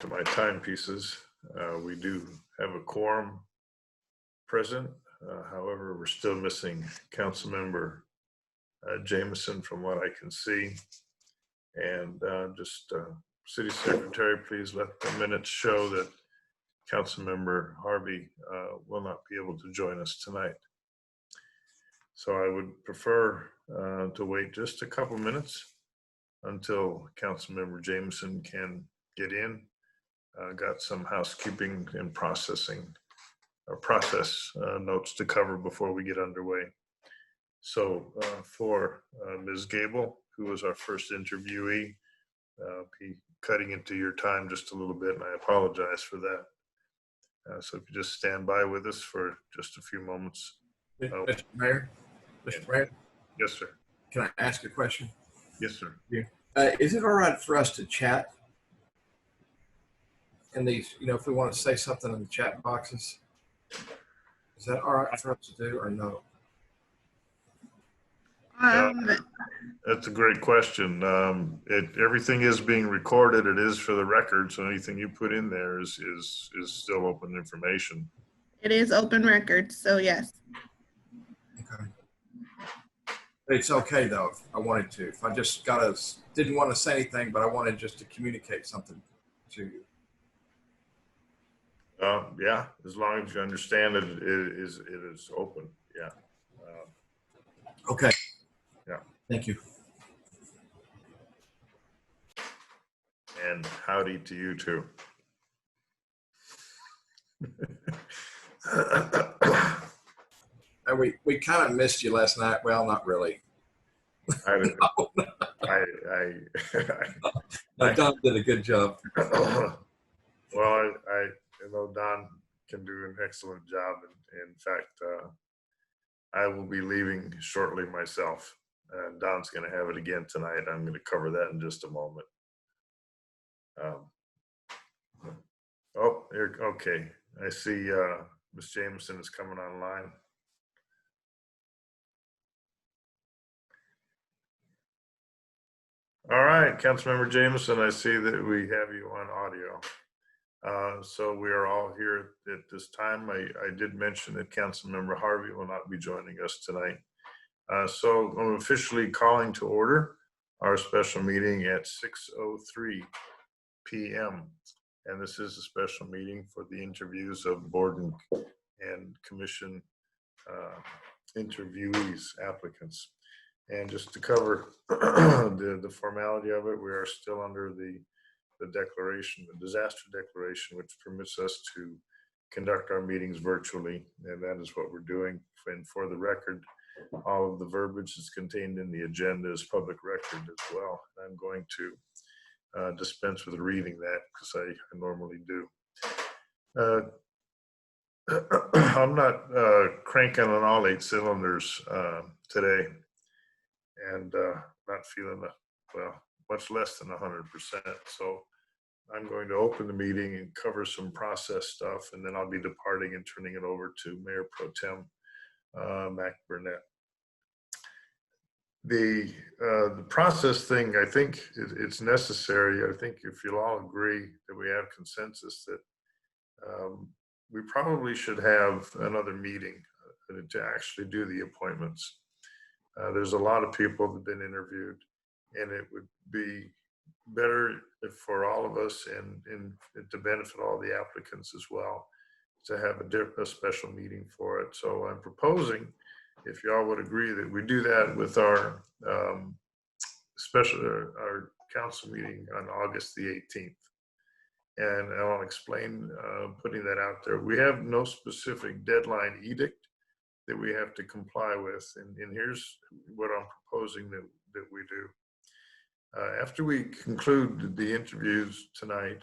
To my timepieces, we do have a quorum present. However, we're still missing Councilmember Jameson from what I can see. And City Secretary, please let the minutes show that Councilmember Harvey will not be able to join us tonight. So I would prefer to wait just a couple minutes until Councilmember Jameson can get in. Got some housekeeping and process notes to cover before we get underway. So for Ms. Gable, who was our first interviewee, be cutting into your time just a little bit, and I apologize for that. So if you just stand by with us for just a few moments. Mr. Mayor? Mr. Mayor? Yes, sir. Can I ask a question? Yes, sir. Is it all right for us to chat in these, if we want to say something in the chat boxes? Is that all right for us to do or no? That's a great question. Everything is being recorded. It is for the record, so anything you put in there is still open information. It is open record, so yes. Okay. It's okay though, if I wanted to. If I just didn't want to say anything, but I wanted just to communicate something to you. Yeah, as long as you understand it is open. Yeah. Okay. Yeah. Thank you. And howdy to you too. And we kind of missed you last night. Well, not really. Don did a good job. Well, I know Don can do an excellent job. In fact, I will be leaving shortly myself. Don's going to have it again tonight. I'm going to cover that in just a moment. Okay. I see Ms. Jameson is coming online. All right, Councilmember Jameson, I see that we have you on audio. So we are all here at this time. I did mention that Councilmember Harvey will not be joining us tonight. So I'm officially calling to order our special meeting at 6:03 p.m. And this is a special meeting for the interviews of board and commission interviewees, applicants. And just to cover the formality of it, we are still under the declaration, the disaster declaration, which permits us to conduct our meetings virtually. And that is what we're doing. And for the record, all of the verbiage that's contained in the agenda is public record as well. I'm going to dispense with reading that because I normally do. I'm not cranking on all 8 cylinders today, and not feeling much less than 100%. So I'm going to open the meeting and cover some process stuff, and then I'll be departing and turning it over to Mayor Pro Tem Mac Burnett. The process thing, I think it's necessary. I think if you'll all agree that we have consensus that we probably should have another meeting to actually do the appointments. There's a lot of people that have been interviewed, and it would be better for all of us and to benefit all the applicants as well to have a special meeting for it. So I'm proposing, if y'all would agree, that we do that with our our council meeting on August the 18th. And I'll explain putting that out there. We have no specific deadline edict that we have to comply with. And here's what I'm proposing that we do. After we conclude the interviews tonight,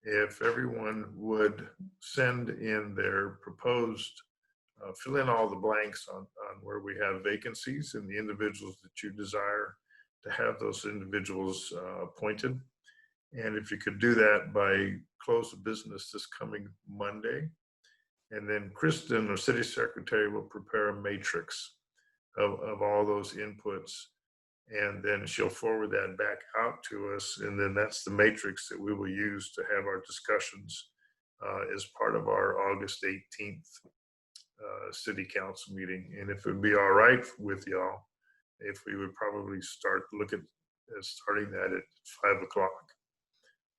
if everyone would send in their proposed, fill in all the blanks on where we have vacancies and the individuals that you desire to have those individuals appointed. And if you could do that by close of business this coming Monday, and then Kristen, our city secretary, will prepare a matrix of all those inputs. and then she'll forward that back out to us, and then that's the matrix that we will use to have our discussions as part of our August 18th city council meeting. And if it would be all right with y'all, if we would probably start starting that at 5 o'clock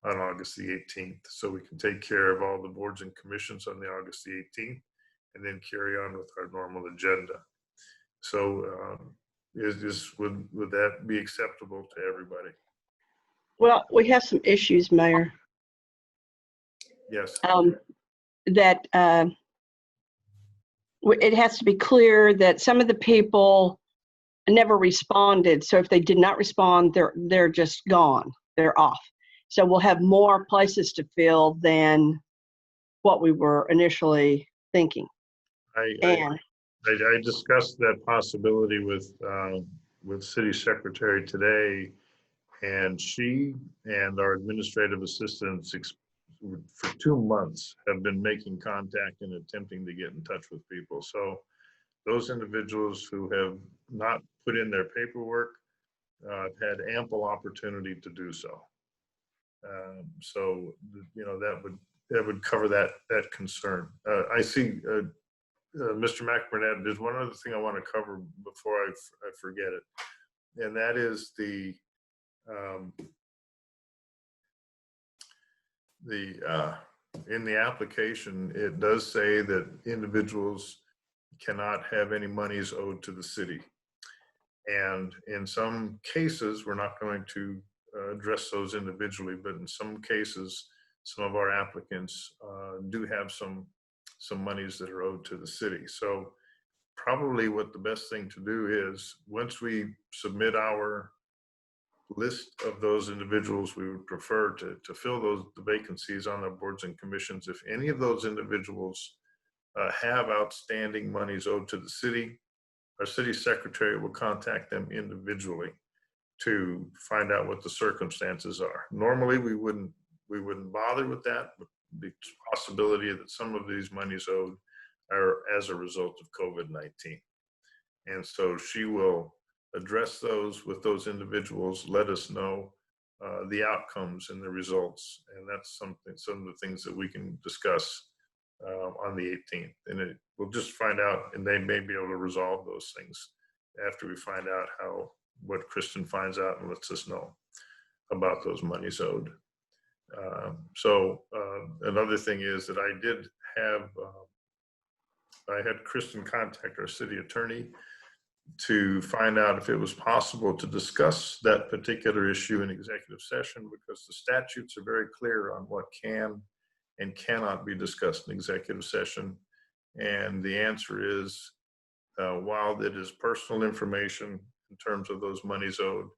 on August the 18th, so we can take care of all the boards and commissions on the August the 18th, and then carry on with our normal agenda. So would that be acceptable to everybody? Well, we have some issues, Mayor, Yes. that it has to be clear that some of the people never responded. So if they did not respond, they're just gone. They're off. So we'll have more places to fill than what we were initially thinking. I discussed that possibility with City Secretary today, and she and our administrative assistants for 2 months have been making contact and attempting to get in touch with people. So those individuals who have not put in their paperwork have had ample opportunity to do so. So that would cover that concern. I see Mr. McBurnett, there's one other thing I want to cover before I forget it, and that is in the application, it does say that individuals cannot have any monies owed to the city. And in some cases, we're not going to address those individually, but in some cases, some of our applicants do have some monies that are owed to the city. So probably what the best thing to do is, once we submit our list of those individuals, we would prefer to fill the vacancies on the boards and commissions. If any of those individuals have outstanding monies owed to the city, our city secretary will contact them individually to find out what the circumstances are. Normally, we wouldn't bother with that, but the possibility that some of these monies owed are as a result of COVID-19. And so she will address those with those individuals, let us know the outcomes and the results. And that's some of the things that we can discuss on the 18th. And we'll just find out, and they may be able to resolve those things after we find out what Kristen finds out and lets us know about those monies owed. So another thing is that I had Kristen contact our city attorney to find out if it was possible to discuss that particular issue in executive session, because the statutes are very clear on what can and cannot be discussed in executive session. And the answer is, while it is personal information in terms of those monies owed,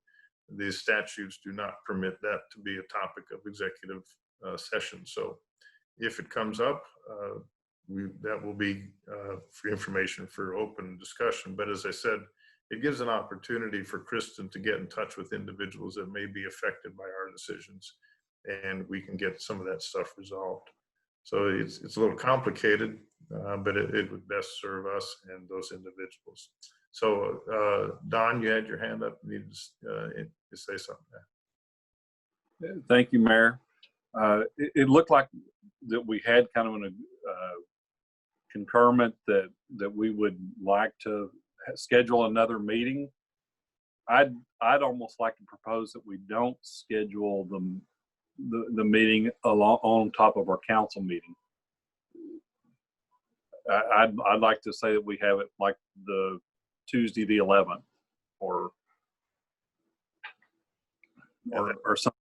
these statutes do not permit that to be a topic of executive session. So if it comes up, that will be for information for open discussion. But as I said, it gives an opportunity for Kristen to get in touch with individuals that may be affected by our decisions, and we can get some of that stuff resolved. So it's a little complicated, but it would best serve us and those individuals. So Don, you had your hand up. You need to say something there. Thank you, Mayor. It looked like that we had kind of an concurrent that we would like to schedule another meeting. I'd almost like to propose that we don't schedule the meeting on top of our council meeting. I'd like to say that we have it like the Tuesday the 11th or something.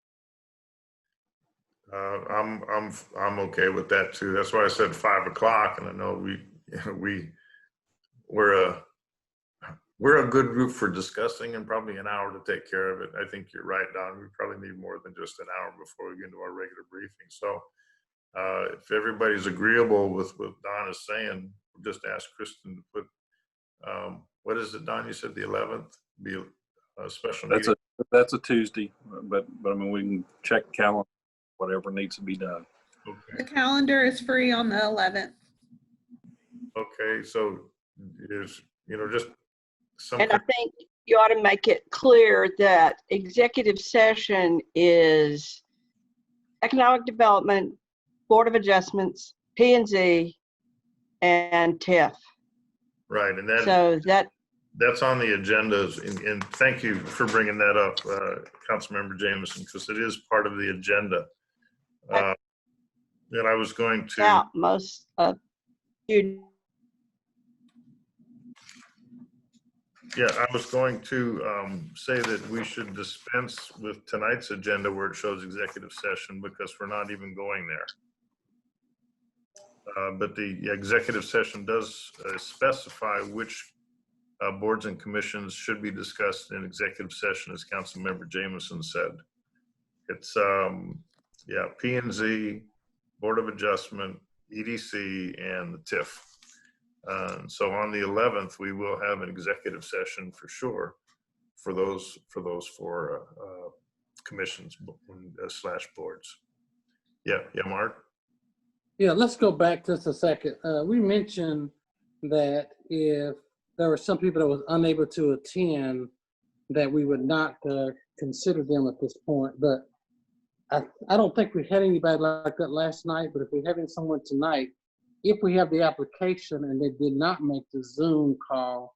I'm okay with that too. That's why I said 5 o'clock, and I know we're a good group for discussing, and probably an hour to take care of it. I think you're right, Don. We probably need more than just an hour before we get into our regular briefing. So if everybody's agreeable with what Don is saying, we'll just ask Kristen to put, what is it, Don? You said the 11th, be a special meeting. That's a Tuesday, but I mean, we can check calendar, whatever needs to be done. Okay. The calendar is free on the 11th. Okay, so there's, just some. And I think you ought to make it clear that executive session is economic development, Board of Adjustments, P&Z, and TIF. Right, and So that's on the agendas, and thank you for bringing that up, Councilmember Jameson, because it is part of the agenda. And I was going to. yeah, most of you. Yeah, I was going to say that we should dispense with tonight's agenda where it shows executive session because we're not even going there. But the executive session does specify which boards and commissions should be discussed in executive session, as Councilmember Jameson said. It's, yeah, P&Z, Board of Adjustment, EDC, and the TIF. So on the 11th, we will have an executive session for sure for those four commissions slash boards. Yeah, Mark? Yeah, let's go back just a second. We mentioned that if there were some people that was unable to attend, that we would not consider them at this point. But I don't think we had anybody like that last night, but if we're having someone tonight, if we have the application and they did not make the Zoom call,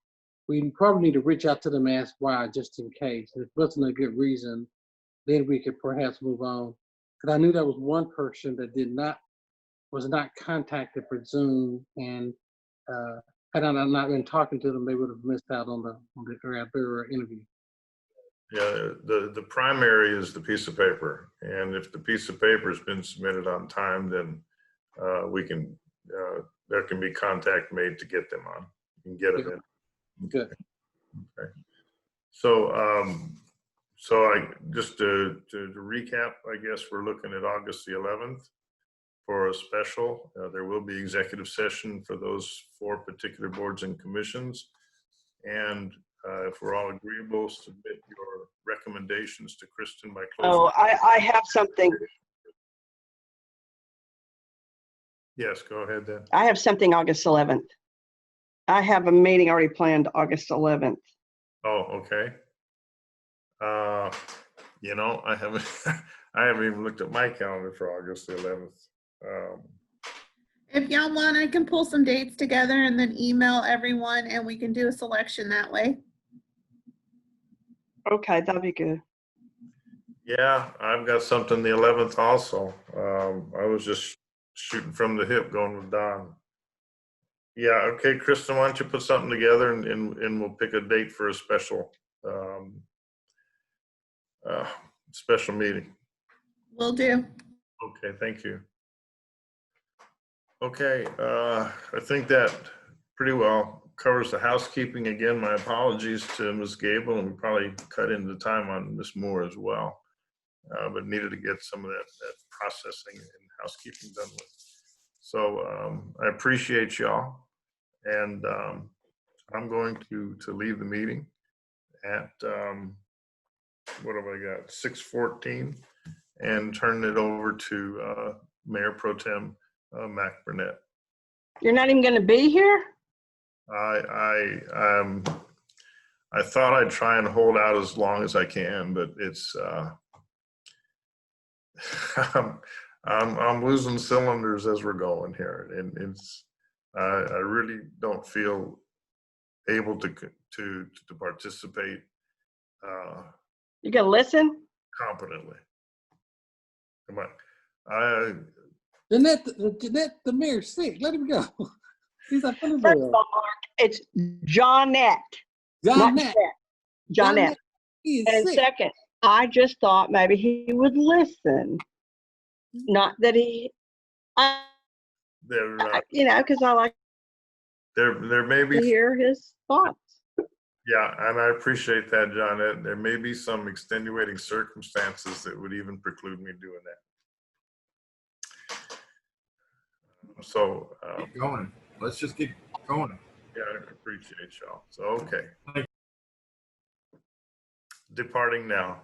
we probably need to reach out to them and ask why, just in case. If it wasn't a good reason, then we could perhaps move on. Because I knew there was one person that was not contacted for Zoom, and had I not been talking to them, they would have missed out on their interview. Yeah, the primary is the piece of paper, and if the piece of paper has been submitted on time, then we can there can be contact made to get them on. You can get them in. Good. Okay. So I just to recap, I guess we're looking at August the 11th for a special. There will be executive session for those 4 particular boards and commissions, and if we're all agreeable, submit your recommendations to Kristen by closing. Oh, I have something. Yes, go ahead then. I have something August 11th. I have a meeting already planned August 11th. Oh, okay. You know, I haven't even looked at my calendar for August the 11th. If y'all want, I can pull some dates together and then email everyone and we can do a selection that way. Okay, that'd be good. Yeah, I've got something the 11th also. I was just shooting from the hip going with Don. Yeah, okay, Kristen, why don't you put something together and we'll pick a date for a special special meeting. Will do. Okay, thank you. Okay, I think that pretty well covers the housekeeping. Again, my apologies to Ms. Gable, and we probably cut into time on Ms. Moore as well, but needed to get some of that processing and housekeeping done with. So I appreciate y'all, and I'm going to leave the meeting at what have I got, 6:14, and turn it over to Mayor Pro Tem Mac Burnett. You're not even going to be here? I thought I'd try and hold out as long as I can, but it's I'm losing cylinders as we're going here, and it's I really don't feel able to participate You going to listen? competently. Come on, Jeanette, the mayor's sick. Let him go. He's a funny First of boy. all, Mark, it's Johnette. Not Jeanette. Jeanette. He is And sick. second, I just thought maybe he would listen. Not that he, you know, because I like there may to be, hear his thoughts. yeah, and I appreciate that, John. There may be some extenuating circumstances that would even preclude me doing that. So, Keep going. Let's just keep going. yeah, I appreciate y'all. So, okay. Departing now.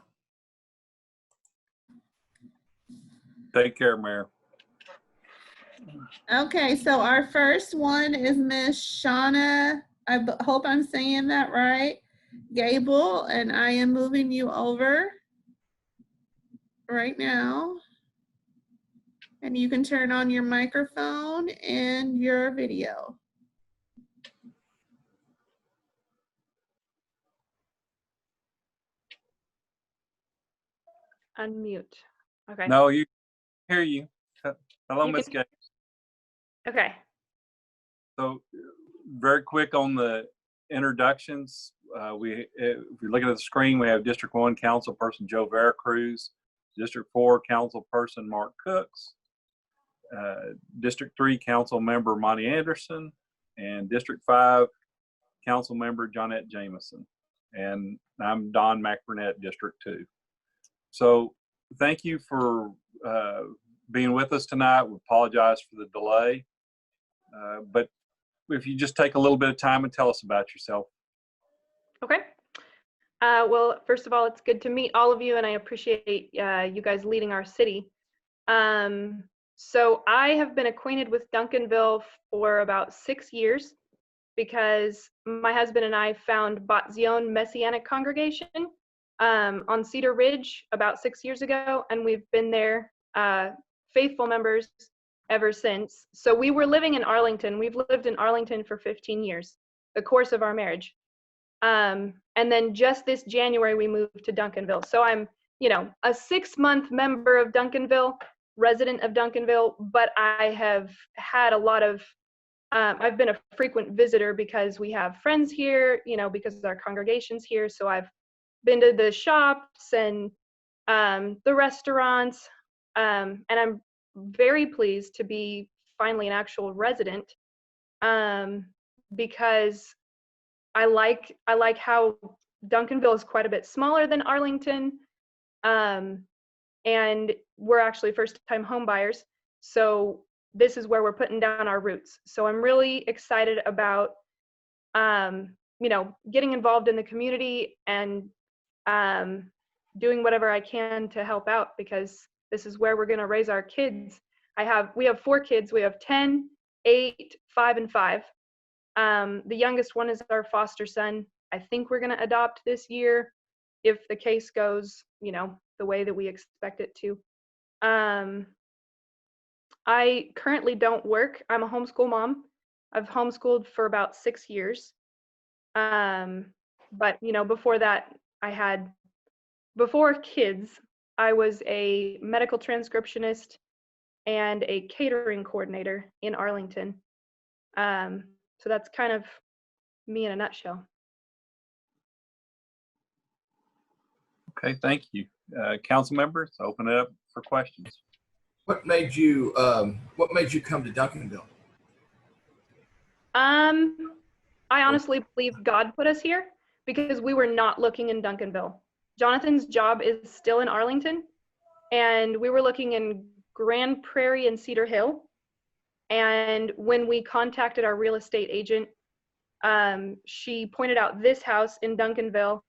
Take care, Mayor. Okay, so our first one is Miss Shauna. Hope I'm saying that right. Gable, and I am moving you over right now. And you can turn on your microphone and your video. Unmute. Okay. No, you hear you. Hello, You Miss can- Gay. Okay. So very quick on the introductions. If you're looking at the screen, we have District 1 Councilperson Joe Veracruz, District 4 Councilperson Mark Cooks, District 3 Council Member Monty Anderson, and District 5 Council Member Johnette Jameson. And I'm Don McBurnett, District 2. So thank you for being with us tonight. We apologize for the delay. But if you just take a little bit of time and tell us about yourself. Okay. Well, first of all, it's good to meet all of you, and I appreciate you guys leading our city. So I have been acquainted with Duncanville for about 6 years because my husband and I found Batzion Messianic Congregation on Cedar Ridge about 6 years ago, and we've been there faithful members ever since. So we were living in Arlington. We've lived in Arlington for 15 years, the course of our marriage. And then just this January, we moved to Duncanville. So I'm, a 6-month member of Duncanville, resident of Duncanville, but I have had a lot of, I've been a frequent visitor because we have friends here, because our congregation's here. So I've been to the shops and the restaurants, and I'm very pleased to be finally an actual resident, because I like how Duncanville is quite a bit smaller than Arlington, and we're actually first-time home buyers, so this is where we're putting down our roots. So I'm really excited about getting involved in the community and doing whatever I can to help out, because this is where we're going to raise our kids. We have 4 kids. We have 10, 8, 5, and 5. The youngest one is our foster son. I think we're going to adopt this year if the case goes, the way that we expect it to. I currently don't work. I'm a homeschool mom. I've homeschooled for about 6 years. But, before that, before kids, I was a medical transcriptionist and a catering coordinator in Arlington. So that's kind of me in a nutshell. Okay, thank you. Council members, open it up for questions. What made you come to Duncanville? I honestly believe God put us here because we were not looking in Duncanville. Jonathan's job is still in Arlington, and we were looking in Grand Prairie and Cedar Hill. And when we contacted our real estate agent, she pointed out this house in Duncanville,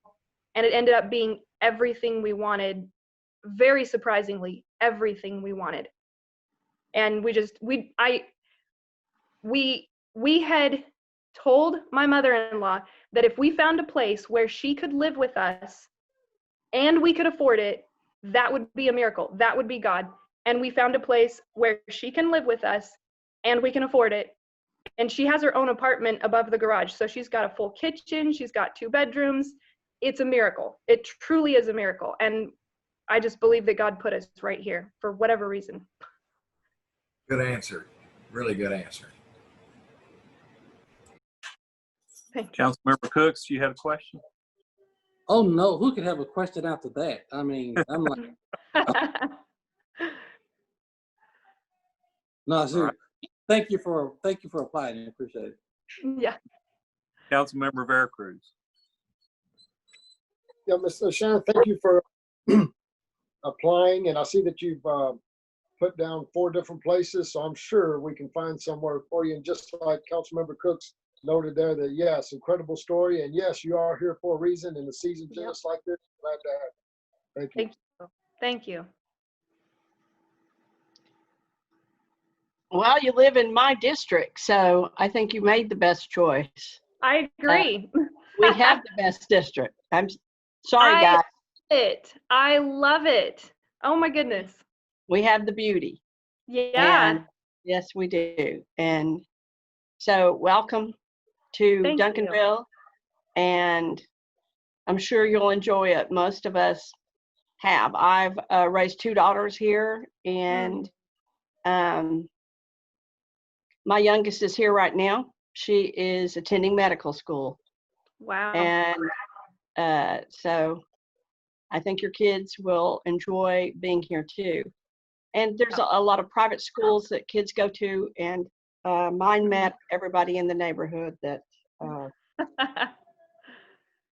and it ended up being everything we wanted. Very surprisingly, everything we wanted. And we had told my mother-in-law that if we found a place where she could live with us and we could afford it, that would be a miracle. That would be God. And we found a place where she can live with us and we can afford it. And she has her own apartment above the garage. So she's got a full kitchen. She's got 2 bedrooms. It's a miracle. It truly is a miracle. And I just believe that God put us right here for whatever reason. Good answer. Really good answer. Thank you. Councilmember Cooks, do you have a question? Oh no, who could have a question after that? I mean, I'm like, no, seriously. right. Thank you for applying. I appreciate it. Yeah. Councilmember Veracruz. Yeah, Mr. Shannon, thank you for applying, and I see that you've put down 4 different places, so I'm sure we can find somewhere for you. And just like Councilmember Cooks noted there, that yes, incredible story, and yes, you are here for a reason in a season just like this. Glad to have you. Thank you. Thank you. Thank you. Well, you live in my district, so I think you made the best choice. I agree. We have the best district. Sorry, I guys. love it. I love it. Oh my goodness. We have the beauty. Yeah. And yes, we do. And so welcome to Thank you. Duncanville. And I'm sure you'll enjoy it. Most of us have. I've raised 2 daughters here, and my youngest is here right now. She is attending medical school. Wow. And so I think your kids will enjoy being here too. And there's a lot of private schools that kids go to, and mine met everybody in the neighborhood that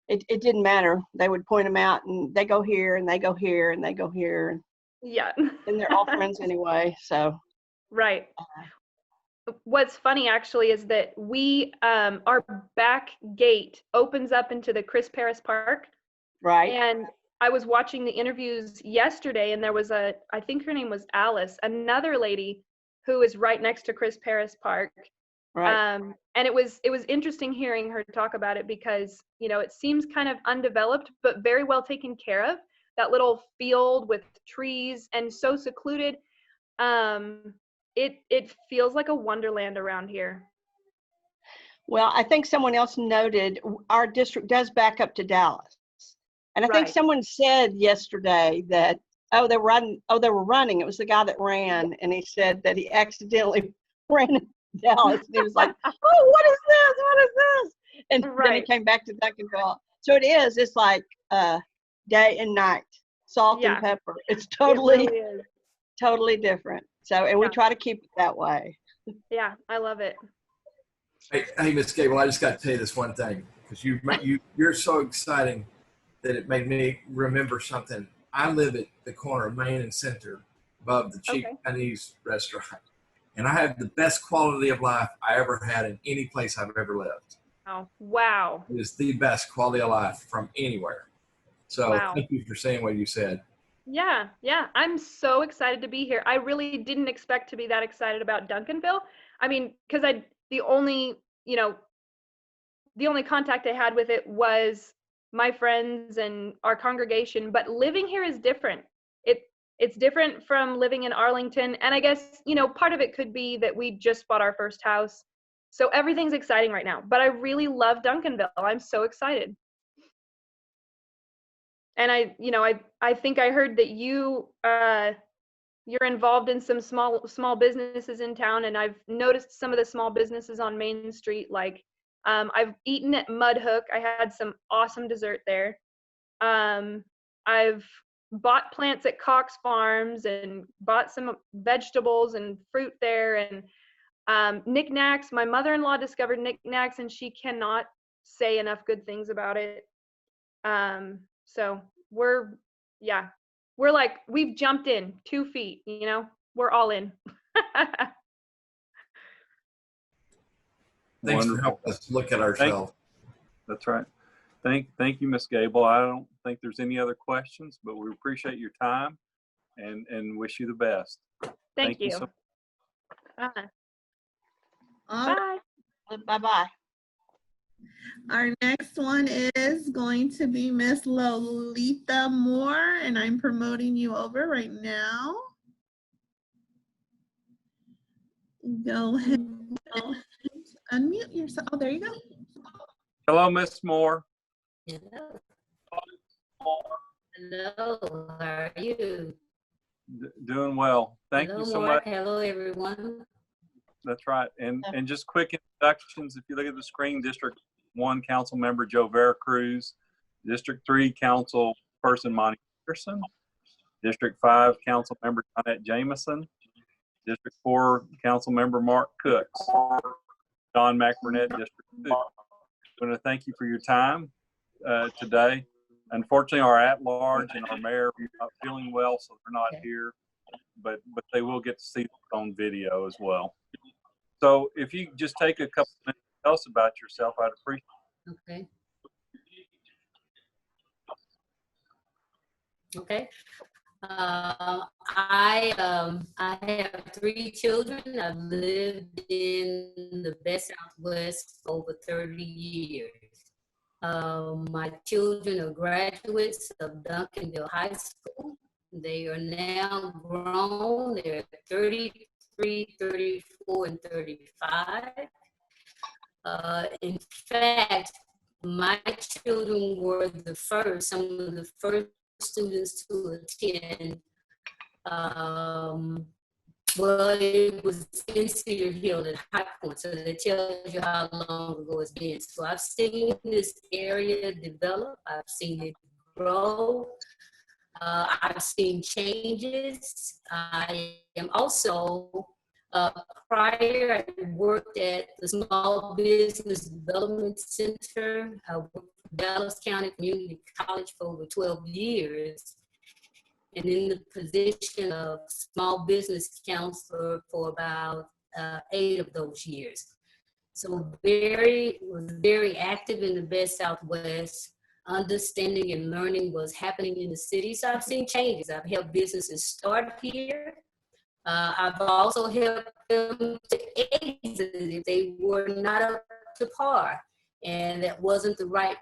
it didn't matter. They would point them out, and they go here, and they go here, and they go here. Yeah. And they're all friends anyway, so. Right. What's funny actually is that we, our back gate opens up into the Chris Paris Park. Right. And I was watching the interviews yesterday, and there was I think her name was Alice, another lady who is right next to Chris Paris Park. Right. And it was interesting hearing her talk about it because, you know, it seems kind of undeveloped, but very well taken care of. That little field with trees and so secluded. It feels like a wonderland around here. Well, I think someone else noted our district does back up to Dallas. And I think Right. someone said yesterday that, they were running. It was the guy that ran, and he said that he accidentally ran into Dallas. And he was like, oh, what is this? What is this? And then he Right. came back to Duncanville. So it's like day and night, salt Yeah. and pepper. It's It totally, really is. totally different. So, and we Yeah. try to keep it that way. Yeah, I love it. Hey, Miss Gable, I just got to tell you this one thing because you're so exciting that it made me remember something. I live at the corner of Main and Center above the cheap Okay. Chinese restaurant, and I have the best quality of life I ever had in any place I've ever lived. Oh, wow. It is the best quality of life from anywhere. So Wow. thank you for saying what you said. Yeah, I'm so excited to be here. I really didn't expect to be that excited about Duncanville. I mean, because the only contact I had with it was my friends and our congregation, but living here is different. It's different from living in Arlington. And I guess, part of it could be that we just bought our first house. So everything's exciting right now, but I really love Duncanville. I'm so excited. And I think I heard that you're involved in some small businesses in town, and I've noticed some of the small businesses on Main Street. Like, I've eaten at Mud Hook. I had some awesome dessert there. I've bought plants at Cox Farms and bought some vegetables and fruit there, and knickknacks. My mother-in-law discovered knickknacks, and she cannot say enough good things about it. So we're like, we've jumped in 2 feet, we're all in. Thanks for Wonderful. helping us look at ourselves. That's right. Thank you, Miss Gable. I don't think there's any other questions, but we appreciate your time and wish you the best. Thank you. so Uh, All bye. Bye-bye. Our next one is going to be Miss Lolita Moore, and I'm promoting you over right now. Go ahead. Unmute yourself. Oh, there you go. Hello, Miss Moore. Hello. Hello, how are you? Doing well. Thank Hello, you so Mark. much. Hello, everyone. That's right. And just quick introductions. If you look at the screen, District 1 Council Member Joe Veracruz, District 3 Council Person Monty Peterson, District 5 Council Member Jeanette Jameson, District 4 Council Member Mark Cooks, John McBurnett, District 2. I want to thank you for your time today. Unfortunately, our at-large and our mayor are not feeling well, so they're not here, but they will get to see it on video as well. So if you just take a couple minutes to tell us about yourself, I'd appreciate it. Okay. I have 3 children. I've lived in the best Southwest for over 30 years. My children are graduates of Duncanville High School. They are now grown. They're 33, 34, and 35. In fact, my children were some of the first students to attend. Well, it was in Cedar Hill at High Point, so that tells you how long ago it's been. So I've seen this area develop. I've seen it grow. I've seen changes. I am also, prior, I worked at the Small Business Development Center. I worked for Dallas County Community College for over 12 years. And in the position of small business counselor for about 8 of those years. So was very active in the Best Southwest, understanding and learning what's happening in the city. So I've seen changes. I've helped businesses start here. I've also helped them to exit if they were not up to par and that wasn't the right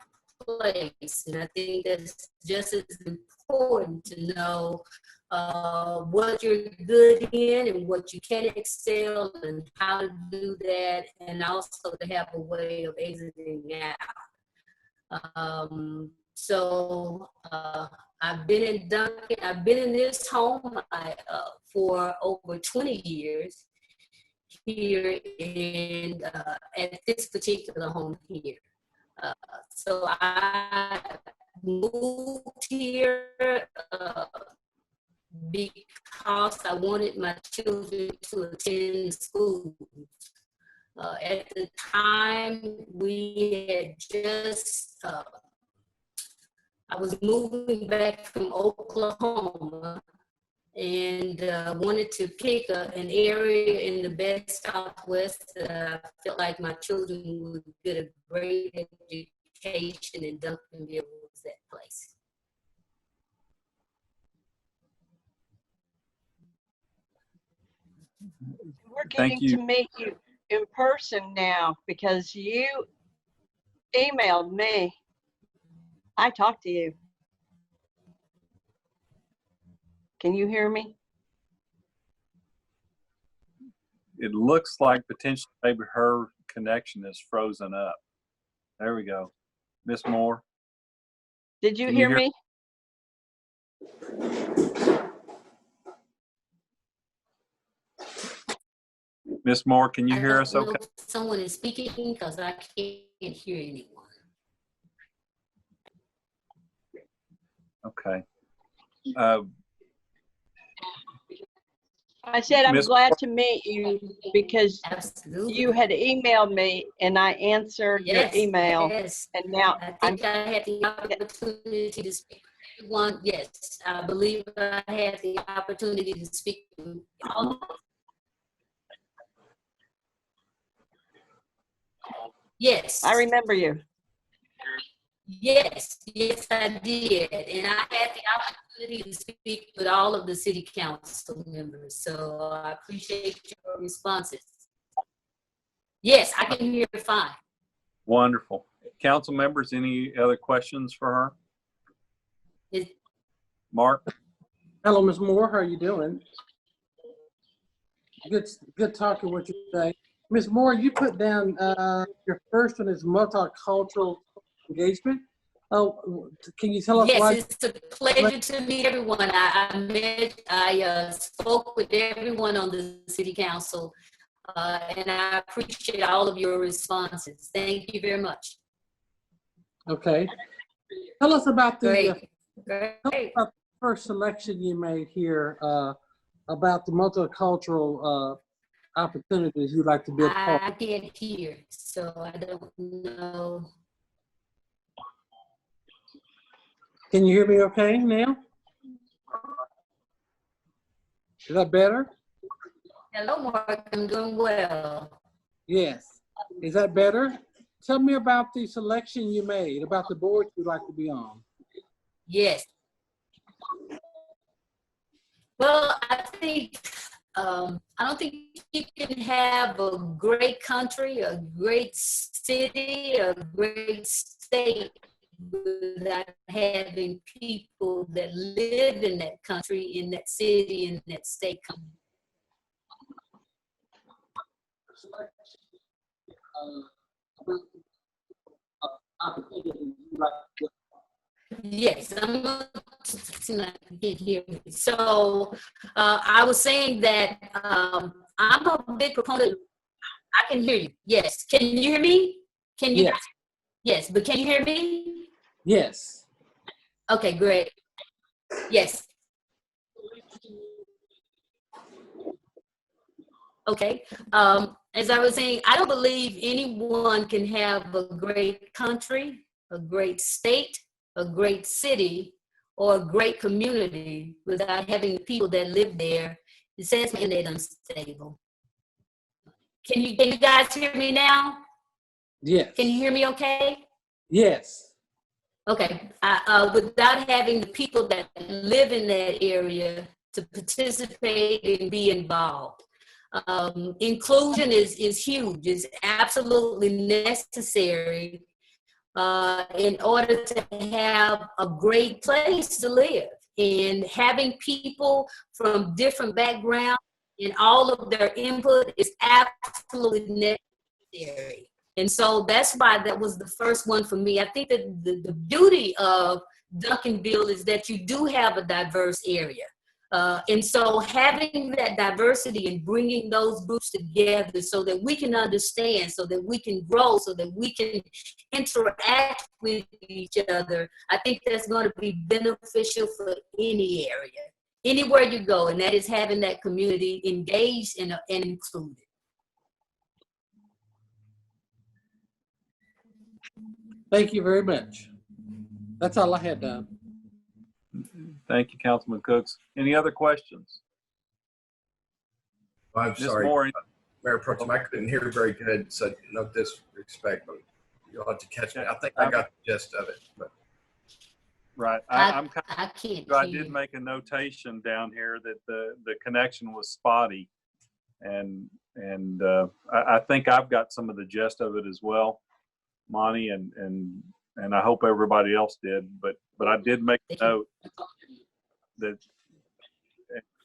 place. And I think that's just as important to know what you're good in and what you can excel and how to do that, and also to have a way of exiting out. I've been in Duncan. I've been in this home for over 20 years here in at this particular home here. So I moved here because I wanted my children to attend school. At the time, we had just, I was moving back from Oklahoma and wanted to pick an area in the Best Southwest that I felt like my children would get a great education, and Duncanville was that place. We're Thank getting you. to meet you in person now because you emailed me. I talked to you. Can you hear me? It looks like potentially maybe her connection is frozen up. There we go. Miss Moore. Did you Can hear you hear- me? Miss Moore, can you I hear don't us know okay? if someone is speaking because I can't hear anyone. Okay. I said I'm Miss glad to meet you because Absolutely. you had emailed me and I answered your Yes, email, yes. and now I I'm think I had the opportunity to speak to everyone. Yes, I believe I had the opportunity to speak to all. Yes. I remember you. Yes, yes, I did. And I had the opportunity to speak with all of the city council members. So I appreciate your responses. Yes, I can hear fine. Wonderful. Council members, any other questions for her? Is- Mark? Hello, Ms. Moore. How are you doing? Good talking with you today. Ms. Moore, you put down your first one is multicultural engagement. Oh, can you tell us yes, why? it's a pleasure to meet everyone. I spoke with everyone on the city council, and I appreciate all of your responses. Thank you very much. Okay. Tell us about the Great. tell us about the first selection you made here about the multicultural opportunities you'd like to be a part I of. can't hear, so I don't know. Can you hear me okay now? Is that better? Hello, Mark. I'm doing well. Yes. Is that better? Tell me about the selection you made, about the board you'd like to be on. Yes. Well, I think I don't think you can have a great country, a great city, a great state without having people that live in that country, in that city, in that state. Yes, I'm not get here. So I was saying that I'm a big proponent. I can hear you. Yes. Can you hear me? Can you? Yes. Yes, but can you hear me? Yes. Okay, great. Yes. Okay. As I was saying, I don't believe anyone can have a great country, a great state, a great city, or a great community without having the people that live there. It says they're unstable. Can you guys hear me now? Yes. Can you hear me okay? Yes. Okay. Without having the people that live in that area to participate and be involved. Inclusion is huge. It's absolutely necessary in order to have a great place to live. And having people from different backgrounds and all of their input is absolutely necessary. And so that's why that was the first one for me. I think that the beauty of Duncanville is that you do have a diverse area. And so having that diversity and bringing those groups together so that we can understand, so that we can grow, so that we can interact with each other, I think that's going to be beneficial for any area, anywhere you go, and that is having that community engaged and included. Thank you very much. That's all I had, Don. Thank you, Councilman Cooks. Any other questions? I'm Ms. sorry, Moore, Mayor Pro Tem, I couldn't hear very good, so no disrespect, but you'll have to catch me. I think I got the gist of it. But. Right. I can't I hear did you. make a notation down here that the connection was spotty, and I think I've got some of the gist of it as well, Monty, and I hope everybody else did. But I did make a note that,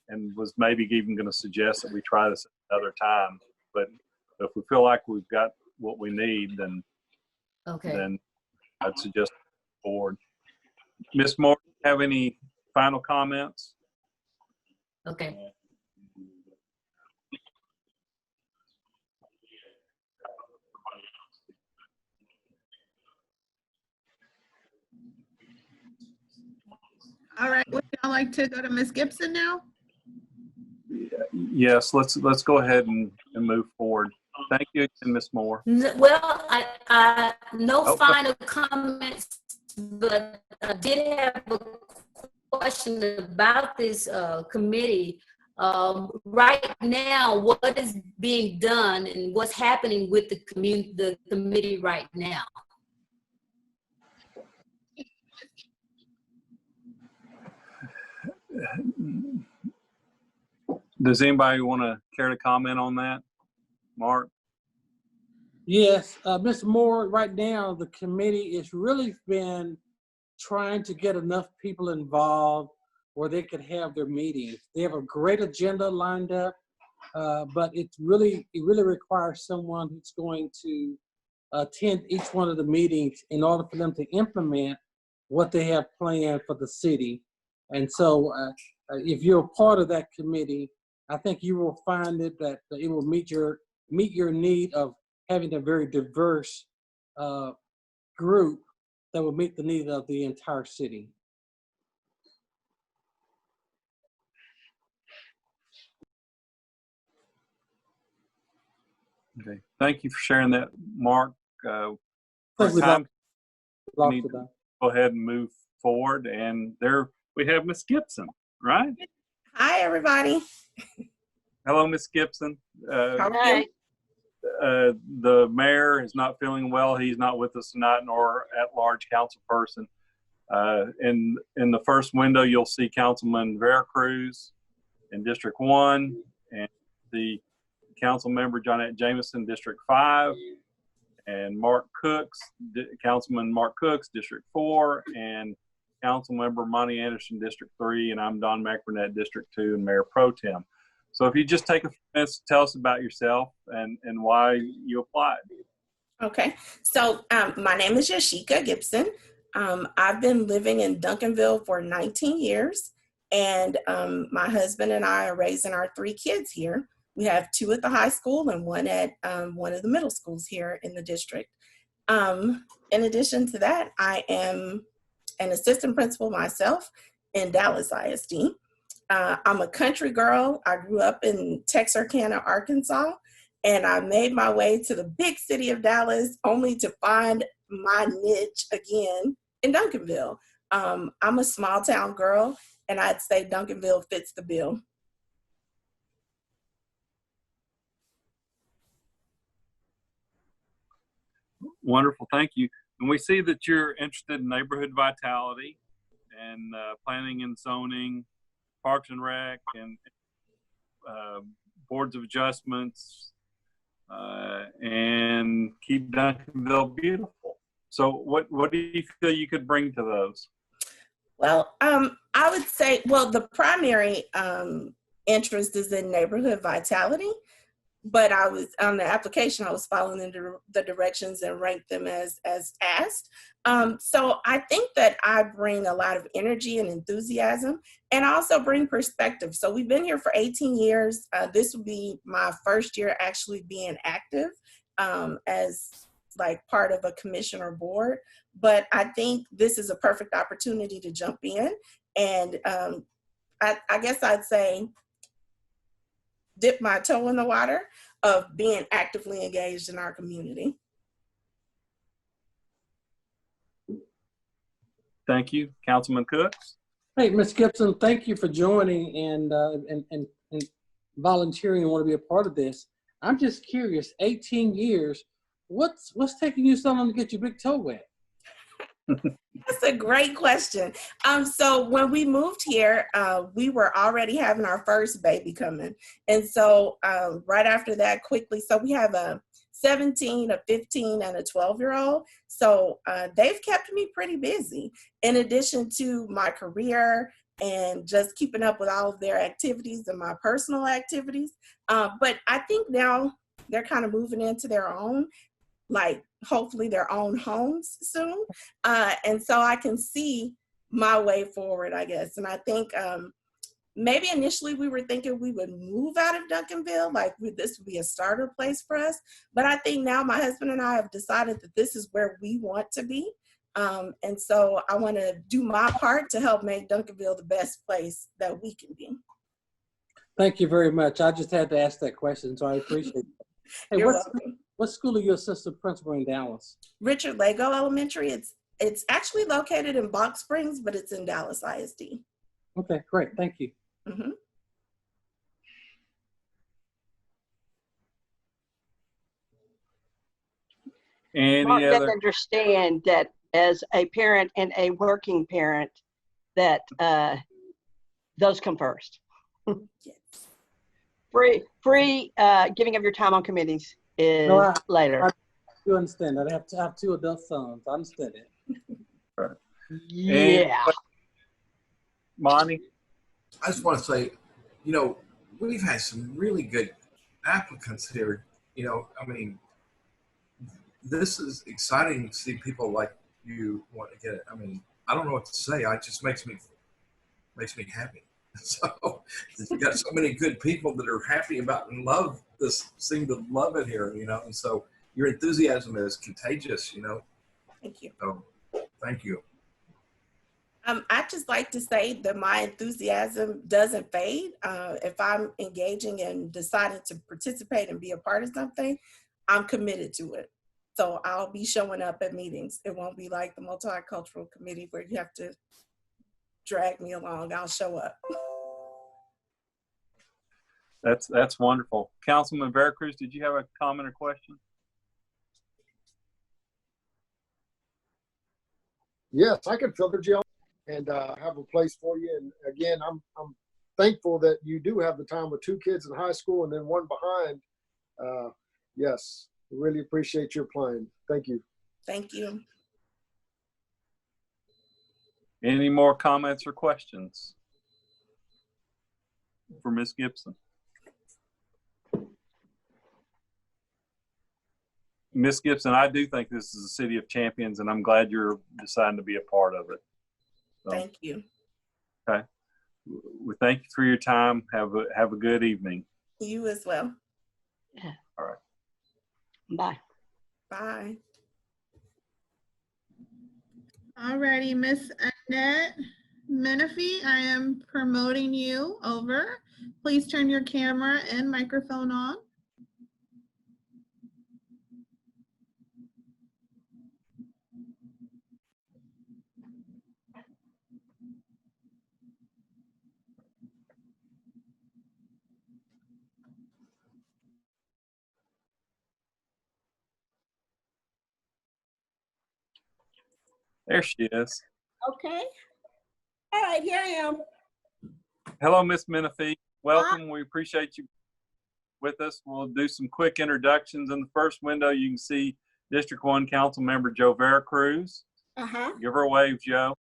and was maybe even going to suggest that we try this another time. But if we feel like we've got what we need, then I'd suggest forward. Ms. Moore, have any final comments? Okay. All right, would y'all like to go to Ms. Gibson now? Yes, let's go ahead and move forward. Thank you, Ms. Moore. Well, I no final comments, but I did have a question about this committee. Right now, what is being done and what's happening with the committee right now? Does anybody want to care to comment on that? Mark? Yes, Ms. Moore, right now, the committee has really been trying to get enough people involved where they could have their meetings. They have a great agenda lined up, but it really requires someone who's going to attend each one of the meetings in order for them to implement what they have planned for the city. And so if you're a part of that committee, I think you will find it that it will meet your need of having a very diverse group that will meet the needs of the entire city. Okay. Thank you for sharing that, Mark. Go ahead and move forward. And there we have Ms. Gibson, right? Hi, everybody. Hello, Ms. Gibson. How are you? The mayor is not feeling well. He's not with us tonight, nor at-large council person. In the first window, you'll see Councilman Veracruz in District 1 and the Councilmember Johnette Jameson, District 5, and Mark Cooks, Councilman Mark Cooks, District 4, and Councilmember Monty Anderson, District 3, and I'm Don McBurnett, District 2, and Mayor Pro Tem. So if you just take a few minutes to tell us about yourself and why you applied. Okay, so my name is Yashika Gibson. I've been living in Duncanville for 19 years, and my husband and I are raising our 3 kids here. We have 2 at the high school and 1 at one of the middle schools here in the district. In addition to that, I am an assistant principal myself in Dallas ISD. I'm a country girl. I grew up in Texarkana, Arkansas, and I made my way to the big city of Dallas only to find my niche again in Duncanville. I'm a small town girl, and I'd say Duncanville fits the bill. Wonderful, thank you. And we see that you're interested in neighborhood vitality and planning and zoning, parks and rec, and boards of adjustments, and keep Duncanville beautiful. So what do you feel you could bring to those? Well, I would say, well, the primary interest is in neighborhood vitality, but I was on the application, I was following the directions and ranked them as asked. So I think that I bring a lot of energy and enthusiasm, and I also bring perspective. So we've been here for 18 years. This will be my first year actually being active as like part of a commission or board. But I think this is a perfect opportunity to jump in. And I guess I'd say dip my toe in the water of being actively engaged in our community. Thank you. Councilman Cooks? Hey, Ms. Gibson, thank you for joining and volunteering and want to be a part of this. I'm just curious, 18 years, what's taking you so long to get your big toe wet? That's a great question. So when we moved here, we were already having our first baby coming. And so right after that, quickly, so we have a 17, a 15, and a 12-year-old. So they've kept me pretty busy in addition to my career and just keeping up with all of their activities and my personal activities. But I think now they're kind of moving into their own, like hopefully their own homes soon. And so I can see my way forward, I guess. And I think maybe initially we were thinking we would move out of Duncanville, like this would be a starter place for us. But I think now my husband and I have decided that this is where we want to be. And so I want to do my part to help make Duncanville the best place that we can be. Thank you very much. I just had to ask that question, so I appreciate it. Hey, You're welcome. What school are you assistant principal in Dallas? Richard Lego Elementary. It's actually located in Box Springs, but it's in Dallas ISD. Okay, great. Thank you. Mm-hmm. Mark Any doesn't other? understand that as a parent and a working parent, that those come first. Yes. Free giving of your time on committees is later. You understand that. I have 2 adult sons. I understand it. Right. Yeah. Monty? I just want to say, we've had some really good applicants here. I mean, this is exciting to see people like you want to get it. I mean, I don't know what to say. It just makes me happy. So you got so many good people that are happy about and love this, seem to love it here, and so your enthusiasm is contagious, Thank you. So thank you. I'd just like to say that my enthusiasm doesn't fade. If I'm engaging and deciding to participate and be a part of something, I'm committed to it. So I'll be showing up at meetings. It won't be like the multicultural committee where you have to drag me along. I'll show up. That's wonderful. Councilman Veracruz, did you have a comment or question? Yes, I can filter you and have a place for you. And again, I'm thankful that you do have the time with 2 kids in high school and then 1 behind Yes, really appreciate your applying. Thank you. Thank you. Any more comments or questions for Ms. Gibson? Ms. Gibson, I do think this is a city of champions, and I'm glad you're deciding to be a part of it. So, Thank you. okay. We thank you for your time. Have a good evening. You as well. Yeah. All right. Bye. Bye. Alrighty, Miss Annette Menifee, I am promoting you over. Please turn your camera and microphone on. There she is. Okay. All right, here I am. Hello, Miss Menifee. Welcome. We appreciate you with us. We'll do some quick introductions. In the first window, you can see District 1 Council Member Joe Veracruz. Uh-huh. Give her a wave, Joe.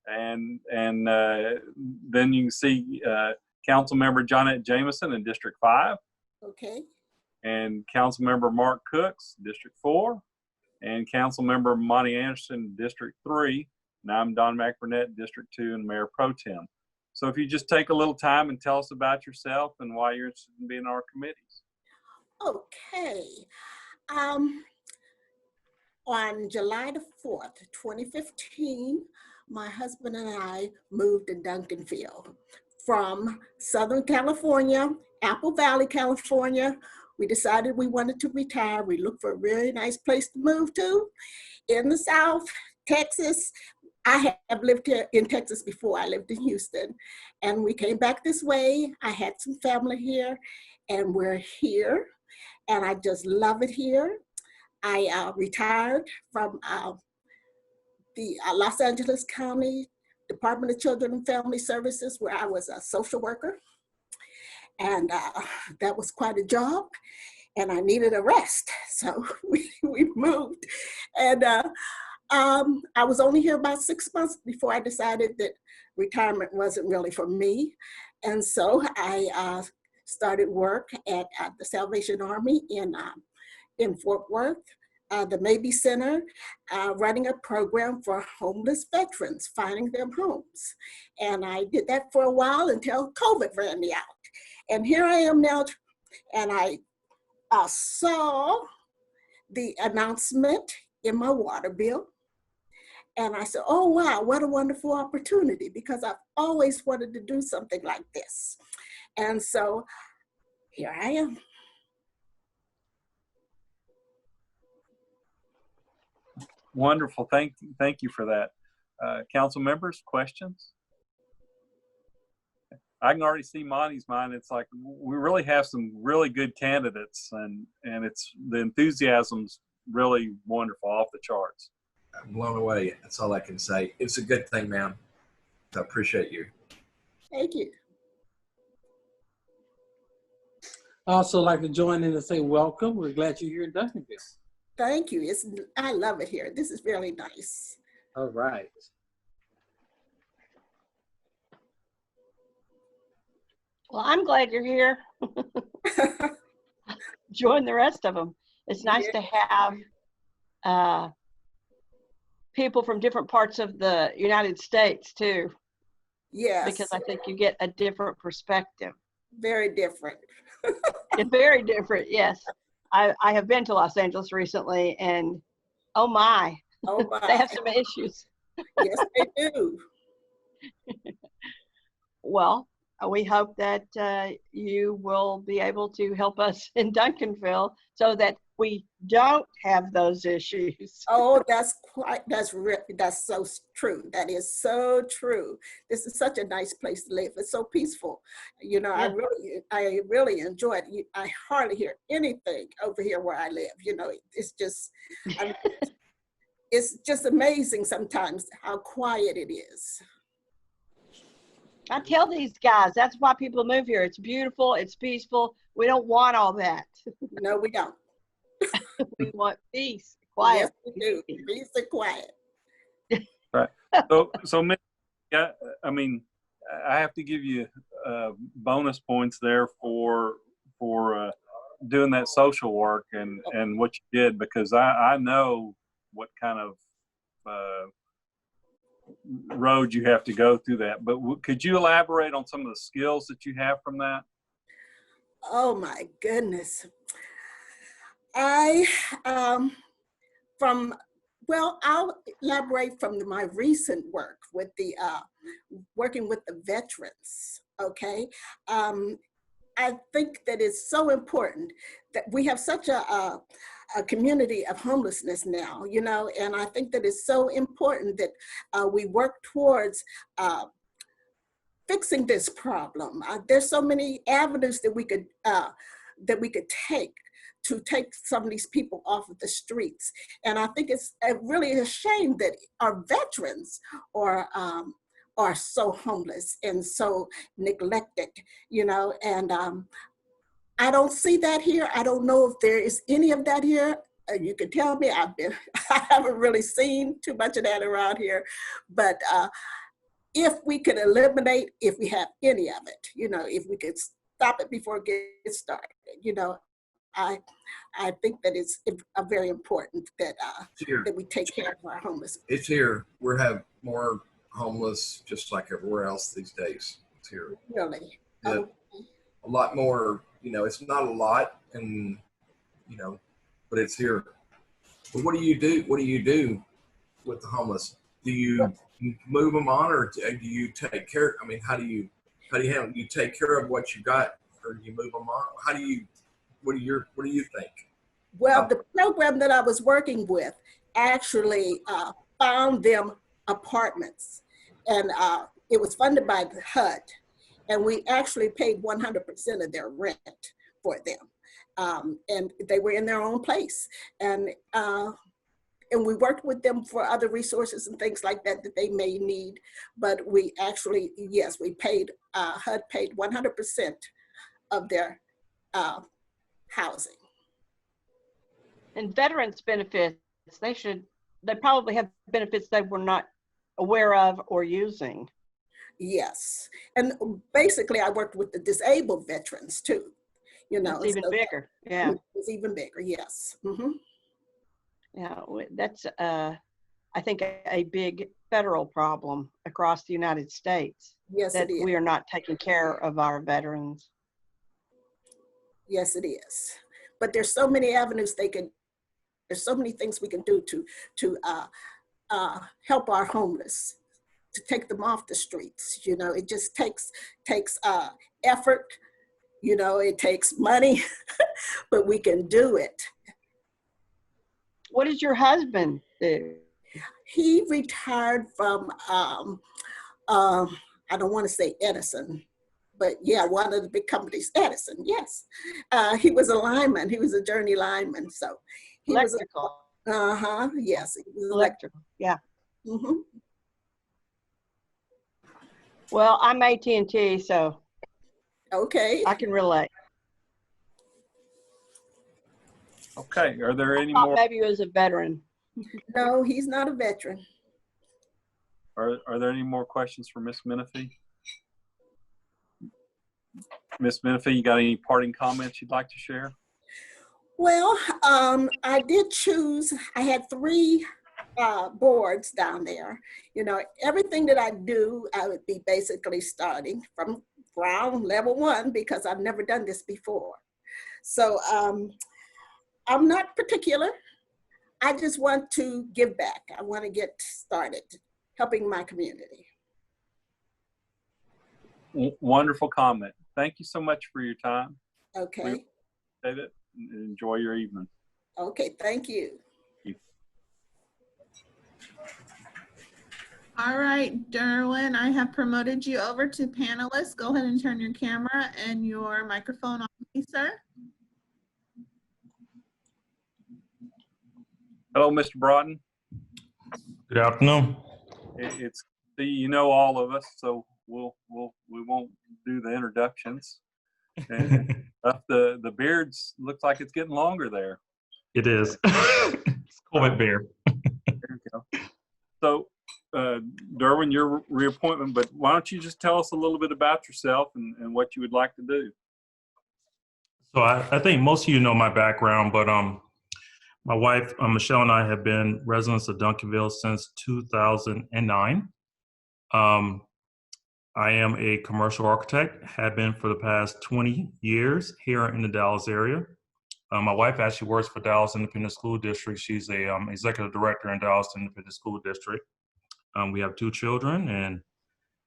And then you can see Council Member Johnette Jameson in District 5. Okay. And Council Member Mark Cooks, District 4. And Council Member Monty Anderson, District 3. And I'm Don McBurnett, District 2, and Mayor Pro Tem. So if you just take a little time and tell us about yourself and why you're interested in being on our committees. Okay. On July the 4th, 2015, my husband and I moved to Duncanville from Southern California, Apple Valley, California. We decided we wanted to retire. We looked for a really nice place to move to in the South, Texas. I have lived here in Texas before. I lived in Houston, and we came back this way. I had some family here, and we're here, and I just love it here. I retired from the Los Angeles County Department of Children and Family Services, where I was a social worker, and that was quite a job, and I needed a rest, so we moved, and I was only here about 6 months before I decided that retirement wasn't really for me. And so I started work at the Salvation Army in Fort Worth, the Mabee Center, running a program for homeless veterans, finding them homes. And I did that for a while until COVID ran me out. And here I am now, and I saw the announcement in my water bill. And I said, oh, wow, what a wonderful opportunity, because I've always wanted to do something like this. And so here I am. Wonderful. Thank you for that. Council members, questions? I can already see Monty's mind. It's like we really have some really good candidates, and it's the enthusiasm's really wonderful, off the charts. I'm blown away. That's all I can say. It's a good thing, ma'am. I appreciate you. Thank you. I also like to join in and say welcome. We're glad you're here in Duncanville. Thank you. I love it here. This is really nice. All right. Well, I'm glad you're here. Join the rest of them. It's nice to have people from different parts of the United States too. Yes. Because I think you get a different perspective. Very different. It's very different, yes. I have been to Los Angeles recently, and oh my, they have some issues. Yes, they do. Well, we hope that you will be able to help us in Duncanville so that we don't have those issues. Oh, that's so true. That is so true. This is such a nice place to live. It's so peaceful. You know, Yeah. I really enjoy it. I hardly hear anything over here where I live. You know, it's just, it's just amazing sometimes how quiet it is. I tell these guys, that's why people move here. It's beautiful. It's peaceful. We don't want all that. No, we don't. We want peace, quiet. Yes, we do. Peace and quiet. Right. So yeah, I mean, I have to give you bonus points there for doing that social work and what you did, because I know what kind of road you have to go through that. But could you elaborate on some of the skills that you have from that? Oh my goodness. I'll elaborate from my recent work with the working with the veterans. Okay. I think that it's so important that we have such a community of homelessness now, you know, and I think that it's so important that we work towards fixing this problem. There's so many avenues that we could take to take some of these people off of the streets. And I think it's really a shame that our veterans are so homeless and so neglected, you know, and I don't see that here. I don't know if there is any of that here. You can tell me, I haven't really seen too much of that around here, but if we could eliminate, if we have any of it, you know, if we could stop it before it gets started, you know, I think that it's very important that that we take care of our homeless. It's here. We have more homeless, just like everywhere else these days. It's here. Really? Yeah. Okay. A lot more, you know, it's not a lot, and, you know, but it's here. But what do you do? What do you do with the homeless? Do you move them on, or do you take care? I mean, how do you handle? You take care of what you got, or do you move them on? How do you? What do you think? Well, the program that I was working with actually found them apartments, and it was funded by the HUD, and we actually paid 100% of their rent for them, and they were in their own place, and we worked with them for other resources and things like that that they may need, but we actually, yes, we paid, HUD paid 100% of their housing. And veterans benefits, they probably have benefits they were not aware of or using. Yes, and basically I worked with the disabled veterans too, you know. It's even bigger, yeah. It's even bigger, yes. Mm-hmm. Yeah, that's, I think, a big federal problem across the United States. Yes, that it is. we are not taking care of our veterans. Yes, it is. But there's so many avenues there's so many things we can do to help our homeless, to take them off the streets. You know, it just takes effort, you know, it takes money, but we can do it. What does your husband do? He retired from, I don't want to say Edison, but yeah, one of the big companies, Edison, yes. He was a lineman. He was a journey lineman. So he Electrical. was, yes. He was Electrical, yeah. Mm-hmm. Well, I'm AT&T, so Okay. I can relate. Okay, are there any Thought more? maybe he was a veteran. No, he's not a veteran. Are there any more questions for Miss Menifee? Miss Menifee, you got any parting comments you'd like to share? Well, I did choose, I had 3 boards down there. You know, everything that I do, I would be basically starting from ground level 1 because I've never done this before. So I'm not particular. I just want to give back. I want to get started helping my community. Wonderful comment. Thank you so much for your time. Okay. We appreciate it. Enjoy your evening. Okay, thank you. All right, Derwin, I have promoted you over to panelist. Go ahead and turn your camera and your microphone on, please, sir. Hello, Mr. Broughton. Good afternoon. It's you know all of us, so we'll won't do the introductions. And the beards looks like it's getting longer there. It is. It's COVID beard. There you go. So, Derwin, your reappointment, but why don't you just tell us a little bit about yourself and what you would like to do? So I think most of you know my background, but my wife, Michelle, and I have been residents of Duncanville since 2009. I am a commercial architect, have been for the past 20 years here in the Dallas area. My wife actually works for Dallas Independent School District. She's a executive director in Dallas Independent School District. We have 2 children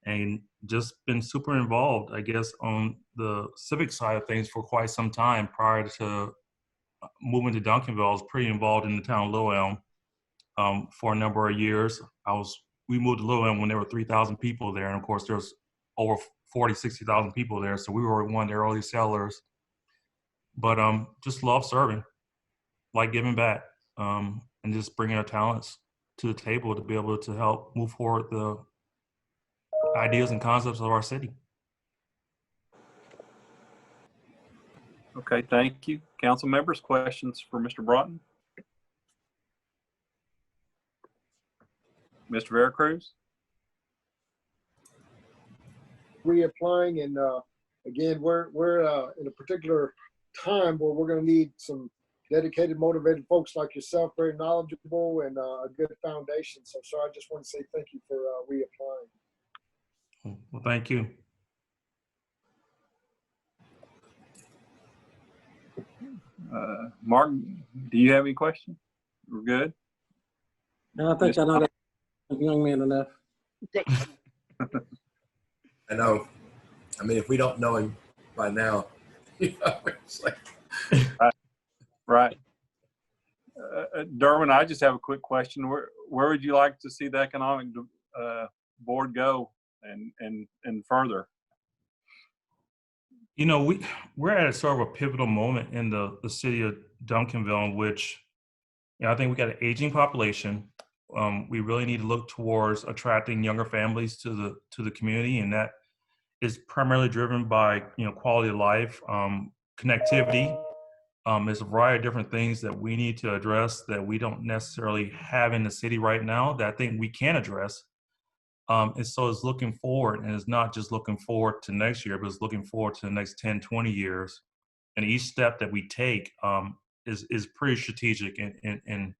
and just been super involved, I guess, on the civic side of things for quite some time. Prior to moving to Duncanville, I was pretty involved in the town of Little Elm for a number of years. We moved to Little Elm when there were 3,000 people there, and of course there's over 40, 60,000 people there, so we were one of the early settlers. But just love serving, like giving back, and just bringing our talents to the table to be able to help move forward the ideas and concepts of our city. Okay, thank you. Council members, questions for Mr. Broughton? Mr. Veracruz? Reapplying, and again, we're in a particular time where we're going to need some dedicated, motivated folks like yourself, very knowledgeable and a good foundation. So, sir, I just want to say thank you for reapplying. Well, thank you. Mark, do you have any questions? We're good? No, I think I know that young man enough. I know. I mean, if we don't know him by now, you know, it's like. Right. Derwin, I just have a quick question. Where would you like to see the economic board go and further? You know, we're at a sort of a pivotal moment in the city of Duncanville, in which, you know, I think we got an aging population. We really need to look towards attracting younger families to the community, and that is primarily driven by, you know, quality of life, connectivity. There's a variety of different things that we need to address that we don't necessarily have in the city right now that I think we can address. And so it's looking forward, and it's not just looking forward to next year, but it's looking forward to the next 10, 20 years. And each step that we take is pretty strategic in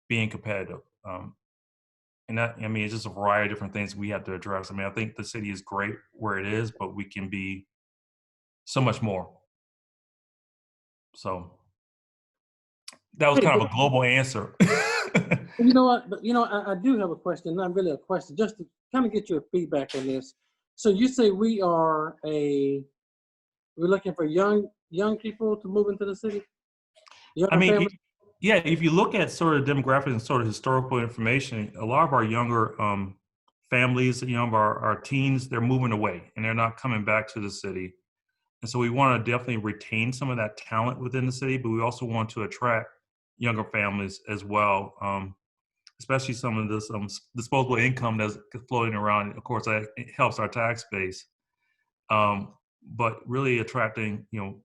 being competitive. And that, I mean, it's just a variety of different things we have to address. I mean, I think the city is great where it is, but we can be so much more. So that was kind of a global answer. You know what? But you know, I do have a question. Not really a question, just to kind of get your feedback on this. So you say we're looking for young people to move into the city? Young I mean, families? yeah, if you look at sort of demographics and sort of historical information, a lot of our younger families, you know, our teens, they're moving away and they're not coming back to the city. And so we want to definitely retain some of that talent within the city, but we also want to attract younger families as well, especially some of this disposable income that's floating around. Of course, that helps our tax base, but really attracting, you know,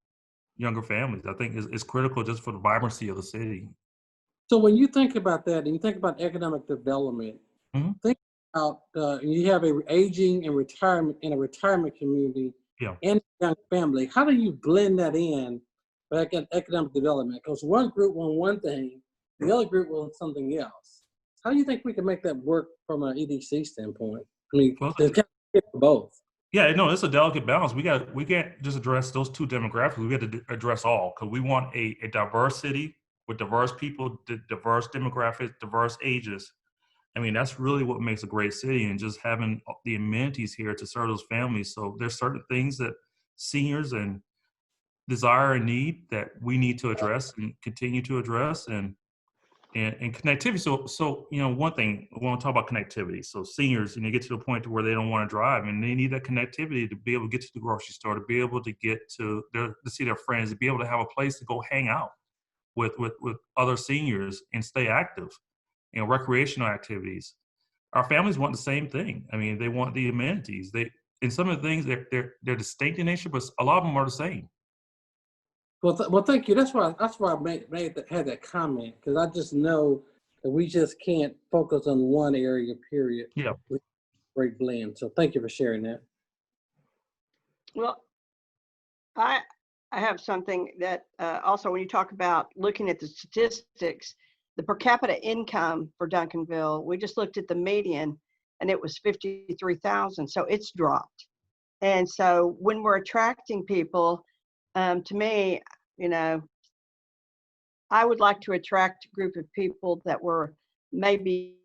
younger families, I think is critical just for the vibrancy of the city. So when you think about that, and you think about economic development, think about you have a aging and retirement in a retirement community, yeah, and a young family. How do you blend that in back at economic development? Because one group want one thing, the other group wants something else. How do you think we can make that work from an EDC standpoint? I mean, there's kind of both. Yeah, no, it's a delicate balance. We can't just address those two demographics. We got to address all, because we want a diverse city with diverse people, diverse demographics, diverse ages. I mean, that's really what makes a great city, and just having the amenities here to serve those families. So there's certain things that seniors and desire and need that we need to address and continue to address, and connectivity. So you know, one thing I want to talk about connectivity. So seniors, you know, get to the point to where they don't want to drive, and they need that connectivity to be able to get to the grocery store, to be able to get to see their friends, to be able to have a place to go hang out with other seniors and stay active. You know, recreational activities. Our families want the same thing. I mean, they want the amenities. in some of the things they're distinct in nature, but a lot of them are the same. Well, thank you. That's why I had that comment, because I just know that we just can't focus on one area, period. Yeah. Great blend. So thank you for sharing that. Well, I have something that also, when you talk about looking at the statistics, the per capita income for Duncanville, we just looked at the median and it was 53,000. So it's dropped. And so when we're attracting people, to me, you know, I would like to attract a group of people that were maybe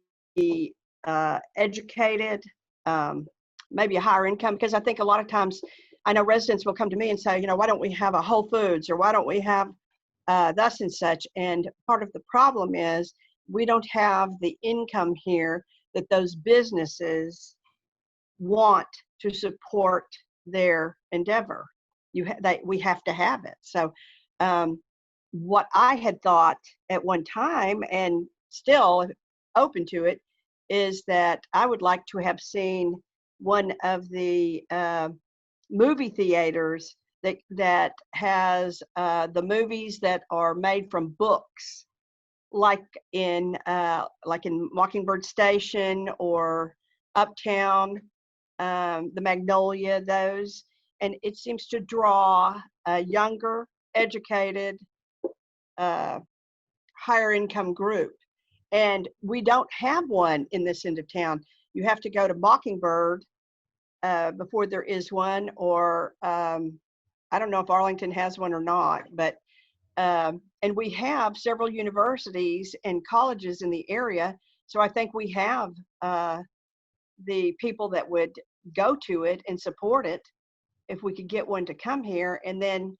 educated, maybe a higher income, because I think a lot of times I know residents will come to me and say, you know, why don't we have a Whole Foods, or why don't we have thus and such? And part of the problem is we don't have the income here that those businesses want to support their endeavor. We have to have it. So what I had thought at one time, and still open to it, is that I would like to have seen one of the movie theaters that has the movies that are made from books, like in Mockingbird Station or Uptown, the Magnolia, those. And it seems to draw a younger, educated, higher income group. And we don't have one in this end of town. You have to go to Mockingbird before there is one, or I don't know if Arlington has one or not, but and we have several universities and colleges in the area. So I think we have the people that would go to it and support it if we could get one to come here. And then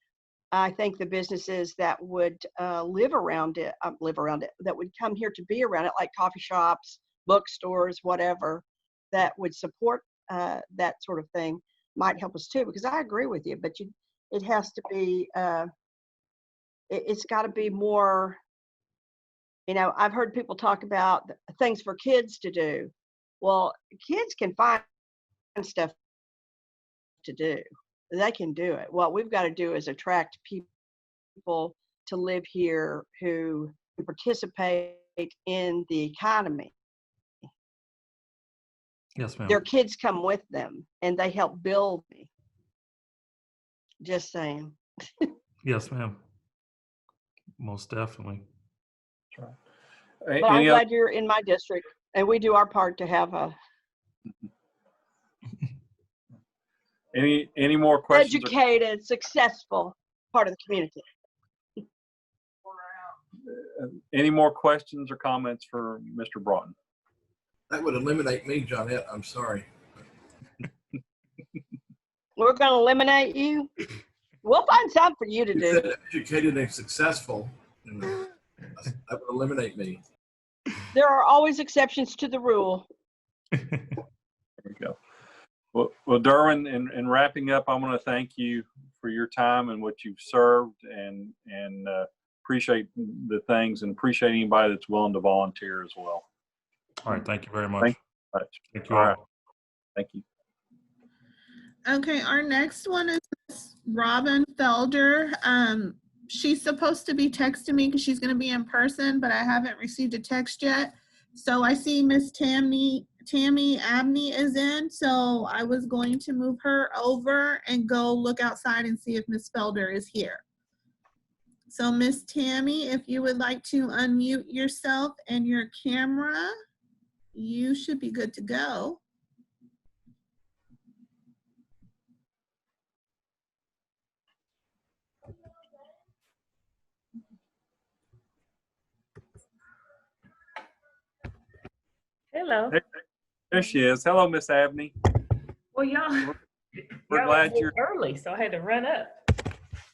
I think the businesses that would live around it, that would come here to be around it, like coffee shops, bookstores, whatever, that would support that sort of thing, might help us too. Because I agree with you, but it has to be, it's got to be more, you know, I've heard people talk about things for kids to do. Well, kids can find stuff to do. They can do it. What we've got to do is attract people to live here who participate in the economy. Yes, ma'am. Their kids come with them and they help build me. Just saying. Yes, ma'am. Most definitely. That's right. But I'm glad you're in my district, and we do our part to have a Any more questions? educated, successful part of the community. Any more questions or comments for Mr. Broughton? That would eliminate me, Johnette. I'm sorry. We're going to eliminate you. We'll find something for you to You do. said educated and successful. That would eliminate me. There are always exceptions to the rule. There we go. Well, Derwin, in wrapping up, I want to thank you for your time and what you've served, and appreciate the things, and appreciate anybody that's willing to volunteer as well. All right. Thank you very much. Thank you. Thank you all. All right. Thank you. Okay, our next one is Miss Robin Felder. She's supposed to be texting me because she's going to be in person, but I haven't received a text yet. So I see Miss Tammy Abney is in, so I was going to move her over and go look outside and see if Miss Felder is here. So Miss Tammy, if you would like to unmute yourself and your camera, you should be good to go. Hello. There she is. Hello, Miss Abney. Well, y'all, We're glad you're early, so I had to run up.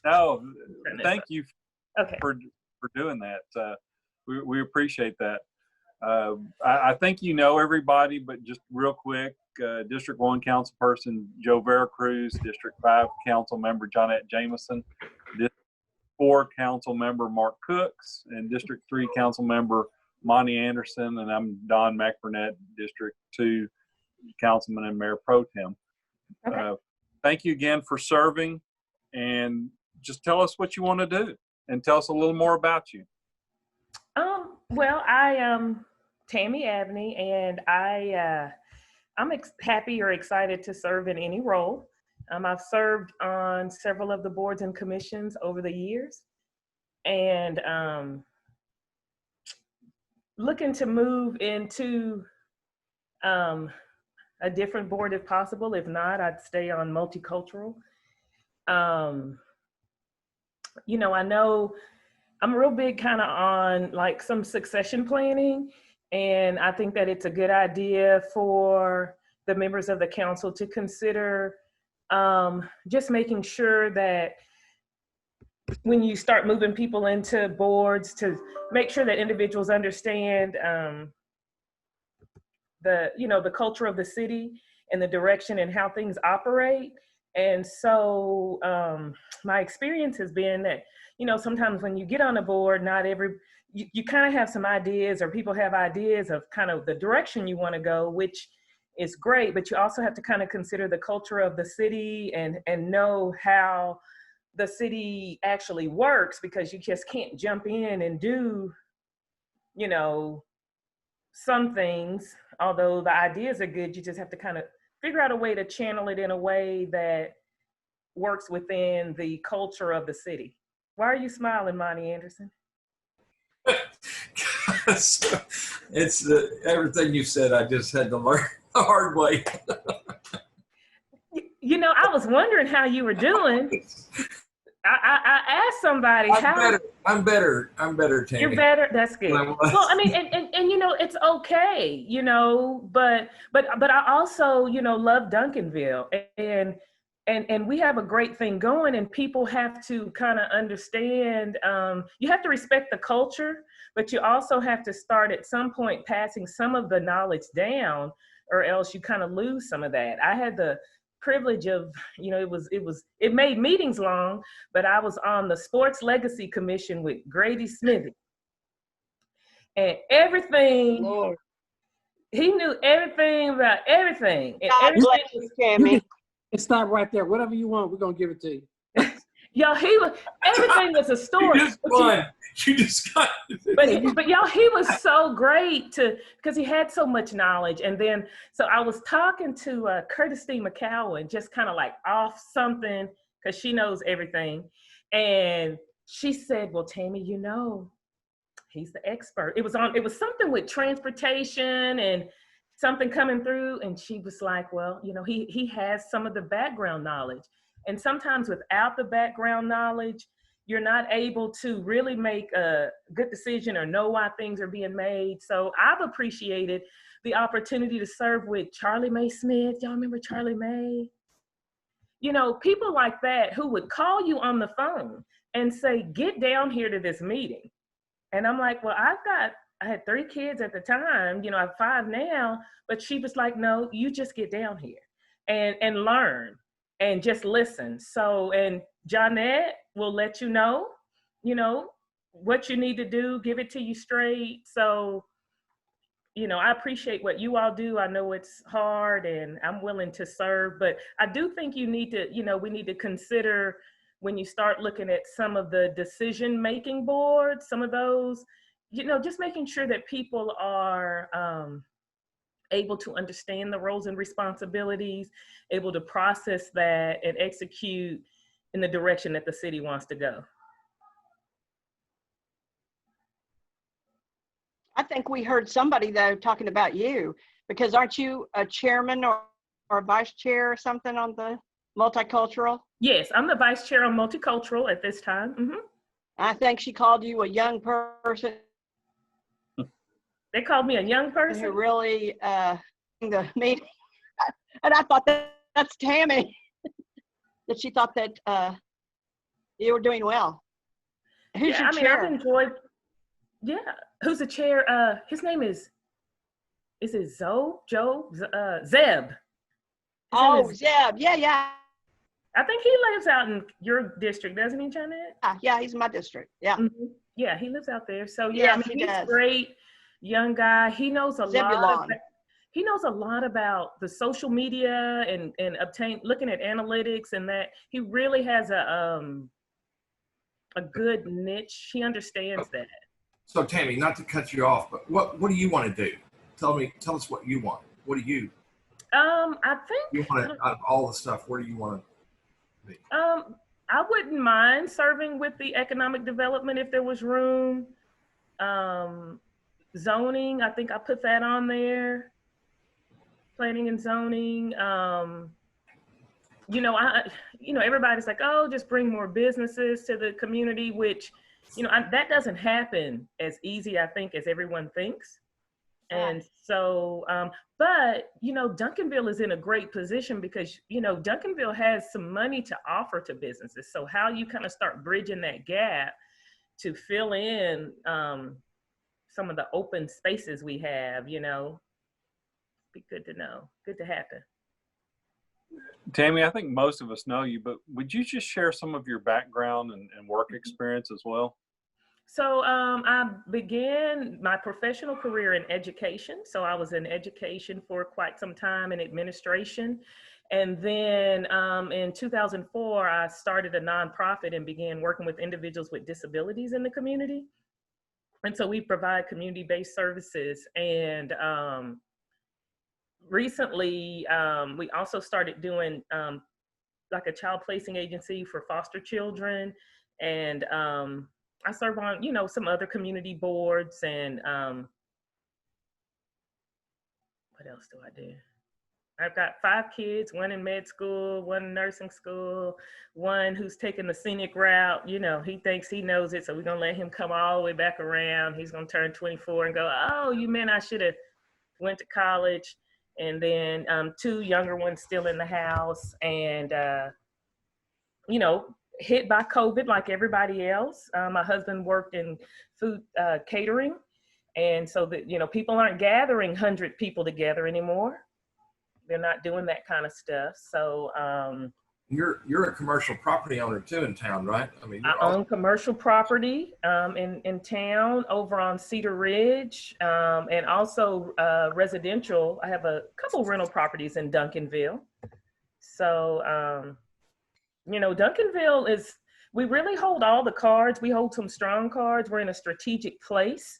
No, thank you Okay. for doing that. We appreciate that. I think you know everybody, but just real quick, District 1 Councilperson Joe Veracruz, District 5 Council Member Johnette Jameson, District 4 Council Member Mark Cooks, and District 3 Council Member Monty Anderson, and I'm Don McBurnett, District 2 Councilman and Mayor Pro Tem. Okay. Thank you again for serving, and just tell us what you want to do and tell us a little more about you. Well, I am Tammy Abney, and I'm happy or excited to serve in any role. I've served on several of the boards and commissions over the years, and looking to move into a different board if possible. If not, I'd stay on multicultural. You know, I know I'm real big kind of on like some succession planning, and I think that it's a good idea for the members of the council to consider just making sure that when you start moving people into boards, to make sure that individuals understand the culture of the city and the direction and how things operate. And so my experience has been that, sometimes when you get on a board, you kind of have some ideas, or people have ideas of kind of the direction you want to go, which is great, but you also have to kind of consider the culture of the city and know how the city actually works, because you just can't jump in and do, some things. Although the ideas are good, you just have to kind of figure out a way to channel it in a way that works within the culture of the city. Why are you smiling, Monty Anderson? It's everything you said. I just had to learn the hard way. I was wondering how you were doing. I asked somebody how. I'm better, Tammy. You're better. That's good. Well, I mean, and it's okay, but I also, love Duncanville, and we have a great thing going, and people have to kind of understand, you have to respect the culture, but you also have to start at some point passing some of the knowledge down, or else you kind of lose some of that. I had the privilege of, it made meetings long, but I was on the Sports Legacy Commission with Grady Smithy, and everything, Lord. He knew everything about everything. And everything stop right there. Whatever you want, we're gonna give it to you. Everything was a story. You just got but y'all, he was so great because he had so much knowledge. And then, so I was talking to Curtis D. McCowan, just kind of like off something, because she knows everything. And she said, well, Tammy, he's the expert. It was something with transportation and something coming through. And she was like, well, he has some of the background knowledge. And sometimes without the background knowledge, you're not able to really make a good decision or know why things are being made. So I've appreciated the opportunity to serve with Charlie Mae Smith. Y'all remember Charlie Mae? People like that who would call you on the phone and say, get down here to this meeting. And I'm like, well, I had 3 kids at the time, I have 5 now, but she was like, no, you just get down here and learn and just listen. So, and Johnette will let you know, what you need to do, give it to you straight. So, I appreciate what you all do. I know it's hard and I'm willing to serve, but I do think you need to, we need to consider, when you start looking at some of the decision-making boards, some of those, just making sure that people are able to understand the roles and responsibilities, able to process that and execute in the direction that the city wants to go. I think we heard somebody, though, talking about you, because aren't you a chairman or a vice chair or something on the multicultural? Yes, I'm the vice chair on multicultural at this time. Mm-hmm. I think she called you a young person. They called me a young person? Who really, the meeting. And I thought that's Tammy. That she thought that you were doing well. Who's your chair? I've enjoyed, who's the chair? His name is it Zeb? Zeb, yeah. I think he lives out in your district, doesn't he, Janet? Yeah, he's in my district, yeah. Mm-hmm. Yeah, he lives out there. So yes, he's great, young guy. He knows a lot. he knows a lot about the social media and looking at analytics, and that he really has a good niche. He understands that. So Tammy, not to cut you off, but what do you want to do? Tell us what you want. What do you? I think You want to, out of all the stuff, where do you want to be? I wouldn't mind serving with the economic development if there was room. Zoning, I think I put that on there. Planning and zoning. Everybody's like, oh, just bring more businesses to the community, which, that doesn't happen as easy, I think, as everyone thinks. And so, but, Duncanville is in a great position because, Duncanville has some money to offer to businesses. So how you kind of start bridging that gap to fill in some of the open spaces we have, be good to know, good to happen. Tammy, I think most of us know you, but would you just share some of your background and work experience as well? So I began my professional career in education. So I was in education for quite some time, in administration. And then in 2004, I started a nonprofit and began working with individuals with disabilities in the community. And so we provide community-based services. And recently, we also started doing like a child placing agency for foster children. And I serve on, some other community boards, and what else do I do? I've got 5 kids, one in med school, one in nursing school, one who's taking the scenic route. He thinks he knows it, so we're gonna let him come all the way back around. He's gonna turn 24 and go, oh, you meant I should have went to college. And then 2 younger ones still in the house, and hit by COVID like everybody else. My husband worked in food catering. And so that, people aren't gathering 100 people together anymore. They're not doing that kind of stuff. So you're a commercial property owner too in town, right? I own commercial property in town over on Cedar Ridge, and also residential. I have a couple rental properties in Duncanville. So, Duncanville we really hold all the cards. We hold some strong cards. We're in a strategic place,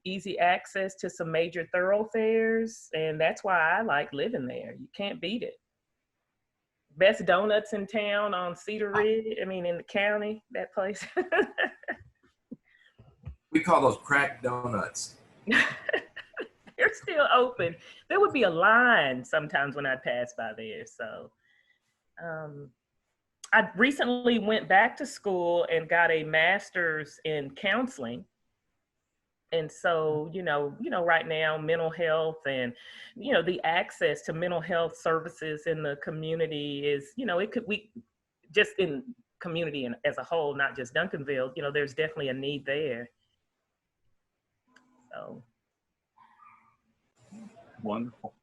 easy access to some major thoroughfares. And that's why I like living there. You can't beat it. Best donuts in town on Cedar Ridge. In the county, that place. We call those cracked donuts. They're still open. There would be a line sometimes when I pass by there. So, I recently went back to school and got a master's in counseling. And so, right now, mental health and, the access to mental health services in the community is, we just in community and as a whole, not just Duncanville, there's definitely a need there. So. Wonderful.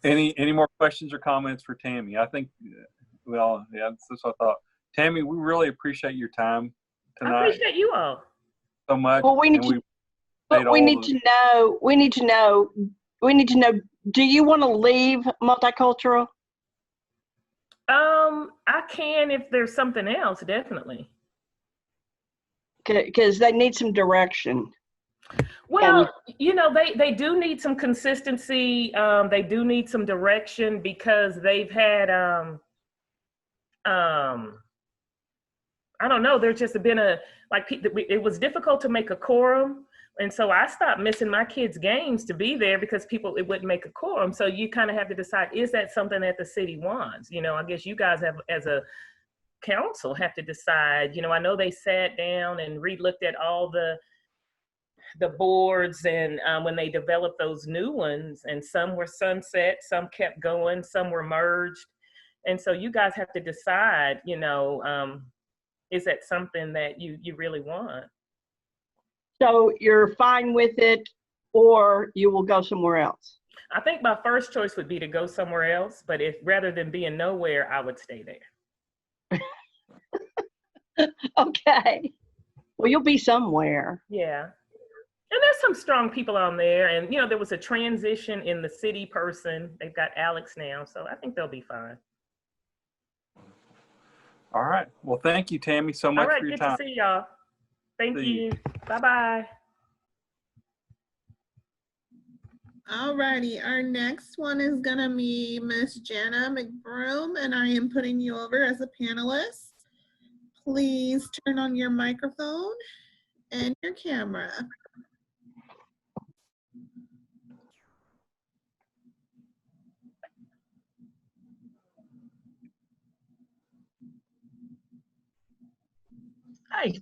Any more questions or comments for Tammy? I think, that's what I thought. Tammy, we really appreciate your time tonight. I appreciate you all so much. Well, we need to know, do you want to leave multicultural? I can if there's something else, definitely. Because they need some direction. Well, they do need some consistency. They do need some direction because they've had, I don't know, there's just been it was difficult to make a quorum. And so I stopped missing my kids' games to be there because it wouldn't make a quorum. So you kind of have to decide, is that something that the city wants? I guess you guys have, as a council, have to decide. I know they sat down and re-looked at all the boards and when they developed those new ones, and some were sunset, some kept going, some were merged. And so you guys have to decide, is that something that you really want? So you're fine with it, or you will go somewhere else? I think my first choice would be to go somewhere else, but if rather than being nowhere, I would stay there. Okay. Well, you'll be somewhere. Yeah. And there's some strong people on there. And, you know, there was a transition in the city person. They've got Alex now. So I think they'll be fine. All right. Well, thank you, Tammy, so much All right. for your Good time. to see y'all. Thank See you. Bye-bye. All righty, our next one is gonna be Miss Jana McBroom, and I am putting you over as a panelist. Please turn on your microphone and your camera. Hi,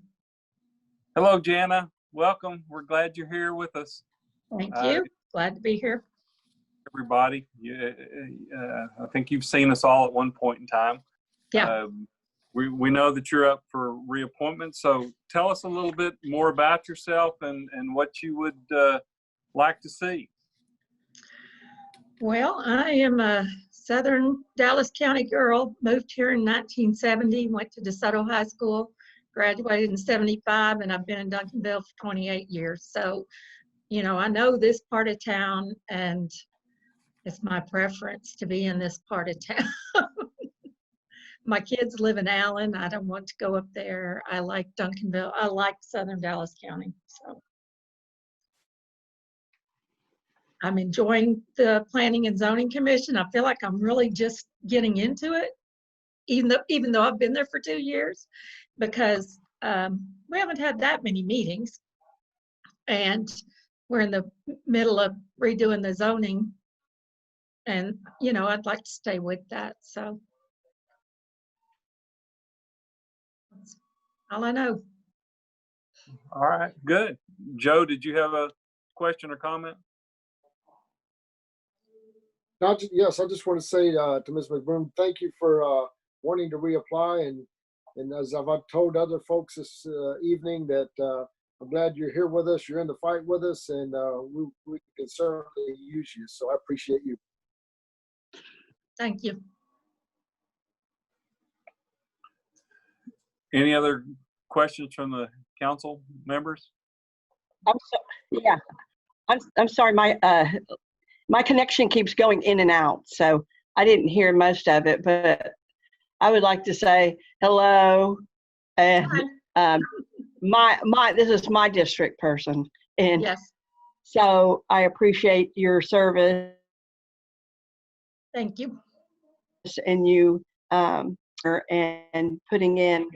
Hello, Jana. Welcome. We're glad you're here with us. thank you. Glad to be here. Everybody. I think you've seen us all at one point in time. Yeah. We know that you're up for reappointment. So tell us a little bit more about yourself and what you would like to see. Well, I am a Southern Dallas County girl, moved here in 1970, went to DeSoto High School, graduated in 75, and I've been in Duncanville for 28 years. So, you know, I know this part of town, and it's my preference to be in this part of town. My kids live in Allen. I don't want to go up there. I like Duncanville. I like Southern Dallas County. So I'm enjoying the Planning and Zoning Commission. I feel like I'm really just getting into it, even though I've been there for 2 years, because we haven't had that many meetings, and we're in the middle of redoing the zoning, and you know, I'd like to stay with that. So that's all I know. All right, good. Joe, did you have a question or comment? Yes, I just want to say to Ms. McBroom, thank you for wanting to reapply. And as I've told other folks this evening, that I'm glad you're here with us. You're in the fight with us, and we can certainly use you. So I appreciate you. Thank you. Any other questions from the council members? Yeah, I'm sorry. My connection keeps going in and out, so I didn't hear most of it. But I would like to say hello, and this is my district person, and yes, so I appreciate your service. Thank you. And you and putting in,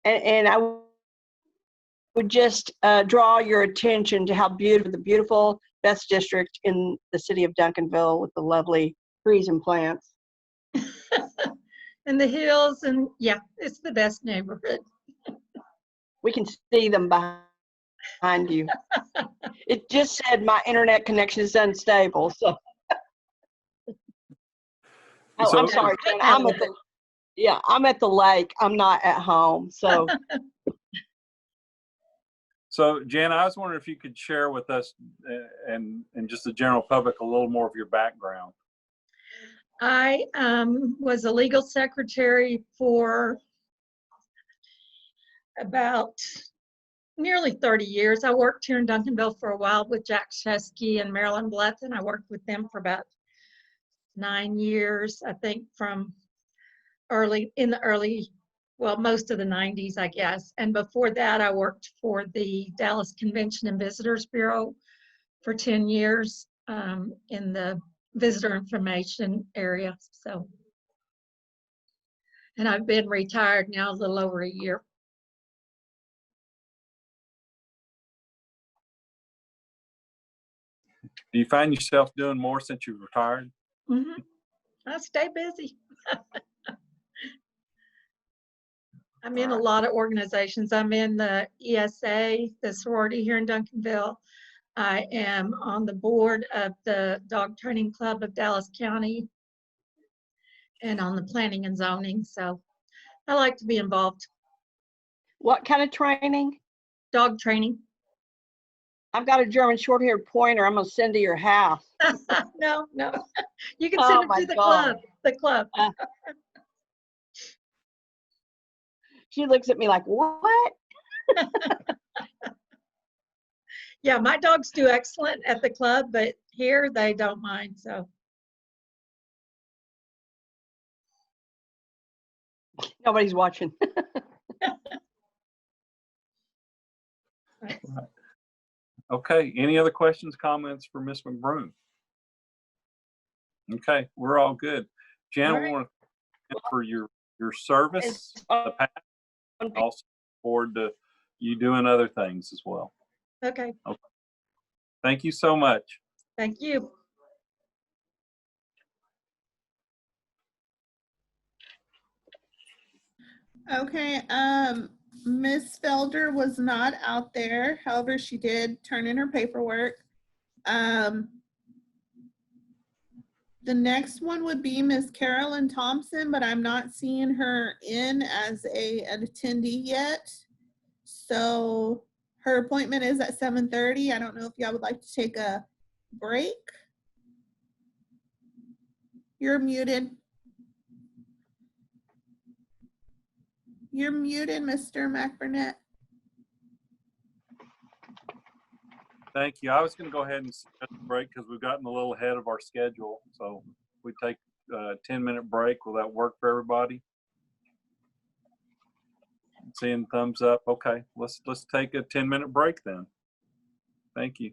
and I would just draw your attention to how beautiful, the beautiful best district in the city of Duncanville with the lovely trees and plants. And the hills, and yeah, it's the best neighborhood. We can see them behind you. It just said my internet connection is unstable, so. Oh, I'm sorry, Jen. I'm at the lake. I'm not at home, so. So, Jan, I was wondering if you could share with us and just the general public a little more of your background. I was a legal secretary for about nearly 30 years. I worked here in Duncanville for a while with Jack Shesky and Marilyn Blethen. I worked with them for about 9 years, I think, from well, most of the 90s, I guess. And before that, I worked for the Dallas Convention and Visitors Bureau for 10 years in the visitor information area. So, and I've been retired now a little over a year. Do you find yourself doing more since you've retired? Mm-hmm. I stay busy. I'm in a lot of organizations. I'm in the ESA, the sorority here in Duncanville. I am on the board of the Dog Training Club of Dallas County and on the planning and zoning. So I like to be involved. What kind of training? Dog training. I've got a German short-haired pointer I'm going to send to your house. No. You can send it to the club. The club. She looks at me like, what? Yeah, my dogs do excellent at the club, but here they don't mind. So Nobody's watching. Right. Okay, any other questions, comments for Ms. McBroom? Okay, we're all good. Jan, All we right. want to thank you for your service. in the past. Also look forward to you doing other things as well. Okay, Okay. Thank you so much. thank you. Okay, Miss Felder was not out there. However, she did turn in her paperwork. The next one would be Miss Carolyn Thompson, but I'm not seeing her in as an attendee yet. So her appointment is at 7:30. I don't know if y'all would like to take a break. You're muted. You're muted, Mr. McBurnett. Thank you. I was going to go ahead and set the break because we've gotten a little ahead of our schedule. So we take a 10-minute break. Will that work for everybody? Seeing thumbs up. Okay, let's take a 10-minute break then. Thank you.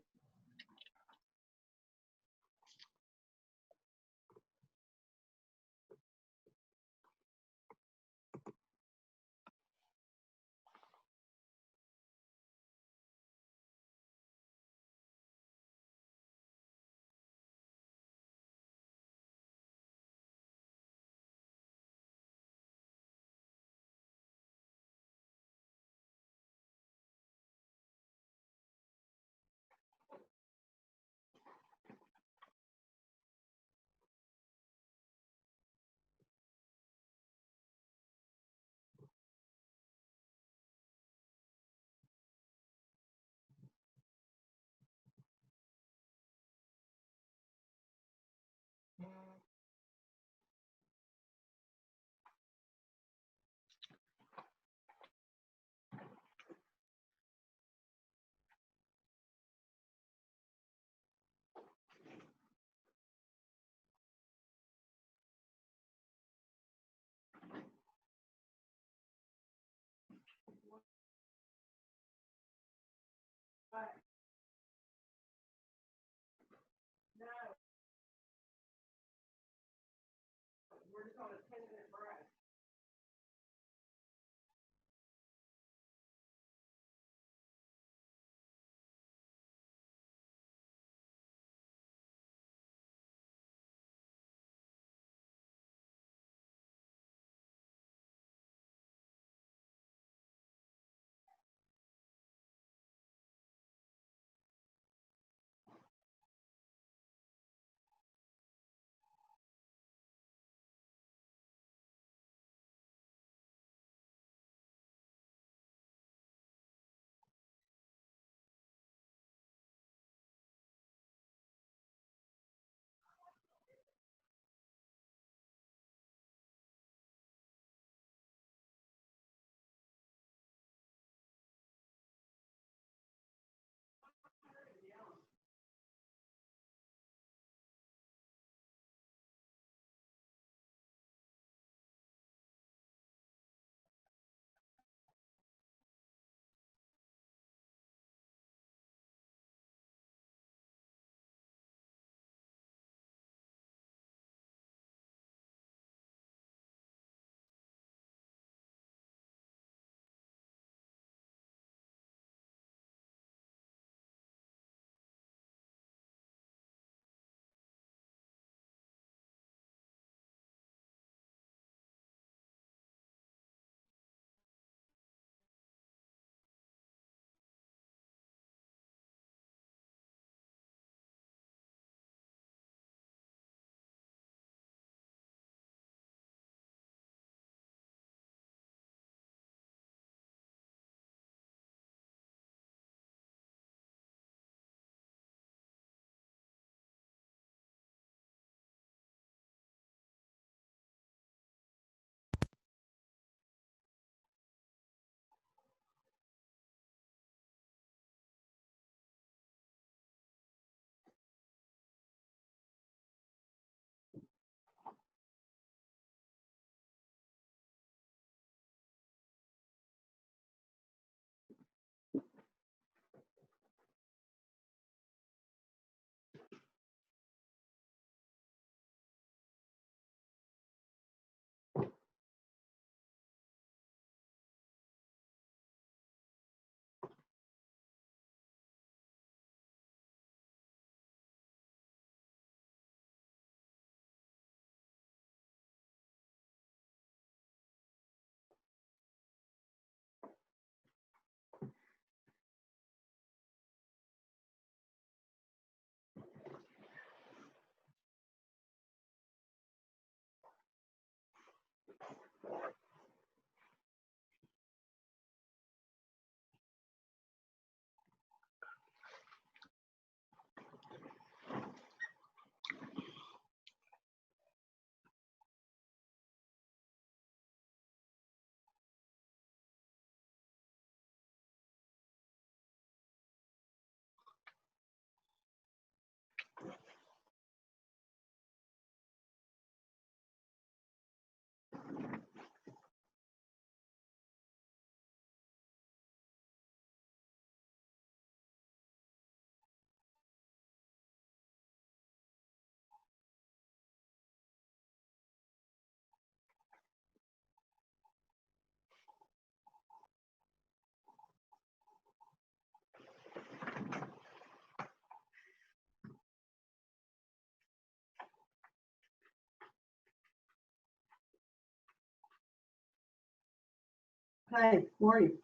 Hi, how are you?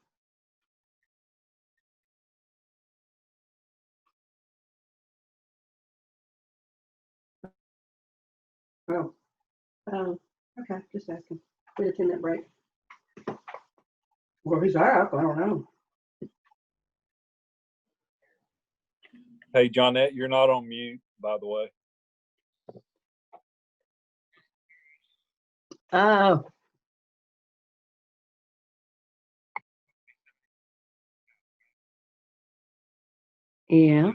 Oh, okay, just asking. Did a 10-minute break? Well, he's up, I don't know. Hey, Johnette, you're not on mute, by the way. Oh. Yeah.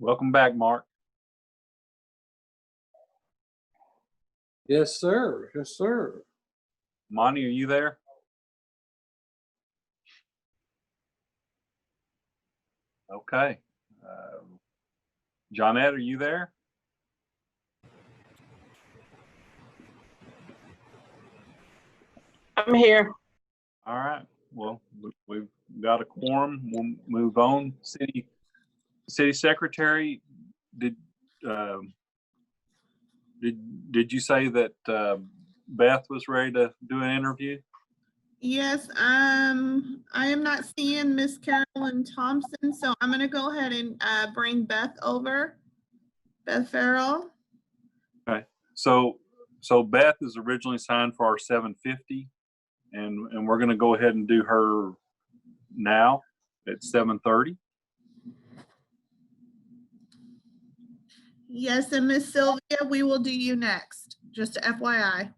Welcome back, Mark. Yes, sir. Yes, sir. Monty, are you there? Okay. Johnette, are you there? I'm here. All right. Well, we've got a quorum. We'll move on. City Secretary, did you say that Beth was ready to do an interview? Yes, I am not seeing Miss Carolyn Thompson, so I'm gonna go ahead and bring Beth over. Beth Farrell. Okay. So Beth is originally signed for our 7:50, and we're going to go ahead and do her now at 7:30. Yes, and Miss Sylvia, we will do you next, just FYI.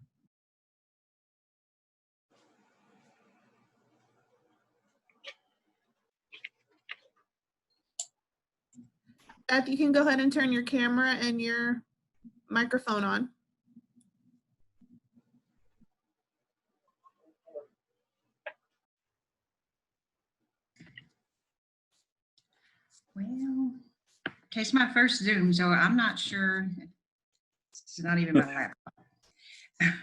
Beth, you can go ahead and turn your camera and your microphone on. Well, okay, it's my first Zoom, so I'm not sure. It's not even my laptop.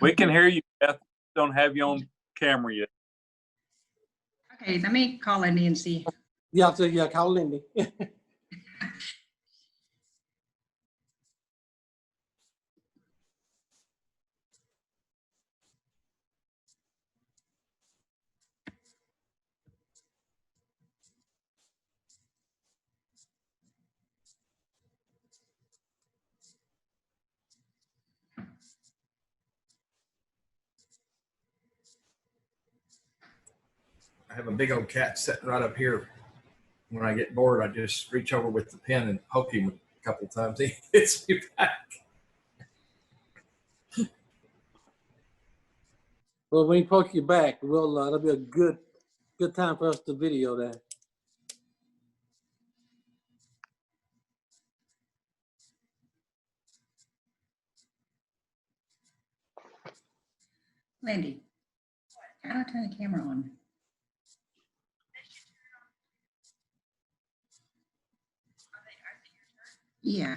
We can hear you, Beth. Don't have you on camera yet. Okay, let me call Lindy and see. Yeah, so yeah, call Lindy. I have a big old cat sitting right up here. When I get bored, I just reach over with the pen and poke him a couple of times. He hits me back. Well, when you poke you back, we'll that'll be a good time for us to video that. Lindy, how do I turn the camera on? Yeah.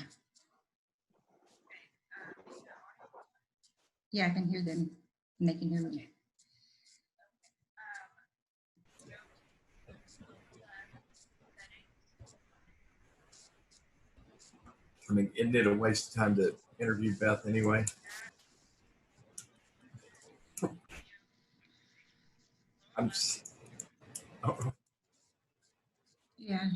Yeah, I can hear them, and they can hear me. I mean, isn't it a waste of time to interview Beth anyway? I'm just, oh. Yeah.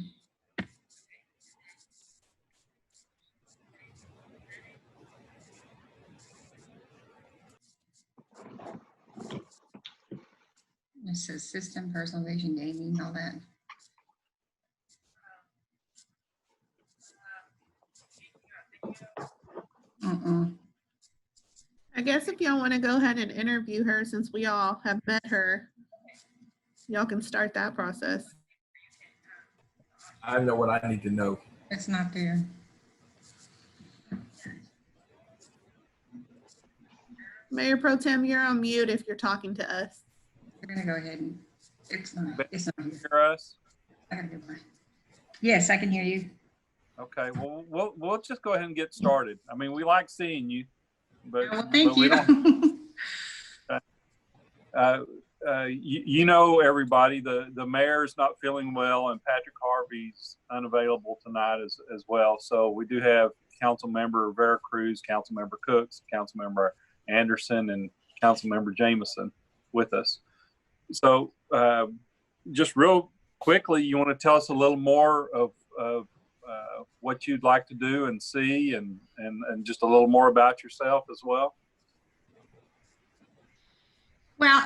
It says system, personalization, gaming, all that. I guess if y'all want to go ahead and interview her, since we all have met her, y'all can start that process. I know what I need to know. It's not there. Mayor Pro Tem, you're on mute if you're talking to us. We're gonna go ahead and it's not here. Hear us? I gotta go by. Yes, I can hear you. Okay. Well, we'll just go ahead and get started. I mean, we like seeing you, but, Well, thank we you. don't. You know, everybody, the mayor's not feeling well, and Patrick Harvey's unavailable tonight as well. So we do have Councilmember Vera Cruz, Councilmember Cooks, Councilmember Anderson, and Councilmember Jameson with us. So just real quickly, you want to tell us a little more of what you'd like to do and see, and just a little more about yourself as well? Well,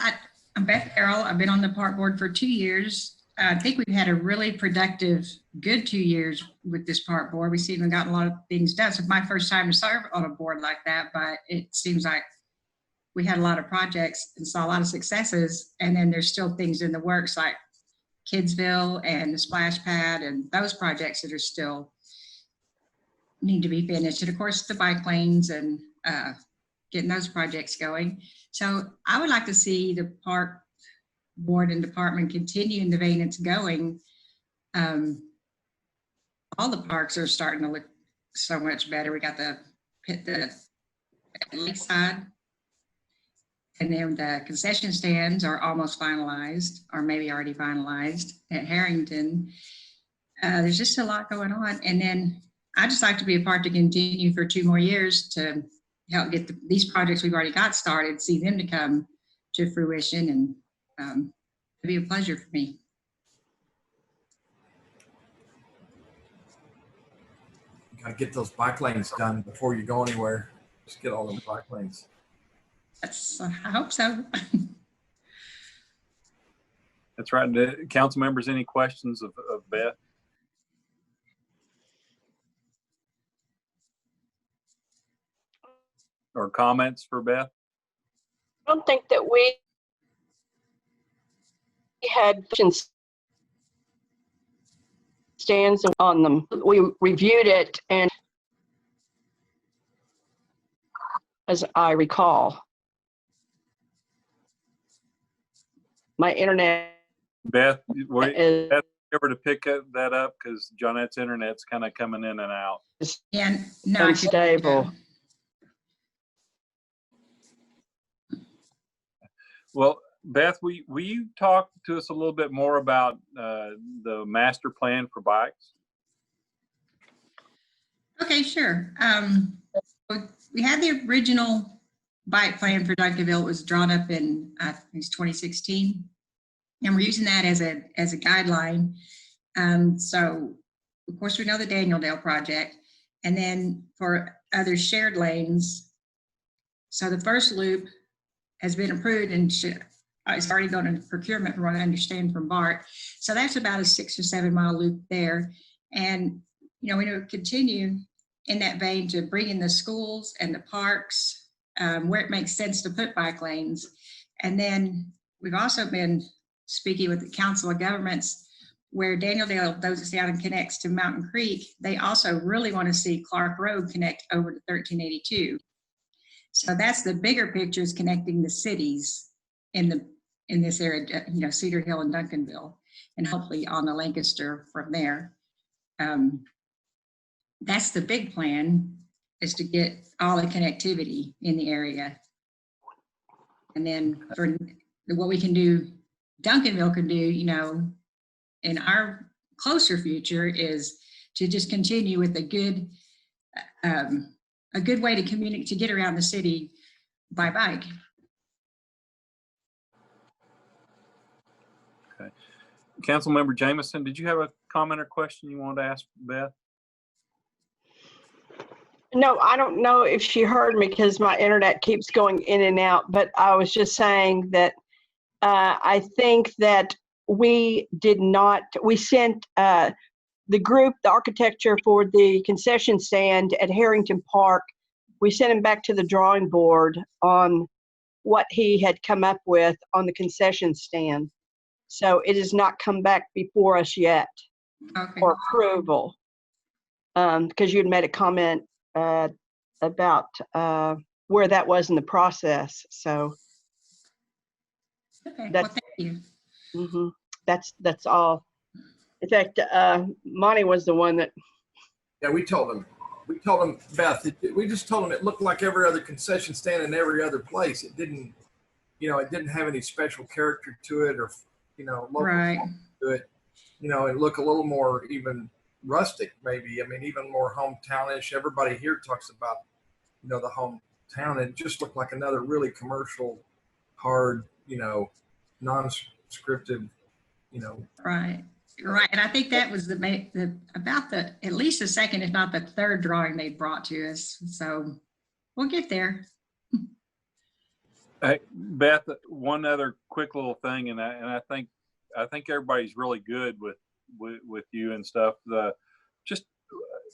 I'm Beth Farrell. I've been on the park board for 2 years. I think we've had a really productive, good 2 years with this park board. We seem to have gotten a lot of things done. So it's my first time to serve on a board like that, but it seems like we had a lot of projects and saw a lot of successes. And then there's still things in the works like Kidsville and the splash pad and those projects that are still need to be finished. And of course, the bike lanes and getting those projects going. So I would like to see the park board and department continue in the vein it's going. All the parks are starting to look so much better. We got the lakeside, and then the concession stands are almost finalized, or maybe already finalized at Harrington. There's just a lot going on. And then I'd just like to be a part to continue for 2 more years to help get these projects we've already got started, see them to come to fruition, and it'd be a pleasure for me. Got to get those bike lanes done before you go anywhere. Just get all those bike lanes. I hope so. That's right. Council members, any questions of Beth? Or comments for Beth? I don't think that we had stands on them. We reviewed it, and as I recall, my internet Beth, is Beth, ever to pick that up, because Johnette's internet's kind of coming in and out. And no, unstable. Well, Beth, will you talk to us a little bit more about the master plan for bikes? Okay, sure. We had the original bike plan for Duncanville. It was drawn up in I think it's 2016, and we're using that as a guideline. So of course we know the Daniel-Dale project, and then for other shared lanes. So the first loop has been approved and it's already going to procurement, from what I understand from Bart. So that's about a 6 or 7 mile loop there. And, you know, we will continue in that vein to bring in the schools and the parks where it makes sense to put bike lanes. And then we've also been speaking with the Council of Governments, where Daniel-Dale goes us down and connects to Mountain Creek. They also really want to see Clark Road connect over to 1382. So that's the bigger picture, is connecting the cities in this area, you know, Cedar Hill and Duncanville, and hopefully on to Lancaster from there. That's the big plan, is to get all the connectivity in the area. And then for what we can do, Duncanville can do, you know, in our closer future, is to just continue with a good way to communicate, to get around the city by bike. Okay. Councilmember Jameson, did you have a comment or question you wanted to ask Beth? No, I don't know if she heard me because my internet keeps going in and out, but I was just saying that I think that we sent the group, the architecture for the concession stand at Harrington Park, we sent him back to the drawing board on what he had come up with on the concession stand. So it has not come back before us yet for approval. Because you had made a comment about where that was in the process. So okay, that's, well, thank you. That's all. In fact, Monty was the one that. Yeah, we told him, Beth, we just told him it looked like every other concession stand in every other place. It didn't, you know, it didn't have any special character to it, or, you know, local right to it. You know, it looked a little more even rustic, maybe. I mean, even more hometownish. Everybody here talks about, you know, the hometown. It just looked like another really commercial, hard, you know, non-scripted, you know. Right. And I think that was about at least the second, if not the third drawing they brought to us. So we'll get there. Hey, Beth, one other quick little thing, and I think everybody's really good with you and stuff. Just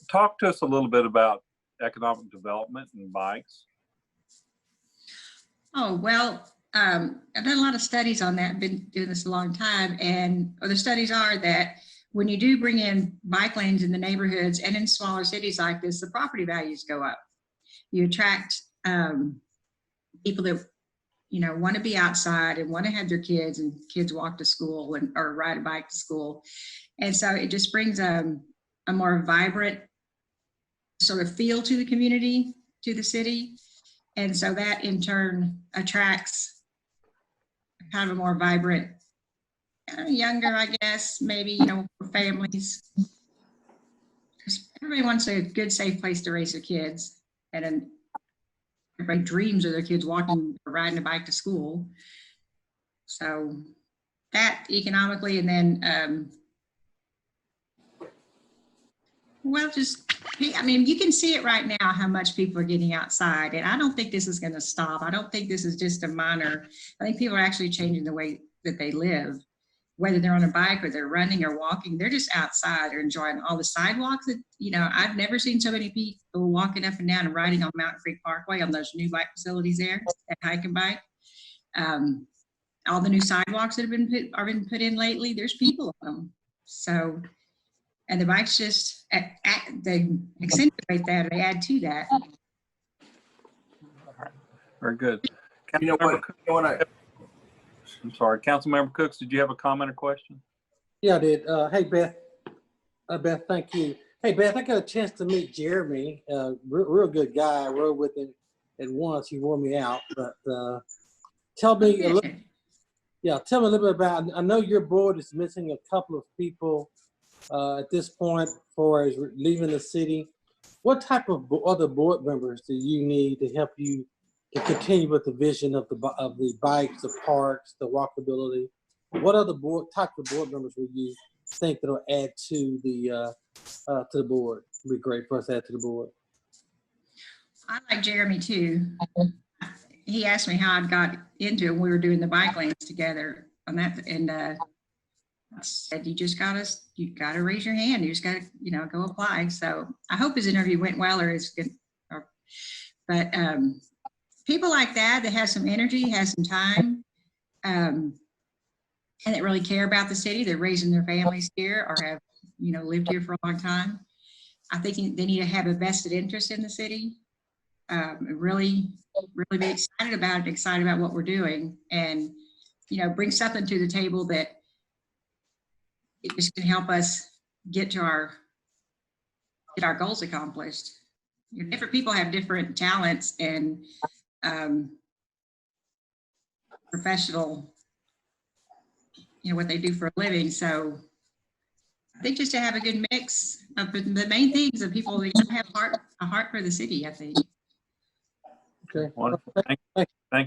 talk to us a little bit about economic development and bikes. Oh, well, I've done a lot of studies on that. I've been doing this a long time, and the studies are that when you do bring in bike lanes in the neighborhoods and in smaller cities like this, the property values go up. You attract people that, you know, want to be outside and want to have their kids, and kids walk to school and or ride a bike to school. And so it just brings a more vibrant sort of feel to the community, to the city. And so that in turn attracts kind of a more vibrant, younger, I guess, maybe, you know, for families. Because everybody wants a good, safe place to raise their kids. And then everybody dreams of their kids walking or riding a bike to school. So that economically, and then, well, just, I mean, you can see it right now, how much people are getting outside. And I don't think this is going to stop. I don't think this is just a minor. I think people are actually changing the way that they live, whether they're on a bike or they're running or walking. They're just outside or enjoying all the sidewalks that, you know, I've never seen so many people walking up and down and riding on Mountain Creek Parkway on those new bike facilities there at Hike and Bike. All the new sidewalks that have been put in lately, there's people on them. So, and the bikes just, they accentuate that, or they add to that. Very good. You know what? I'm sorry, Councilmember Cooks, did you have a comment or question? Yeah, I did. Hey, Beth. Beth, thank you. Hey, Beth, I got a chance to meet Jeremy. Real good guy. I rode with him at once. He wore me out. But tell me a little. Yeah, tell me a little bit about. I know your board is missing a couple of people at this point for as leaving the city. What type of other board members do you need to help you to continue with the vision of the bikes, the parks, the walkability? What other type of board members would you think that will add to the board? It'd be great for us to add to the board. I like Jeremy too. He asked me how I got into it when we were doing the bike lanes together on that, and I said, you gotta raise your hand. You just gotta, you know, go apply. So I hope his interview went well, or is good. But people like that have some energy, has some time, and that really care about the city. They're raising their families here or have, you know, lived here for a long time. I think they need to have a vested interest in the city. Really be excited about what we're doing, and, you know, bring something to the table that it just can help us get our goals accomplished. You know, different people have different talents and professional, you know, what they do for a living. So I think just to have a good mix of the main things of people that have a heart for the city, I think. Okay. Wonderful. Thank you.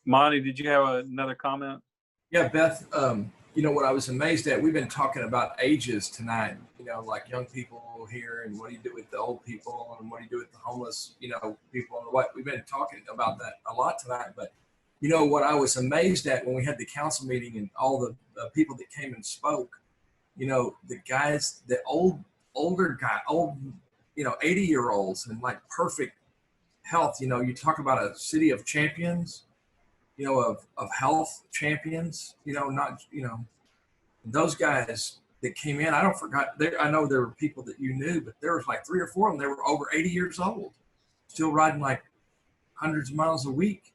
Monty, did you have another comment? Yeah, Beth, you know what I was amazed at, we've been talking about ages tonight, you know, like young people here, and what do you do with the old people, and what do you do with the homeless, you know, people, and what we've been talking about that a lot tonight. But you know what I was amazed at when we had the council meeting and all the people that came and spoke, you know, the guys, the older guy, you know, 80-year-olds and like perfect health. You know, you talk about a city of champions, you know, of health champions, you know, not, you know, those guys that came in, I know there were people that you knew, but there was like 3 or 4 of them, they were over 80 years old, still riding like hundreds of miles a week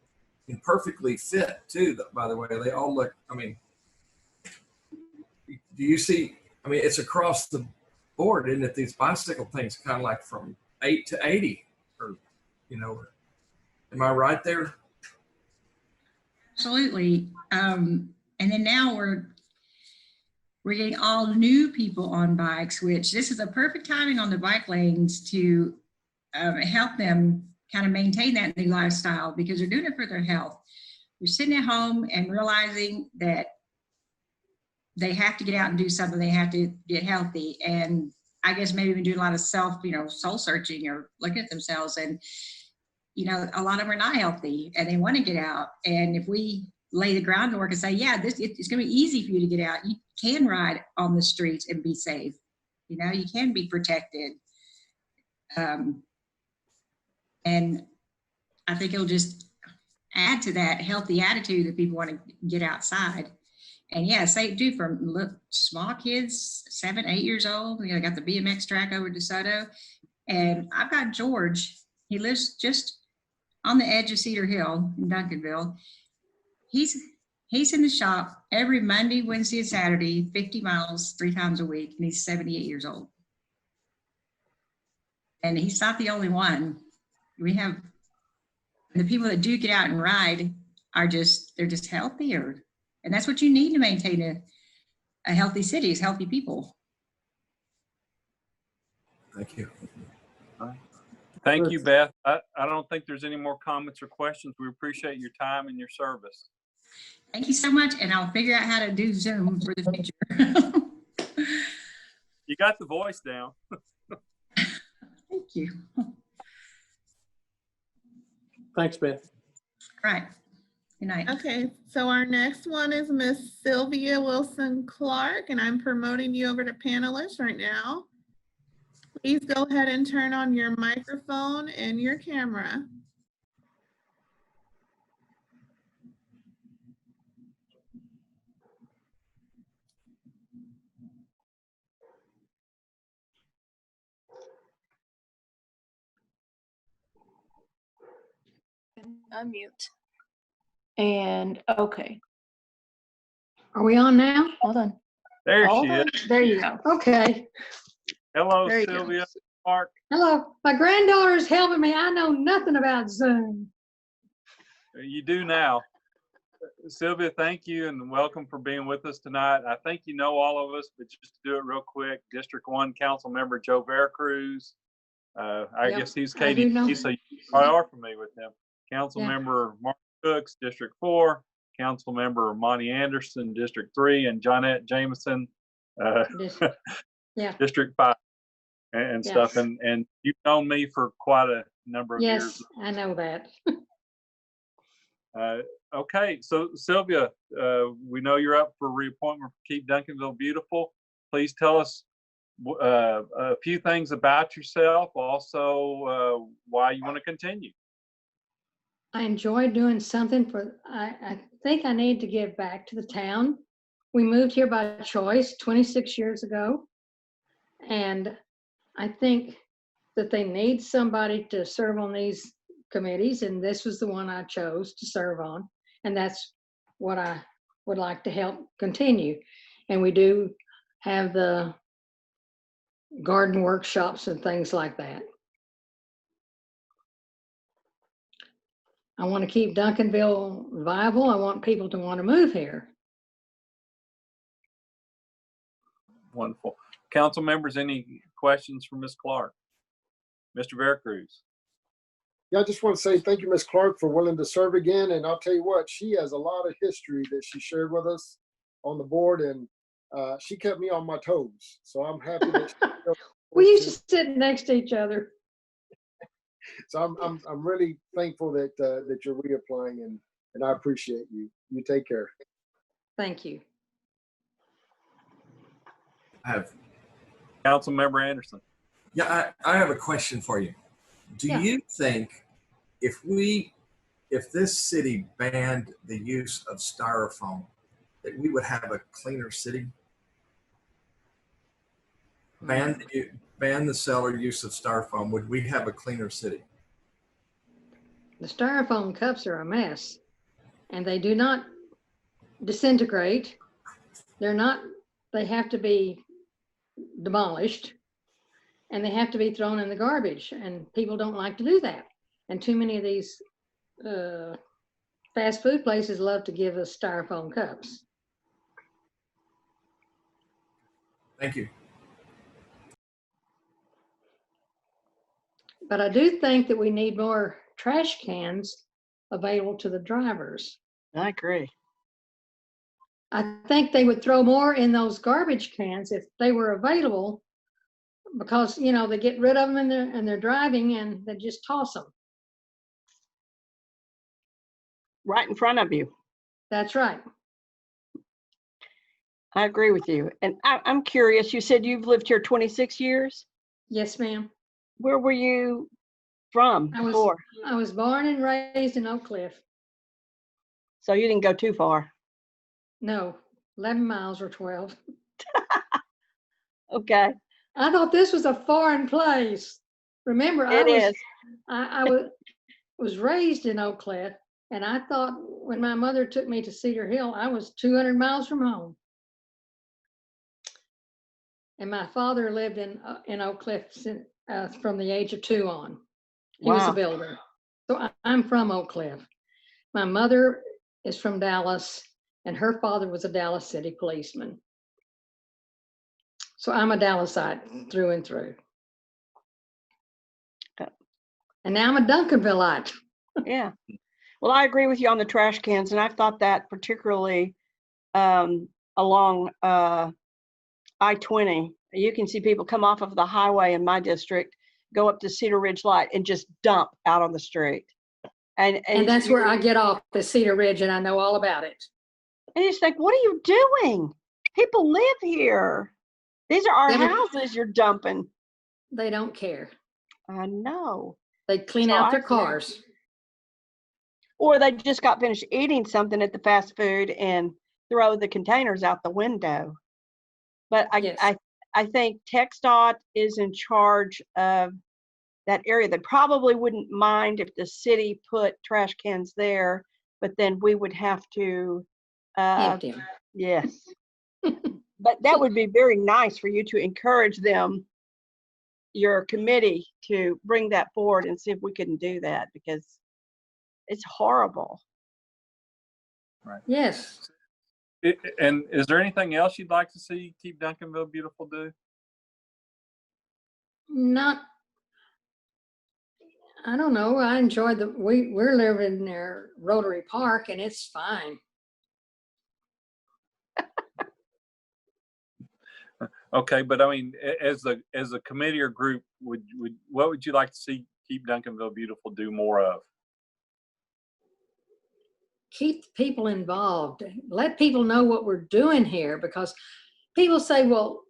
and perfectly fit too, by the way. They all look, I mean, do you see, I mean, it's across the board, isn't it? These bicycle things kind of like from 8 to 80, or, you know, am I right there? Absolutely. And then now we're getting all new people on bikes, which this is a perfect timing on the bike lanes to help them kind of maintain that new lifestyle, because they're doing it for their health. They're sitting at home and realizing that they have to get out and do something. They have to get healthy. And I guess maybe even do a lot of soul searching or looking at themselves. And, you know, a lot of them are not healthy and they want to get out. And if we lay the groundwork and say, yeah, it's going to be easy for you to get out. You can ride on the streets and be safe. You know, you can be protected. And I think it'll just add to that healthy attitude that people want to get outside. And yes, they do for small kids, 7, 8 years old. You know, got the BMX track over DeSoto. And I've got George. He lives just on the edge of Cedar Hill in Duncanville. He's in the shop every Monday, Wednesday, and Saturday, 50 miles, 3 times a week, and he's 78 years old. And he's not the only one. We have the people that do get out and ride they're just healthier. And that's what you need to maintain a healthy city, is healthy people. Thank you. Thank you, Beth. I don't think there's any more comments or questions. We appreciate your time and your service. Thank you so much. And I'll figure out how to do Zoom for the future. You got the voice down. Thank you. Thanks, Beth. All right. Good night. Okay, so our next one is Miss Sylvia Wilson Clark, and I'm promoting you over to panelist right now. Please go ahead and turn on your microphone and your camera. Unmute. And okay. Are we on now? Hold on. There Hold she on. is. There you go. Okay. Hello, There you go. Sylvia. Mark. Hello. My granddaughter's helping me. I know nothing about Zoom. You do now. Sylvia, thank you and welcome for being with us tonight. I think you know all of us, but just to do it real quick, District 1 Council Member Joe Veracruz. I guess he's KDP, so you probably are familiar with him. Council Member Mark Cooks, District 4. Council Member Monty Anderson, District 3, and Johnette Jameson, District 5, and stuff. And you've known me for quite a number of years. Yes, I know that. Okay, so Sylvia, we know you're up for reappointment for Keep Duncanville Beautiful. Please tell us a few things about yourself, also why you want to continue. I enjoy doing something I think I need to give back to the town. We moved here by choice 26 years ago. And I think that they need somebody to serve on these committees. And this was the one I chose to serve on. And that's what I would like to help continue. And we do have the garden workshops and things like that. I want to keep Duncanville viable. I want people to want to move here. Wonderful. Council members, any questions for Ms. Clark? Mr. Veracruz. Yeah, I just want to say thank you, Ms. Clark, for willing to serve again. And I'll tell you what, she has a lot of history that she shared with us on the board, and she kept me on my toes. So I'm happy that we used to sit next to each other. So I'm really thankful that that you're reapplying, and I appreciate you. You take care. Thank you. I have Council Member Anderson. Yeah, I have a question for you. Do you think if this city banned the use of styrofoam, that we would have a cleaner city? Ban the seller use of styrofoam, would we have a cleaner city? The styrofoam cups are a mess, and they do not disintegrate. They have to be demolished, and they have to be thrown in the garbage, and people don't like to do that. And too many of these fast food places love to give us styrofoam cups. Thank you. But I do think that we need more trash cans available to the drivers. I agree. I think they would throw more in those garbage cans if they were available, because, you know, they get rid of them and they're driving and they just toss them. Right in front of you. That's right. I agree with you. And I'm curious, you said you've lived here 26 years? Yes, ma'am. Where were you from before? I was born and raised in Oak Cliff. So you didn't go too far? No, 11 miles or 12. Okay, I thought this was a foreign place. Remember, it is. I was raised in Oak Cliff, and I thought when my mother took me to Cedar Hill, I was 200 miles from home. And my father lived in Oak Cliff from the age of 2 on. He was a Wow. builder. So I'm from Oak Cliff. My mother is from Dallas, and her father was a Dallas City policeman. So I'm a Dallasite through and through. And now I'm a Duncanvilleite. Yeah. Well, I agree with you on the trash cans, and I've thought that particularly along I-20. You can see people come off of the highway in my district, go up to Cedar Ridge Light, and just dump out on the street. And that's where I get off the Cedar Ridge, and I know all about it. And you just think, what are you doing? People live here. These are our houses you're dumping. They don't care. I know. They clean out their cars. Or they just got finished eating something at the fast food and throw the containers out the window. But I think TxDOT is in charge of that area. They probably wouldn't mind if the city put trash cans there, but then we would have to empty them. Yes. But that would be very nice for you to encourage them, your committee, to bring that forward and see if we can do that, because it's horrible. Right. Yes. And is there anything else you'd like to see Keep Duncanville Beautiful do? Not, I don't know. I enjoy we're living near Rotary Park, and it's fine. Okay, but I mean, as a committee or group, what would you like to see Keep Duncanville Beautiful do more of? Keep people involved. Let people know what we're doing here, because people say, well,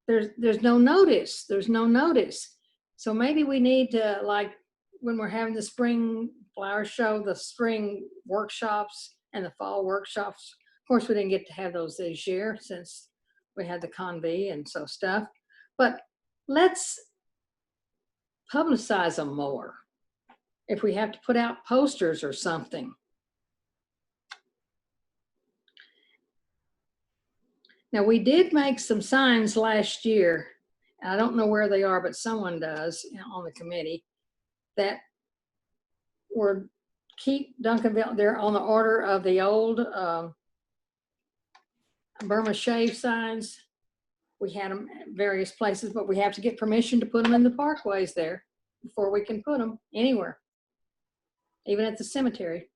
there's no notice. There's no notice. So maybe we need to, like when we're having the spring flower show, the spring workshops and the fall workshops. Of course, we didn't get to have those this year since we had the convey and so stuff, but let's publicize them more. If we have to put out posters or something. Now, we did make some signs last year. I don't know where they are, but someone does on the committee, that were Keep Duncanville. They're on the order of the old Burma shave signs. We had them at various places, but we have to get permission to put them in the parkways there before we can put them anywhere, even at the cemetery.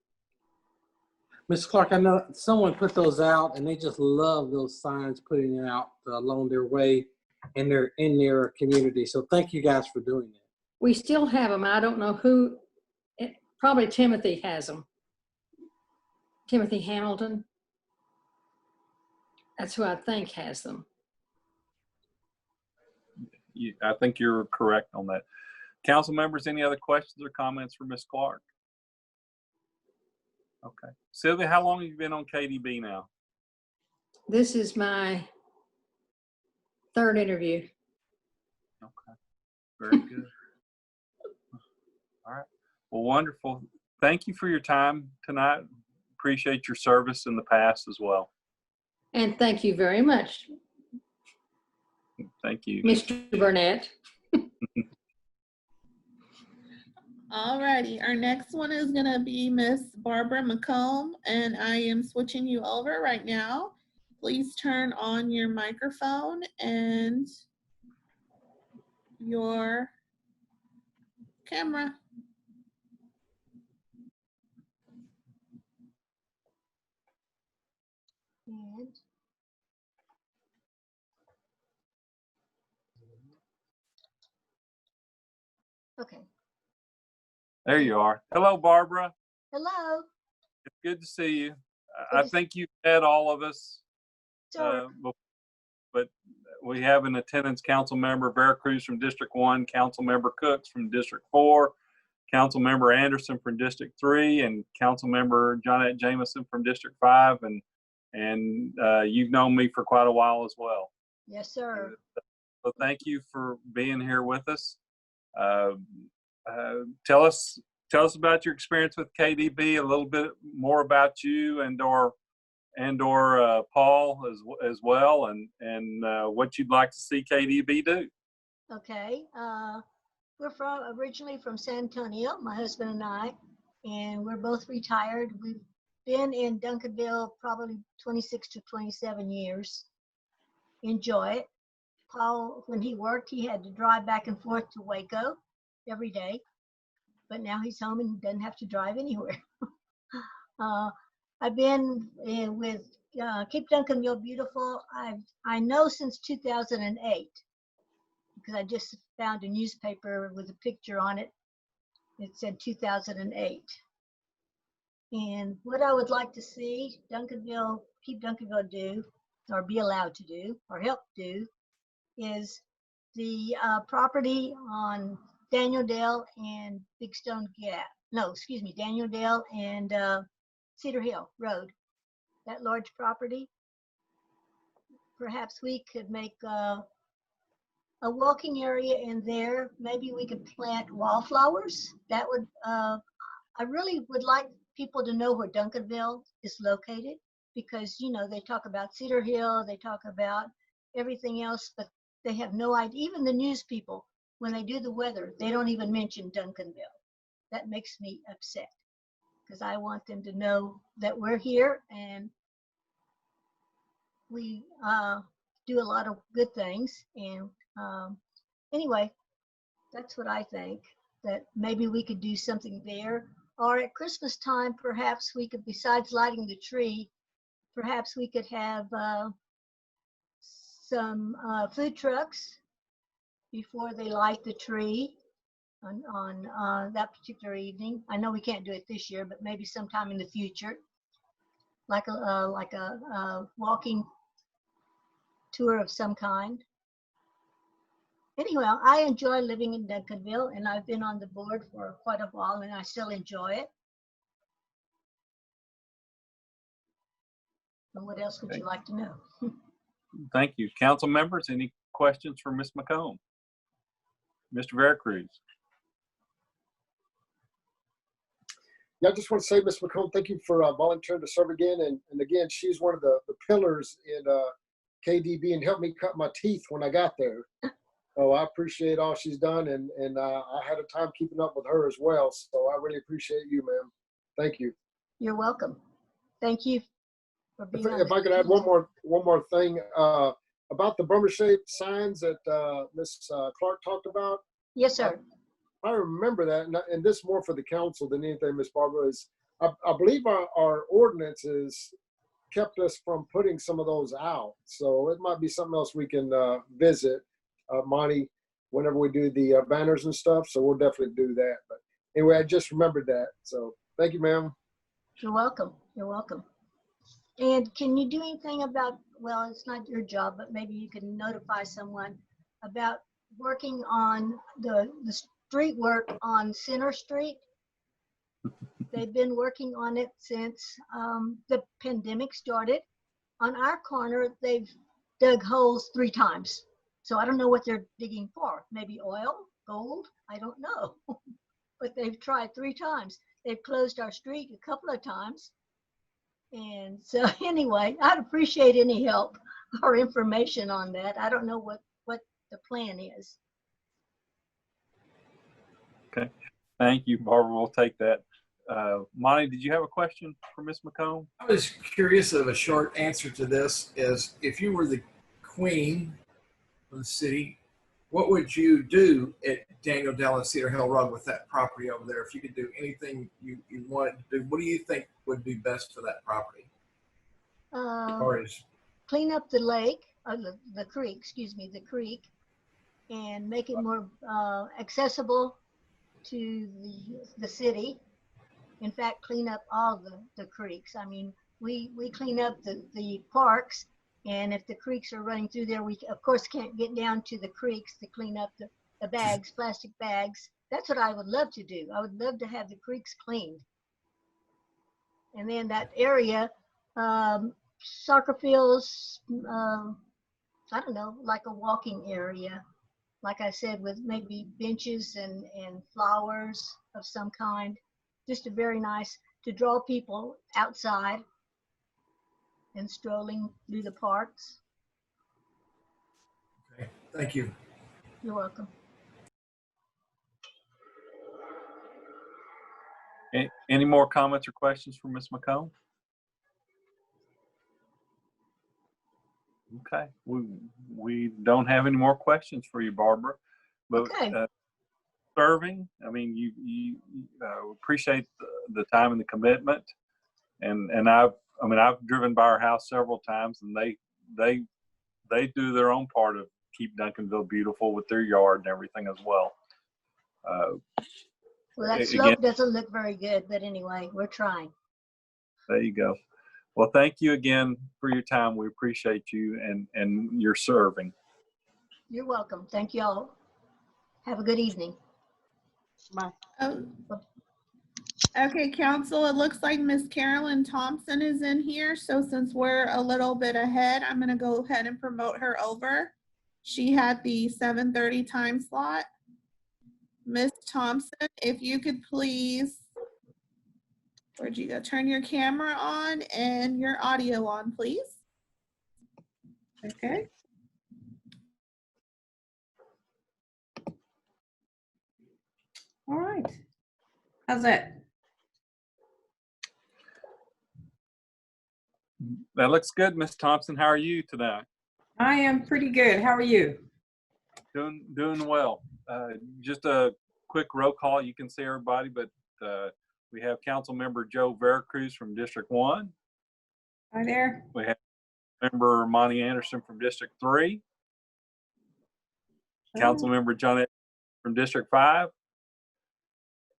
Ms. Clark, I know someone put those out, and they just love those signs putting it out along their way in their community. So thank you guys for doing that. We still have them. I don't know who. Probably Timothy has them. Timothy Hamilton. That's who I think has them. I think you're correct on that. Council members, any other questions or comments for Ms. Clark? Okay. Sylvia, how long have you been on KDB now? This is my 3rd interview. Okay. Very good. All right. Well, wonderful. Thank you for your time tonight. Appreciate your service in the past as well. And thank you very much. Thank you. Mr. Burnett. All righty, our next one is gonna be Miss Barbara McComb, and I am switching you over right now. Please turn on your microphone and your camera. Okay. There you are. Hello, Barbara. Hello. It's good to see you. I think you've met all of us, Sure. but we have an attendance council member, Vera Cruz from District 1, council member Cooks from District 4, council member Anderson from District 3, and council member Johnette Jameson from District 5. And and you've known me for quite a while as well. Yes, sir. So thank you for being here with us. Tell us about your experience with KDB, a little bit more about you and or Paul as well, and what you'd like to see KDB do. Okay. We're originally from San Antonio, my husband and I, and we're both retired. We've been in Duncanville probably 26 to 27 years. Enjoy it. Paul, when he worked, he had to drive back and forth to Waco every day, but now he's home and doesn't have to drive anywhere. I've been with Keep Duncanville Beautiful. I know since 2008 because I just found a newspaper with a picture on it. It said 2008. And what I would like to see Keep Duncanville do, or be allowed to do, or help do, is the property on Daniel Dale and Big Stone Gap. No, excuse me, Daniel Dale and Cedar Hill Road. That large property. Perhaps we could make a walking area in there. Maybe we could plant wallflowers. That would, I really would like people to know where Duncanville is located, because, you know, they talk about Cedar Hill, they talk about everything else, but they have no idea. Even the news people, when they do the weather, they don't even mention Duncanville. That makes me upset, because I want them to know that we're here and we do a lot of good things. And anyway, that's what I think, that maybe we could do something there. Or at Christmas time, perhaps we could, besides lighting the tree, perhaps we could have some food trucks before they light the tree on that particular evening. I know we can't do it this year, but maybe sometime in the future, like a walking tour of some kind. Anyway, I enjoy living in Duncanville, and I've been on the board for quite a while, and I still enjoy it. And what else would you like to know? Thank you. Council members, any questions for Ms. McComb? Mr. Veracruz. Yeah, I just want to say, Ms. McComb, thank you for volunteering to serve again. And again, she's one of the pillars in KDB and helped me cut my teeth when I got there. So I appreciate all she's done, and I had a time keeping up with her as well. So I really appreciate you, ma'am. Thank you. You're welcome. Thank you for being on. If I could add one more thing about the Burma-shaped signs that Ms. Clark talked about. Yes, sir. I remember that, and this more for the council than anything, Ms. Barbara, is I believe our ordinances kept us from putting some of those out. So it might be something else we can visit, Monty, whenever we do the banners and stuff. So we'll definitely do that. But anyway, I just remembered that. So thank you, ma'am. You're welcome. You're welcome. And can you do anything about, well, it's not your job, but maybe you can notify someone about working on the street work on Center Street? They've been working on it since the pandemic started. On our corner, they've dug holes 3 times. So I don't know what they're digging for. Maybe oil, gold, I don't know. But they've tried 3 times. They've closed our street a couple of times. And so anyway, I'd appreciate any help or information on that. I don't know what the plan is. Okay, thank you, Barbara. We'll take that. Monty, did you have a question for Ms. McComb? I was curious of a short answer to this is, if you were the queen of the city, what would you do at Daniel Dell and Cedar Hill Road with that property over there? If you could do anything you wanted to do, what do you think would be best for that property? Clean up the lake, the creek, excuse me, the creek, and make it more accessible to the city. In fact, clean up all the creeks. I mean, we clean up the parks, and if the creeks are running through there, we of course can't get down to the creeks to clean up the bags, plastic bags. That's what I would love to do. I would love to have the creeks cleaned. And then that area, soccer fields, I don't know, like a walking area. Like I said, with maybe benches and flowers of some kind. Just a very nice to draw people outside and strolling through the parks. Okay, thank you. You're welcome. Any more comments or questions for Ms. McComb? Okay, we don't have any more questions for you, Barbara. But okay. Serving, I mean, you appreciate the time and the commitment, and I've driven by our house several times, and they do their own part of keep Duncanville beautiful with their yard and everything as well. Well, that slope doesn't look very good, but anyway, we're trying. There you go. Well, thank you again for your time. We appreciate you and your serving. You're welcome. Thank you all. Have a good evening. Bye. Oh. Okay, council, it looks like Miss Carolyn Thompson is in here. So since we're a little bit ahead, I'm gonna go ahead and promote her over. She had the 7:30 time slot. Miss Thompson, if you could please, where'd you go? Turn your camera on and your audio on, please. Okay. All right. How's that? That looks good, Miss Thompson. How are you today? I am pretty good. How are you? Doing well. Just a quick roll call. You can see everybody, but we have Council Member Joe Veracruz from District 1. Hi there. We have Member Monty Anderson from District 3. Council Member John from District 5.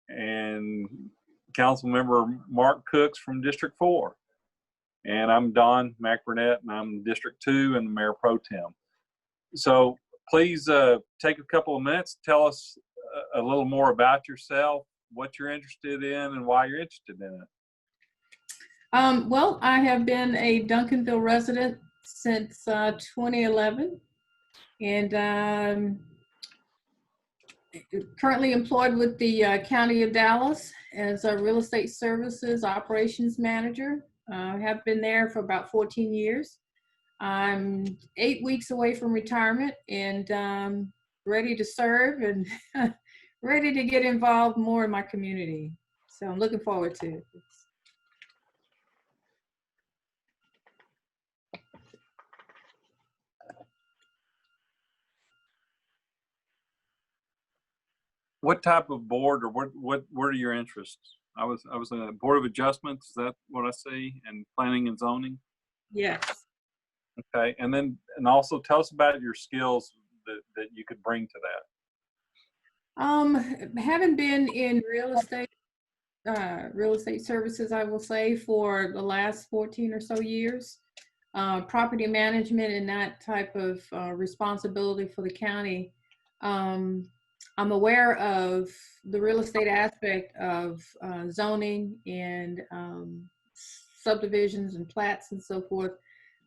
And Council Member Mark Cooks from District 4. And I'm Don McBurnett, and I'm District 2 and Mayor Pro Tem. So please take a couple of minutes, tell us a little more about yourself, what you're interested in, and why you're interested in it. Well, I have been a Duncanville resident since 2011, and currently employed with the County of Dallas as a real estate services operations manager. I have been there for about 14 years. I'm 8 weeks away from retirement and ready to serve and ready to get involved more in my community. So I'm looking forward to it. What type of board, or what are your interests? I was in a Board of Adjustments. Is that what I see? And planning and zoning? Yes. Okay, and also tell us about your skills that you could bring to that. Having been in real estate services, I will say, for the last 14 or so years, property management and that type of responsibility for the county. I'm aware of the real estate aspect of zoning and subdivisions and plats and so forth.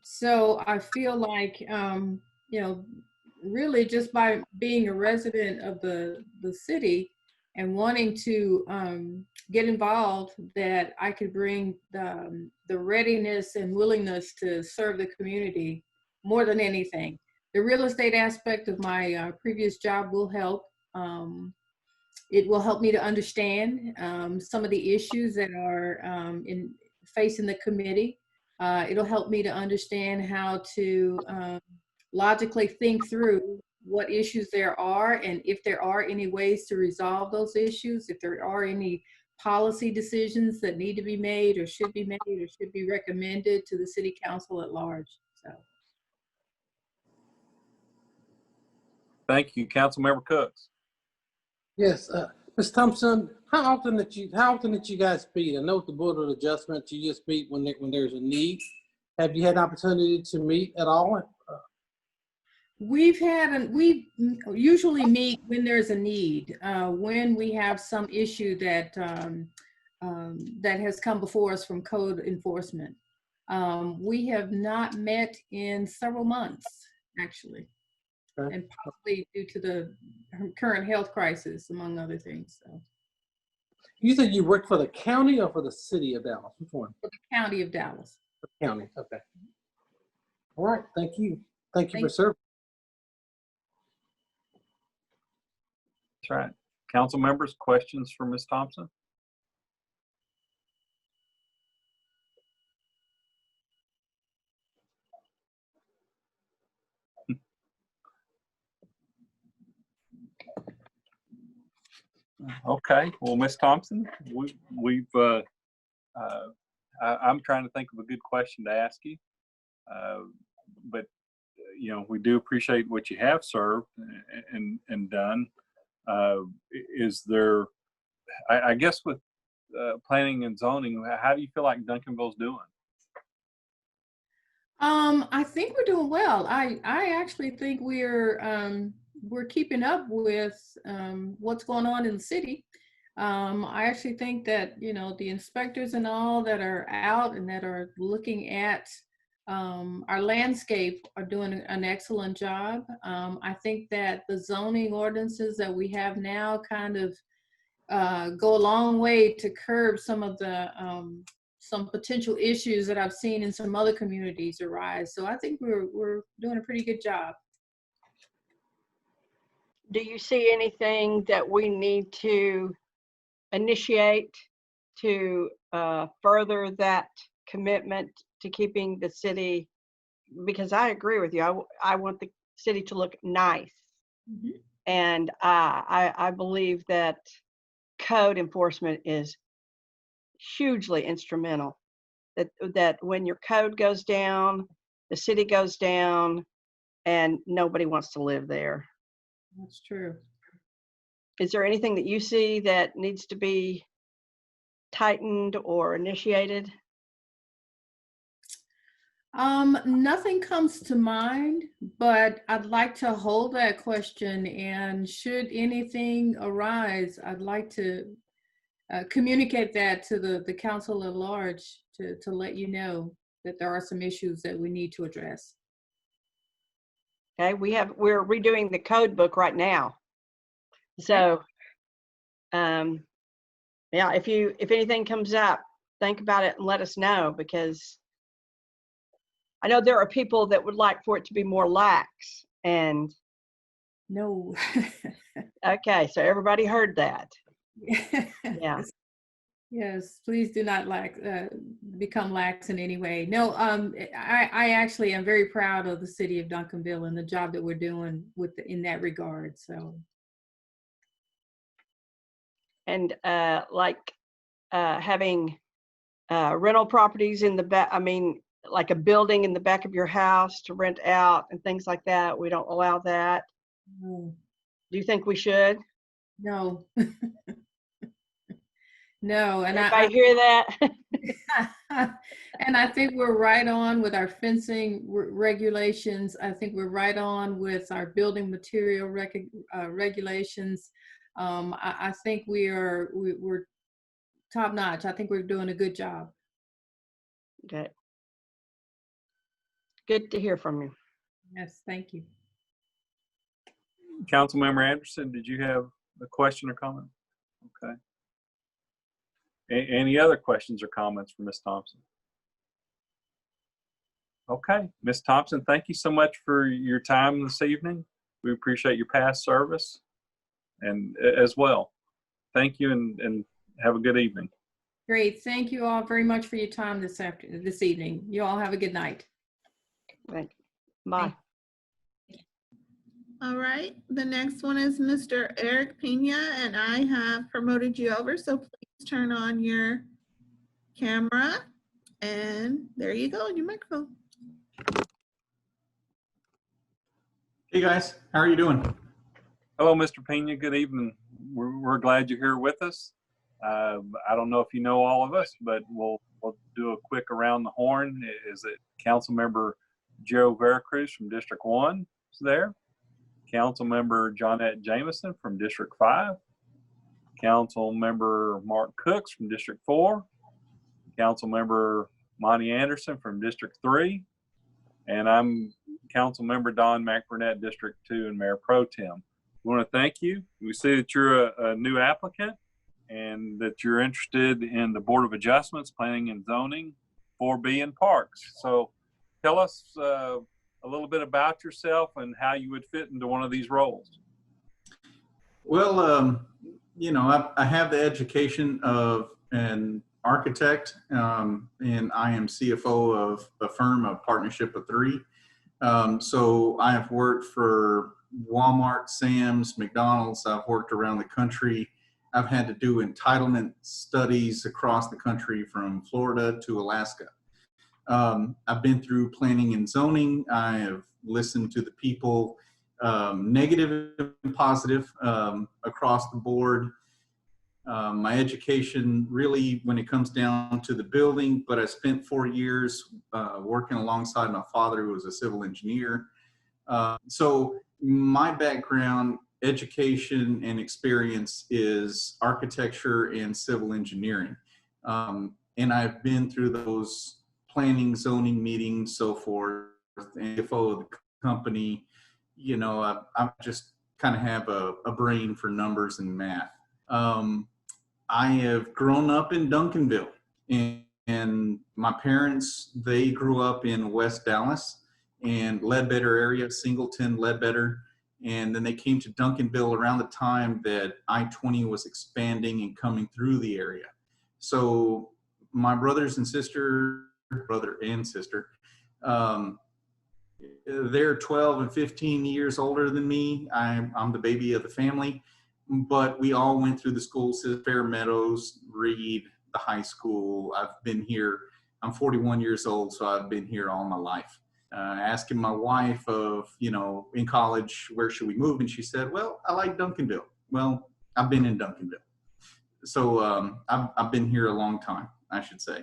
So I feel like, really just by being a resident of the city and wanting to get involved, that I could bring the readiness and willingness to serve the community more than anything. The real estate aspect of my previous job will help. It will help me to understand some of the issues that are facing the committee. It'll help me to understand how to logically think through what issues there are, and if there are any ways to resolve those issues, if there are any policy decisions that need to be made or should be recommended to the city council at large. So. Thank you, Councilmember Cooks. Yes, Ms. Thompson, how often that you guys meet? I know with the Board of Adjustment, you just meet when there's a need. Have you had an opportunity to meet at all? We usually meet when there's a need, when we have some issue that has come before us from code enforcement. We have not met in several months, actually, Okay. and probably due to the current health crisis, among other things. So, You said you worked for the county or for the city of Dallas? Which one? for the county of Dallas. The county. Okay. All right. Thank you. Thank you for Thank serving. That's right. Council members, questions for Ms. Thompson? Okay, well, Ms. Thompson, I'm trying to think of a good question to ask you, but you know, we do appreciate what you have served and done. Is there, I guess, with planning and zoning, how do you feel like Duncanville's doing? I think we're doing well. I actually think we're keeping up with what's going on in the city. I actually think that, you know, the inspectors and all that are out and that are looking at our landscape are doing an excellent job. I think that the zoning ordinances that we have now kind of go a long way to curb some of the some potential issues that I've seen in some other communities arise. So I think we're doing a pretty good job. Do you see anything that we need to initiate to further that commitment to keeping the city? Because I agree with you. I want the city to look nice. Mm-hmm. And I believe that code enforcement is hugely instrumental. That when your code goes down, the city goes down, and nobody wants to live there. That's true. Is there anything that you see that needs to be tightened or initiated? Nothing comes to mind, but I'd like to hold that question, and should anything arise, I'd like to communicate that to the council at large to let you know that there are some issues that we need to address. Okay, we're redoing the code book right now. So, yeah, if anything comes up, think about it and let us know, because I know there are people that would like for it to be more lax. And no. Okay, so everybody heard that. Yeah. Yes, please do not become lax in any way. No, I actually am very proud of the city of Duncanville and the job that we're doing in that regard. So. And having rental properties in the back, I mean, like a building in the back of your house to rent out and things like that. We don't allow that. No. Do you think we should? No. No, and I hear that. And I think we're right on with our fencing regulations. I think we're right on with our building material regulations. I think we're top notch. I think we're doing a good job. Okay. Good to hear from you. Yes, thank you. Councilmember Anderson, did you have a question or comment? Okay. Any other questions or comments for Ms. Thompson? Okay, Ms. Thompson, thank you so much for your time this evening. We appreciate your past service and as well. Thank you and have a good evening. Great. Thank you all very much for your time this evening. You all have a good night. Thank you. Bye. All right, the next one is Mr. Eric Pena, and I have promoted you over, so please turn on your camera, and there you go, your microphone. Hey guys, how are you doing? Hello, Mr. Pena, good evening. We're glad you're here with us. I don't know if you know all of us, but we'll do a quick around the horn. Is it Councilmember Joe Veracruz from District 1 is there? Councilmember Johnette Jameson from District 5, Councilmember Mark Cooks from District 4, Councilmember Monty Anderson from District 3, and I'm Council Member Don McBurnett, District 2, and Mayor Pro Tem. We want to thank you. We see that you're a new applicant and that you're interested in the Board of Adjustments, Planning and Zoning, 4B, and Parks. So tell us a little bit about yourself and how you would fit into one of these roles. Well, you know, I have the education of an architect, and I am CFO of a firm, a partnership of 3. So I have worked for Walmart, Sam's, McDonald's. I've worked around the country. I've had to do entitlement studies across the country from Florida to Alaska. I've been through planning and zoning. I have listened to the people, negative and positive, across the board. My education really, when it comes down to the building, but I spent 4 years working alongside my father, who was a civil engineer. So my background, education, and experience is architecture and civil engineering. And I've been through those planning, zoning meetings, so forth, and CFO of the company. You know, I just kind of have a brain for numbers and math. I have grown up in Duncanville, and my parents, they grew up in West Dallas and Ledbetter area, Singleton, Ledbetter. And then they came to Duncanville around the time that I-20 was expanding and coming through the area. So my brother and sister, they're 12 and 15 years older than me. I'm the baby of the family, but we all went through the school system, Fair Meadows, Reed, the high school. I've been here. I'm 41 years old, so I've been here all my life. Asking my wife of, you know, in college, where should we move? And she said, well, I like Duncanville. Well, I've been in Duncanville. So I've been here a long time, I should say.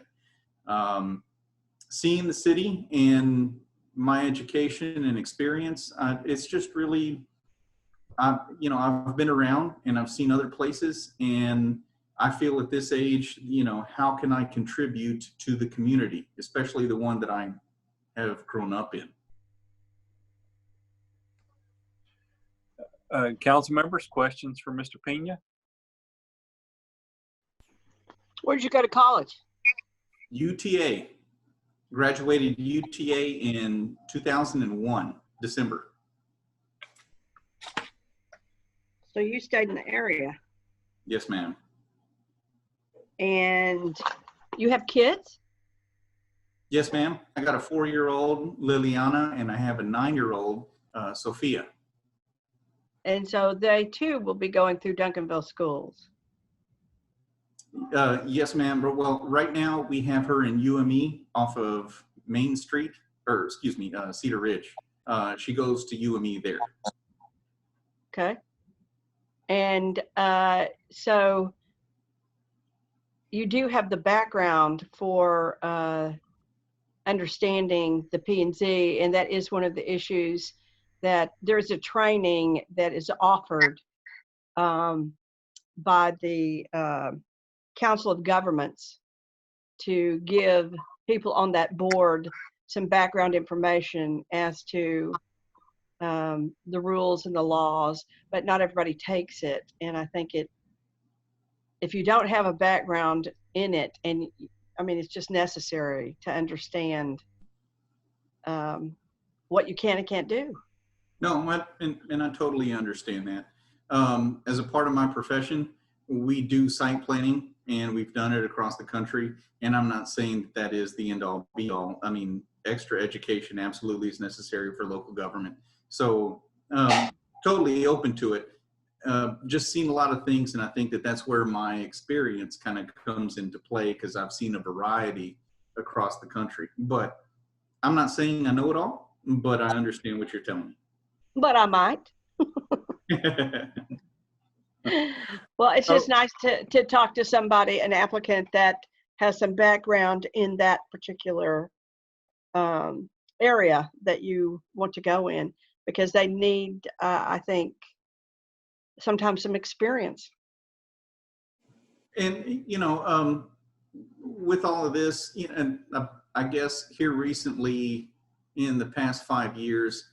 Seeing the city and my education and experience, it's just really, you know, I've been around and I've seen other places, and I feel at this age, you know, how can I contribute to the community, especially the one that I have grown up in. Council members, questions for Mr. Pena? Where'd you go to college? UTA. Graduated UTA in 2001, December. So you stayed in the area. Yes, ma'am. And you have kids? Yes, ma'am. I got a 4-year-old, Liliana, and I have a 9-year-old, Sophia. And so they too will be going through Duncanville schools. Yes, ma'am. Well, right now we have her in UME off of Main Street, or excuse me, Cedar Ridge. She goes to UME there. Okay. And so you do have the background for understanding the P&Z, and that is one of the issues, that there's a training that is offered by the Council of Governments to give people on that board some background information as to the rules and the laws, but not everybody takes it. And I think if you don't have a background in it, and I mean, it's just necessary to understand what you can and can't do. No, and I totally understand that. As a part of my profession, we do site planning, and we've done it across the country. And I'm not saying that is the end all be all. I mean, extra education absolutely is necessary for local government. So totally open to it. Just seen a lot of things, and I think that that's where my experience kind of comes into play, because I've seen a variety across the country. But I'm not saying I know it all, but I understand what you're telling me. But I might. Well, it's just nice to talk to somebody, an applicant that has some background in that particular area that you want to go in, because they need, I think, sometimes some experience. And, you know, with all of this, you know, and I guess here recently, in the past 5 years,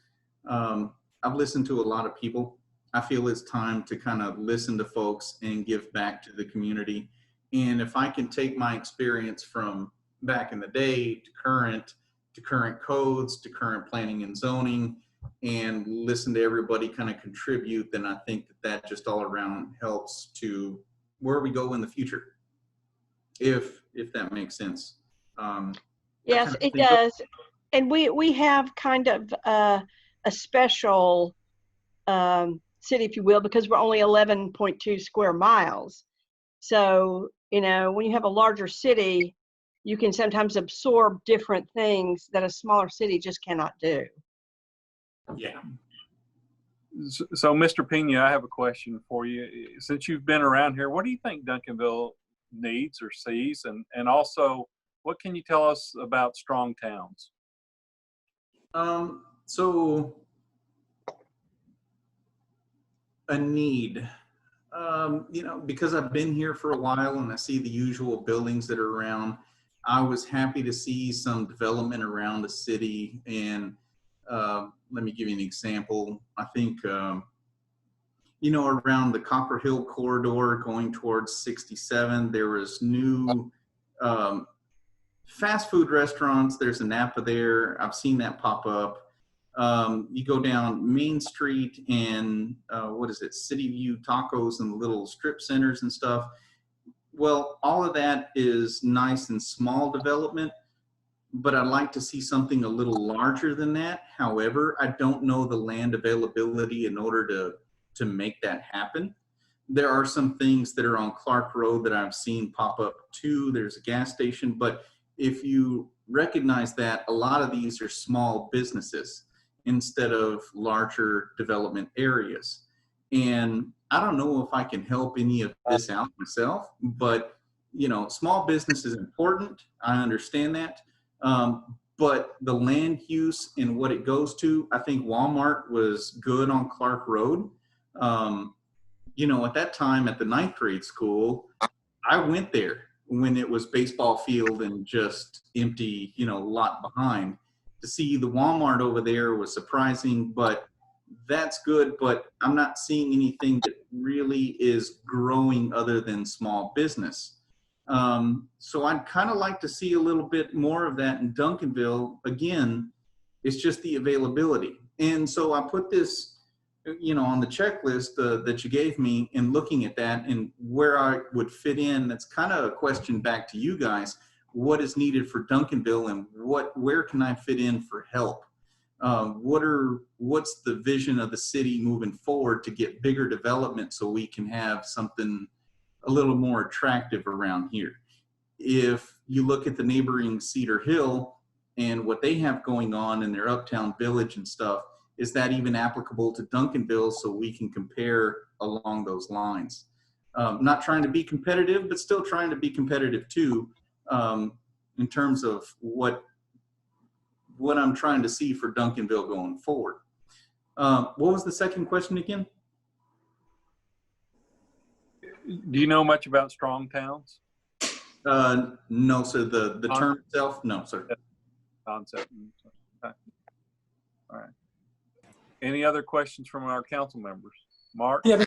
I've listened to a lot of people. I feel it's time to kind of listen to folks and give back to the community. And if I can take my experience from back in the day to current codes, to current planning and zoning, and listen to everybody kind of contribute, then I think that just all around helps to where we go in the future, if that makes sense. Yes, it does. And we have kind of a special city, if you will, because we're only 11.2 square miles. So, you know, when you have a larger city, you can sometimes absorb different things that a smaller city just cannot do. Yeah. So, Mr. Pena, I have a question for you. Since you've been around here, what do you think Duncanville needs or sees? And also, what can you tell us about strong towns? So a need, you know, because I've been here for a while and I see the usual buildings that are around, I was happy to see some development around the city. And let me give you an example. I think, you know, around the Copper Hill corridor going towards 67, there was new fast food restaurants. There's a Napa there. I've seen that pop up. You go down Main Street and what is it, City View Tacos and the little strip centers and stuff. Well, all of that is nice and small development, but I'd like to see something a little larger than that. However, I don't know the land availability in order to make that happen. There are some things that are on Clark Road that I've seen pop up too. There's a gas station, but if you recognize that, a lot of these are small businesses instead of larger development areas. And I don't know if I can help any of this out myself, but you know, small business is important. I understand that. But the land use and what it goes to, I think Walmart was good on Clark Road. You know, at that time at the 9th grade school, I went there when it was baseball field and just empty, you know, lot behind. To see the Walmart over there was surprising, but that's good. But I'm not seeing anything that really is growing other than small business. So I'd kind of like to see a little bit more of that in Duncanville. Again, it's just the availability. And so I put this, you know, on the checklist that you gave me, and looking at that and where I would fit in. That's kind of a question back to you guys. What is needed for Duncanville, and where can I fit in for help? What's the vision of the city moving forward to get bigger development so we can have something a little more attractive around here? If you look at the neighboring Cedar Hill and what they have going on in their Uptown Village and stuff, is that even applicable to Duncanville, so we can compare along those lines? Not trying to be competitive, but still trying to be competitive too, in terms of what I'm trying to see for Duncanville going forward. What was the second question again? Do you know much about strong towns? No, sir. The term itself, no, sir. Concept. Okay. All right. Any other questions from our council members? Mark? Yeah,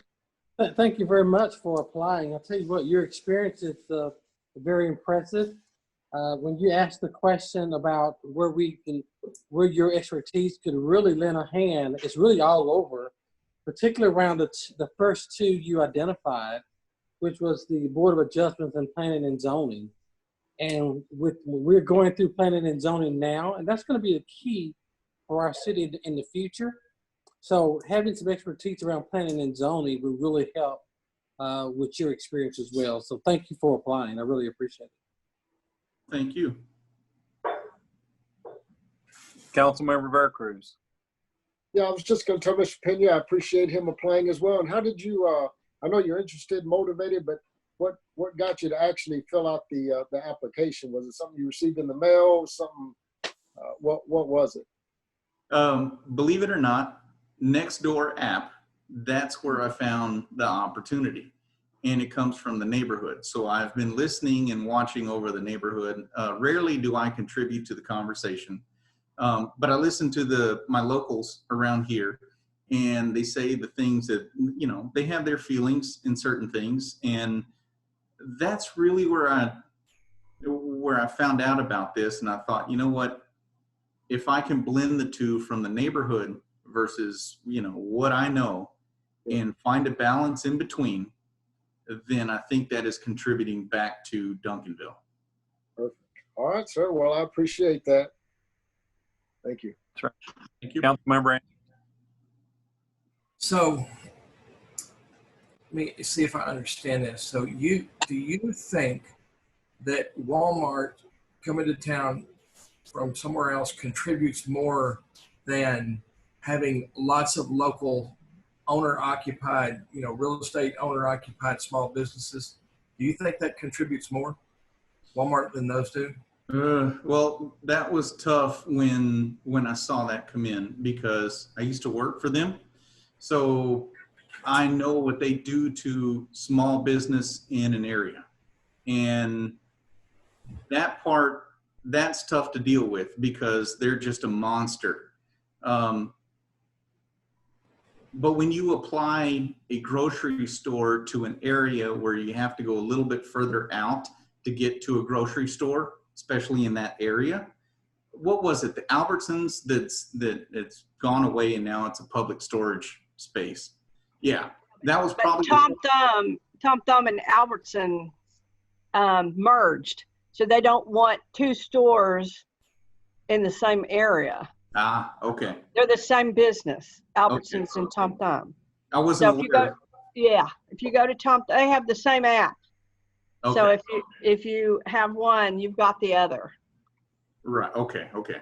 thank you very much for applying. I'll tell you what, your experience is very impressive. When you asked the question about where your expertise could really lend a hand, it's really all over, particularly around the first two you identified, which was the Board of Adjustments and Planning and Zoning. And we're going through planning and zoning now, and that's going to be a key for our city in the future. So having some expertise around planning and zoning will really help with your experience as well. So thank you for applying. I really appreciate it. Thank you. Councilmember Veracruz. Yeah, I was just going to tell Mr. Pena, I appreciate him applying as well. And how did you, I know you're interested, motivated, but what got you to actually fill out the application? Was it something you received in the mail? Something, what was it? Believe it or not, Nextdoor app, that's where I found the opportunity. and it comes from the neighborhood. So I've been listening and watching over the neighborhood. Rarely do I contribute to the conversation, but I listen to my locals around here, and they say the things that, you know, they have their feelings in certain things. And that's really where I found out about this. And I thought, you know what, if I can blend the two from the neighborhood versus, you know, what I know, and find a balance in between, then I think that is contributing back to Duncanville. Perfect. All right, sir. Well, I appreciate that. Thank you. That's right. Thank you. Councilmember. So let me see if I understand this. So do you think that Walmart coming to town from somewhere else contributes more than having lots of local owner-occupied, you know, real estate owner-occupied small businesses? Do you think that contributes more, Walmart, than those two? Well, that was tough when I saw that come in, because I used to work for them. So I know what they do to small business in an area. And that part, that's tough to deal with because they're just a monster. But when you apply a grocery store to an area where you have to go a little bit further out to get to a grocery store, especially in that area, what was it? The Albertsons that's gone away and now it's a public storage space. Yeah, that was probably Tom Thumb and Albertson merged, so they don't want two stores in the same area. Ah, okay. They're the same business, Albertsons and Tom Thumb. I wasn't aware. If you go to Tom, they have the same app. Okay. So if you have one, you've got the other. Right. Okay. Okay.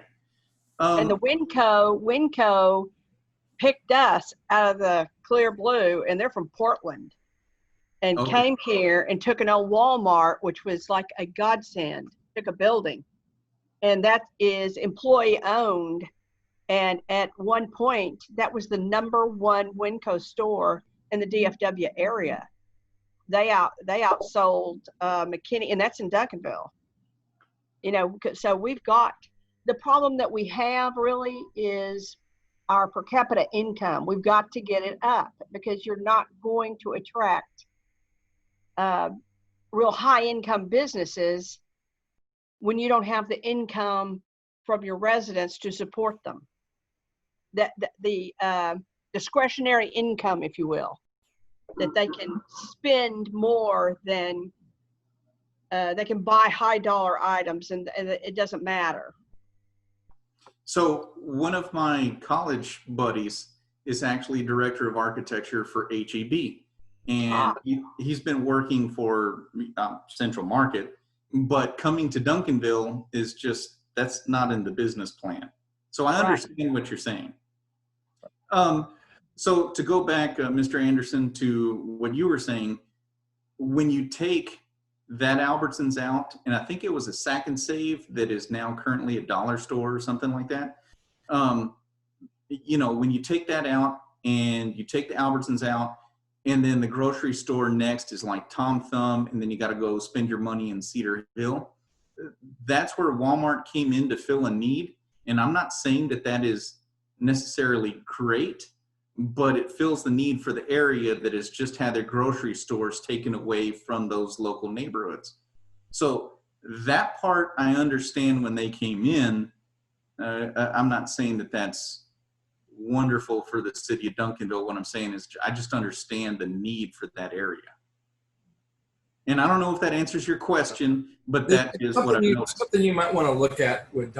And the Winco picked us out of the clear blue, and they're from Portland, and came here and took an old Walmart, which was like a godsend. Took a building, and that is employee owned. And at one point, that was the #1 Winco store in the DFW area. They outsold McKinney, and that's in Duncanville. You know, so we've got, the problem that we have really is our per capita income. We've got to get it up, because you're not going to attract real high income businesses when you don't have the income from your residents to support them. The discretionary income, if you will, that they can spend more than they can buy high dollar items, and it doesn't matter. So one of my college buddies is actually director of architecture for HEB, and he's been working for Central Market, but coming to Duncanville is just, that's not in the business plan. So I understand what you're saying. So to go back, Mr. Anderson, to what you were saying, when you take that Albertsons out, and I think it was a Sack and Save that is now currently a dollar store or something like that. You know, when you take that out and you take the Albertsons out, and then the grocery store next is like Tom Thumb, and then you got to go spend your money in Cedar Hill. That's where Walmart came in to fill a need. And I'm not saying that that is necessarily great, but it fills the need for the area that has just had their grocery stores taken away from those local neighborhoods. So that part I understand when they came in. I'm not saying that that's wonderful for the city of Duncanville. What I'm saying is I just understand the need for that area. And I don't know if that answers your question, but that is what I know. Something you might want to look at with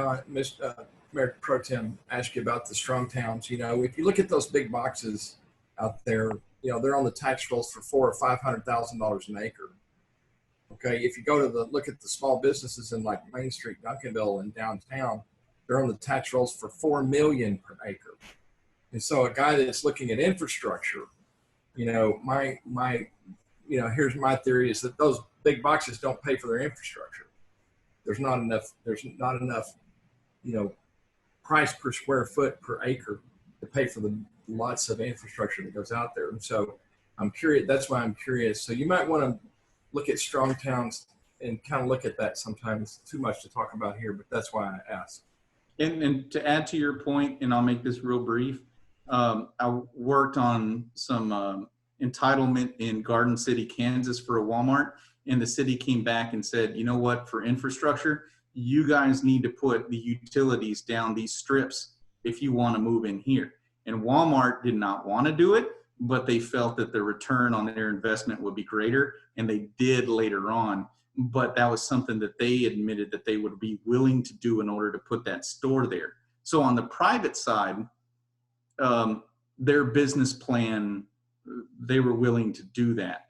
Mayor Pro Tem asked you about the strong towns. You know, if you look at those big boxes out there, you know, they're on the tax rolls for $400,000 or $500,000 an acre. Okay, if you go to look at the small businesses in like Main Street, Duncanville, and downtown, they're on the tax rolls for $4 million per acre. And so a guy that's looking at infrastructure, you know, you know, here's my theory is that those big boxes don't pay for their infrastructure. There's not enough, you know, price per square foot per acre to pay for the lots of infrastructure that goes out there. And so I'm curious. That's why I'm curious. So you might want to look at strong towns and kind of look at that sometimes. Too much to talk about here, but that's why I asked. And to add to your point, and I'll make this real brief, I worked on some entitlement in Garden City, Kansas for a Walmart, and the city came back and said, you know what, for infrastructure, you guys need to put the utilities down these strips if you want to move in here. And Walmart did not want to do it, but they felt that the return on their investment would be greater, and they did later on. But that was something that they admitted that they would be willing to do in order to put that store there. So on the private side, their business plan, they were willing to do that.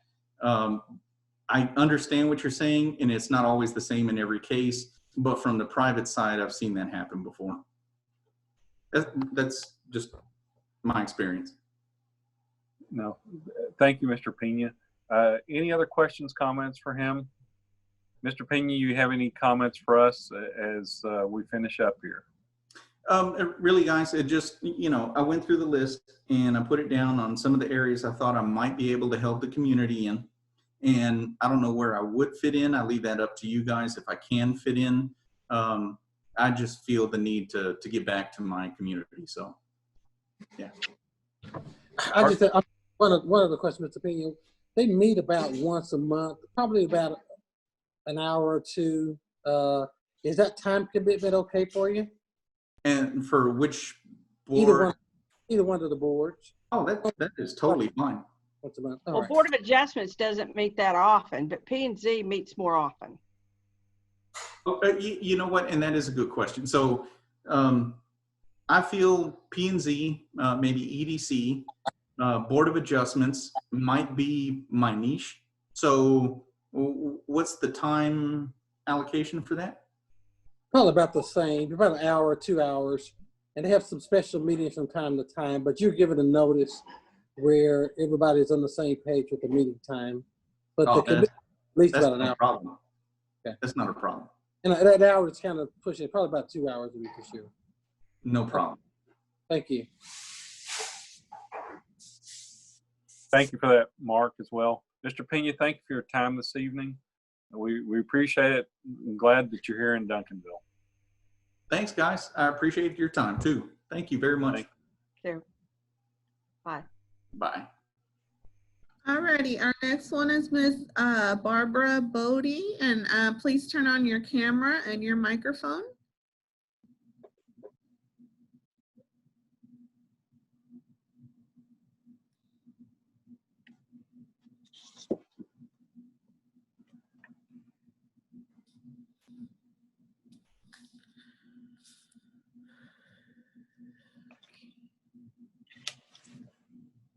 I understand what you're saying, and it's not always the same in every case, but from the private side, I've seen that happen before. That's just my experience. No, thank you, Mr. Pena. Any other questions, comments for him? Mr. Pena, you have any comments for us as we finish up here? Really, guys, it just, you know, I went through the list and I put it down on some of the areas I thought I might be able to help the community in. And I don't know where I would fit in. I leave that up to you guys if I can fit in. I just feel the need to give back to my community. So, yeah. I just said, one other question, Mr. Pena. They meet about once a month, probably about an hour or two. Is that time commitment okay for you? And for which board? Either one of the boards. Oh, that is totally fine. Once a month. Well, right. Board of Adjustments doesn't meet that often, but P&Z meets more often. You know what? And that is a good question. So I feel P&Z, maybe EDC, Board of Adjustments might be my niche. So what's the time allocation for that? Probably about the same, about an hour or 2 hours. And they have some special meetings from time to time, but you're given a notice where everybody's on the same page with the meeting time. But at least about an hour. Problem. Okay. That's not a problem. And that hour is kind of pushing, probably about 2 hours a week for sure. No problem. Thank you. Thank you for that, Mark, as well. Mr. Pena, thank you for your time this evening. We appreciate it. I'm glad that you're here in Duncanville. Thanks, guys. I appreciate your time, too. Thank you very much. Thank you. Bye. Bye. All righty. Our next one is Miss Barbara Bodie. And please turn on your camera and your microphone.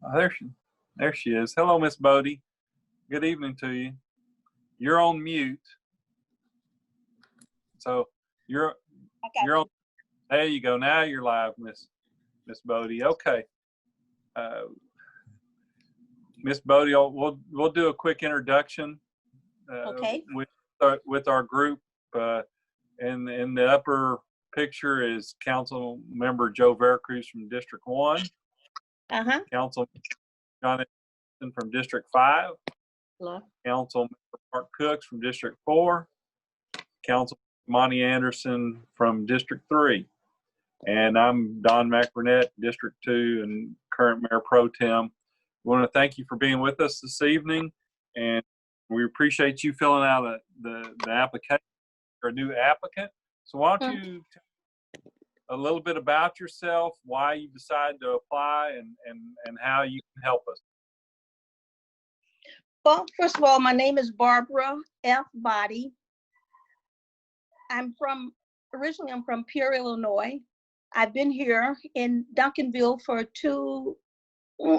Oh, there she is. Hello, Miss Bodie. Good evening to you. You're on mute. So you're on. There you go. Now you're live, Miss Bodie. Okay. Miss Bodie, we'll do a quick introduction. Okay. With our group. In the upper picture is Council Member Joe Veracruz from District 1. Council John Anderson from District 5. Hello. Council Member Mark Cooks from District 4. Council Monty Anderson from District 3. And I'm Don McBurnett, District 2, and current Mayor Pro Tem. We want to thank you for being with us this evening, and we appreciate you filling out the application. You're a new applicant, so why don't you tell a little bit about yourself, why you decided to apply, and how you can help us. Well, first of all, my name is Barbara F. Body. Originally I'm from Peoria, Illinois. I've been here in Duncanville for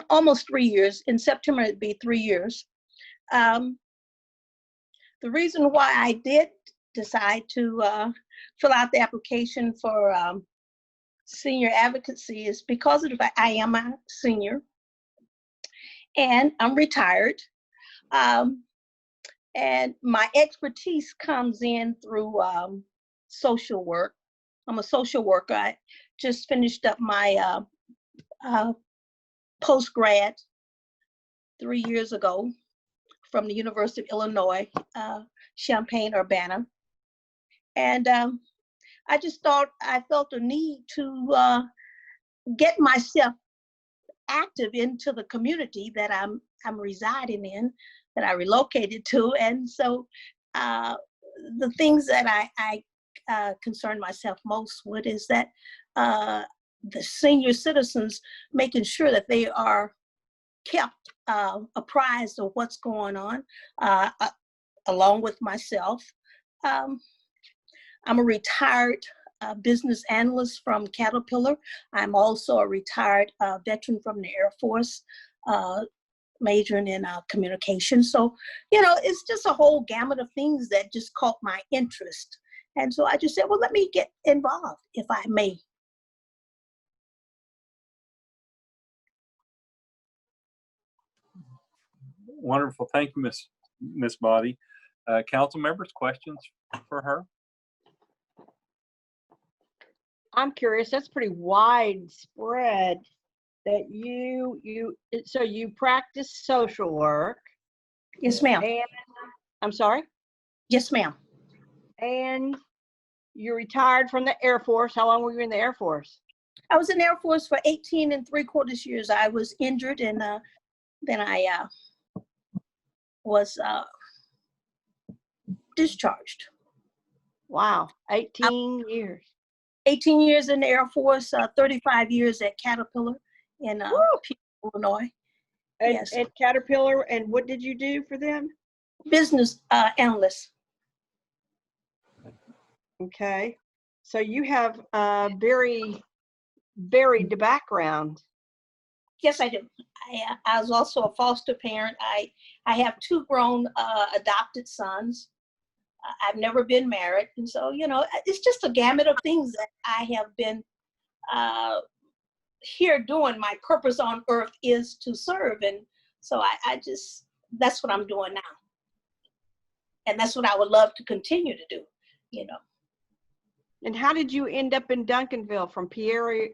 almost 3 years. In September, it'd be 3 years. The reason why I did decide to fill out the application for senior advocacy is because of the fact I am a senior and I'm retired. And my expertise comes in through social work. I'm a social worker. I just finished up my post-grad 3 years ago from the University of Illinois, Champaign-Urbana. And I felt a need to get myself active into the community that I'm residing in, that I relocated to. And so the things that I concern myself most with is that the senior citizens, making sure that they are kept apprised of what's going on, along with myself. I'm a retired business analyst from Caterpillar. I'm also a retired veteran from the Air Force, majoring in communication. So, you know, it's just a whole gamut of things that just caught my interest. And so I just said, well, let me get involved, if I may. Wonderful. Thank you, Miss Body. Council members, questions for her? I'm curious, that's pretty widespread that so you practice social work. Yes, ma'am. And I'm sorry? Yes, ma'am. And you retired from the Air Force. How long were you in the Air Force? I was in the Air Force for 18 3/4 years. I was injured, and then I was discharged. Wow, 18 years. 18 years in the Air Force, 35 years at Caterpillar in Illinois. And, yes. At Caterpillar, and what did you do for them? Business analyst. Okay, so you have a very varied background. Yes, I do. I was also a foster parent. I have 2 grown adopted sons. I've never been married. And so, you know, it's just a gamut of things that I have been here doing. My purpose on earth is to serve. And so that's what I'm doing now. And that's what I would love to continue to do, you know. And how did you end up in Duncanville from Peoria?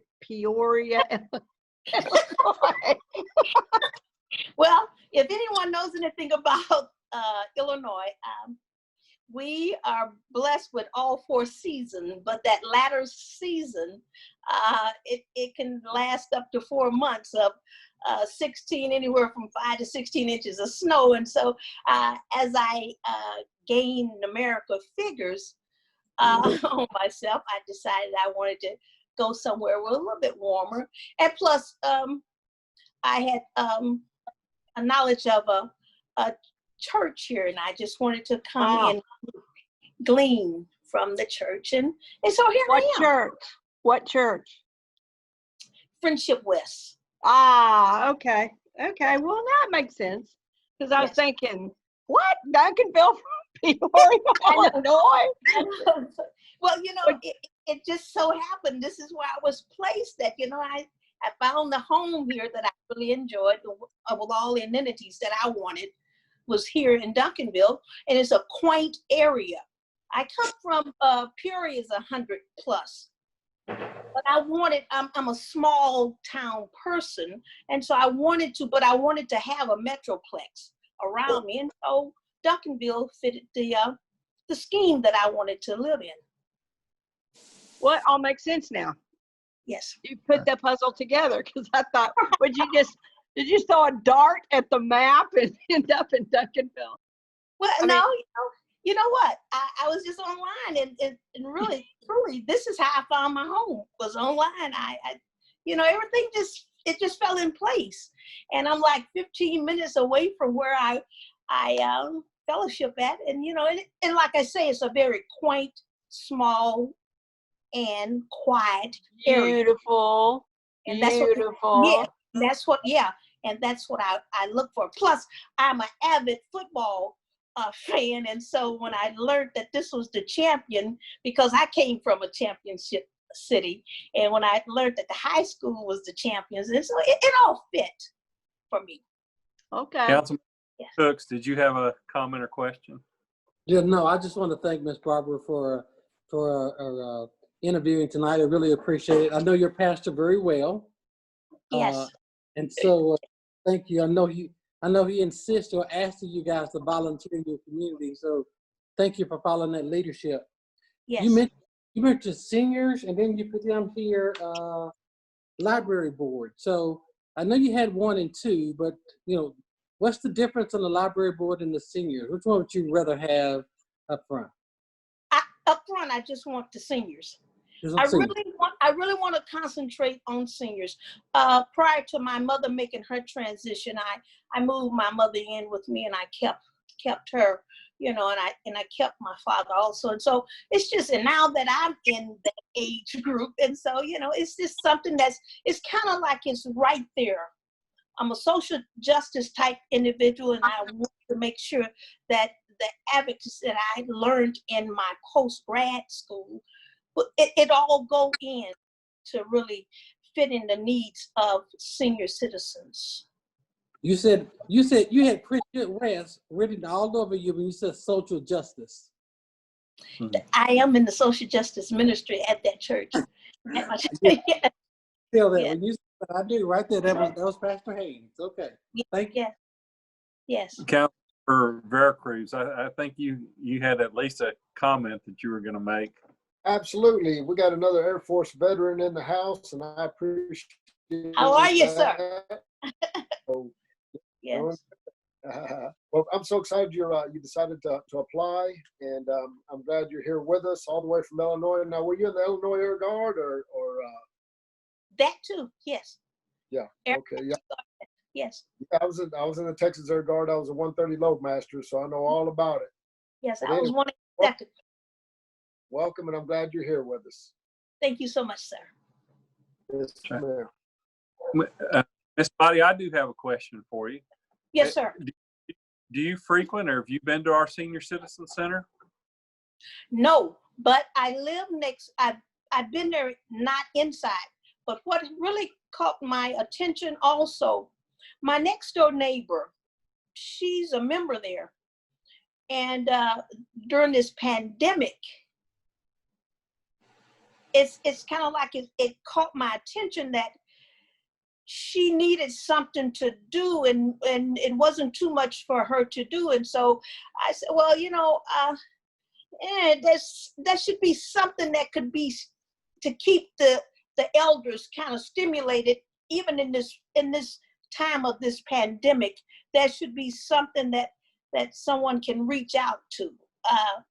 Well, if anyone knows anything about Illinois, we are blessed with all 4 seasons, but that latter season, it can last up to 4 months of 16, anywhere from 5 to 16 inches of snow. And so as I gained numerical figures on myself, I decided I wanted to go somewhere with a little bit warmer. And plus, I had a knowledge of a church here, and I just wanted to come and glean from the church. And so here I am. What church? What church? Friendship West. Ah, okay. Okay, well, that makes sense. Because I was thinking, what? Duncanville from Peoria, Illinois? Well, you know, it just so happened, this is where I was placed, that, you know, I found the home here that I really enjoyed, with all the amenities that I wanted, was here in Duncanville. And it's a quaint area. I come from Peoria is 100 plus. But I'm a small town person. And so I wanted to have a metroplex around me. And so Duncanville fitted the scheme that I wanted to live in. Well, it all makes sense now. Yes. You put the puzzle together, because I thought, did you throw a dart at the map and end up in Duncanville? Well, you know what? I was just online, and really, truly, this is how I found my home, was online. You know, everything just fell in place. And I'm like 15 minutes away from where I fellowship at. And, you know, and like I say, it's a very quaint, small, and quiet area. Beautiful. And that's beautiful. And that's what I look for. Plus, I'm an avid football fan. And so when I learned that this was the champion, because I came from a championship city, and when I learned that the high school was the champions, and so it all fit for me. Okay. Councilman Cooks, did you have a comment or question? Yeah, no, I just want to thank Ms. Barbara for interviewing tonight. I really appreciate it. I know your pastor very well. Yes. And so thank you. I know he insists or asks you guys to volunteer in your community. So thank you for following that leadership. Yes. You mentioned seniors, and then you put down here library board. So I know you had 1 and 2, but what's the difference on the library board and the seniors? Which one would you rather have up front? Up front, I just want the seniors. I really want to concentrate on seniors. Prior to my mother making her transition, I moved my mother in with me, and I kept her, and I kept my father also. And so it's just, and now that I'm in that age group, and so it's just something it's kind of like it's right there. I'm a social justice type individual, and I want to make sure that the advocacy that I learned in my post-grad school, it all go in to really fit in the needs of senior citizens. You said you had pretty good rest written all over you when you said social justice. I am in the social justice ministry at that church. Feel that when you said, I do right there. That was Pastor Haynes. Okay, thank you. Yes. Councilor Veracruz, I think you had at least a comment that you were going to make. Absolutely. We got another Air Force veteran in the house, and I appreciate How are you, sir? So, yes. Well, I'm so excited you decided to apply, and I'm glad you're here with us all the way from Illinois. Now, were you in the Illinois Air Guard or that too? Yes. Yeah. Okay. Yeah. Yes. Yeah, I was in the Texas Air Guard. I was a 130 Loadmaster, so I know all about it. Yes, But I was anyway, 182nd. Welcome, and I'm glad you're here with us. Thank you so much, sir. Yes, ma'am. Miss Body, I do have a question for you. Yes, sir. Do you frequent, or have you been to our Senior Citizen Center? No, but I live next. I've been there, not inside. But what really caught my attention also, my next door neighbor, she's a member there. And during this pandemic, it's kind of like it caught my attention that she needed something to do, and it wasn't too much for her to do. And so I said, well, that should be something that could be to keep the elders kind of stimulated, even in this time of this pandemic. There should be something that someone can reach out to.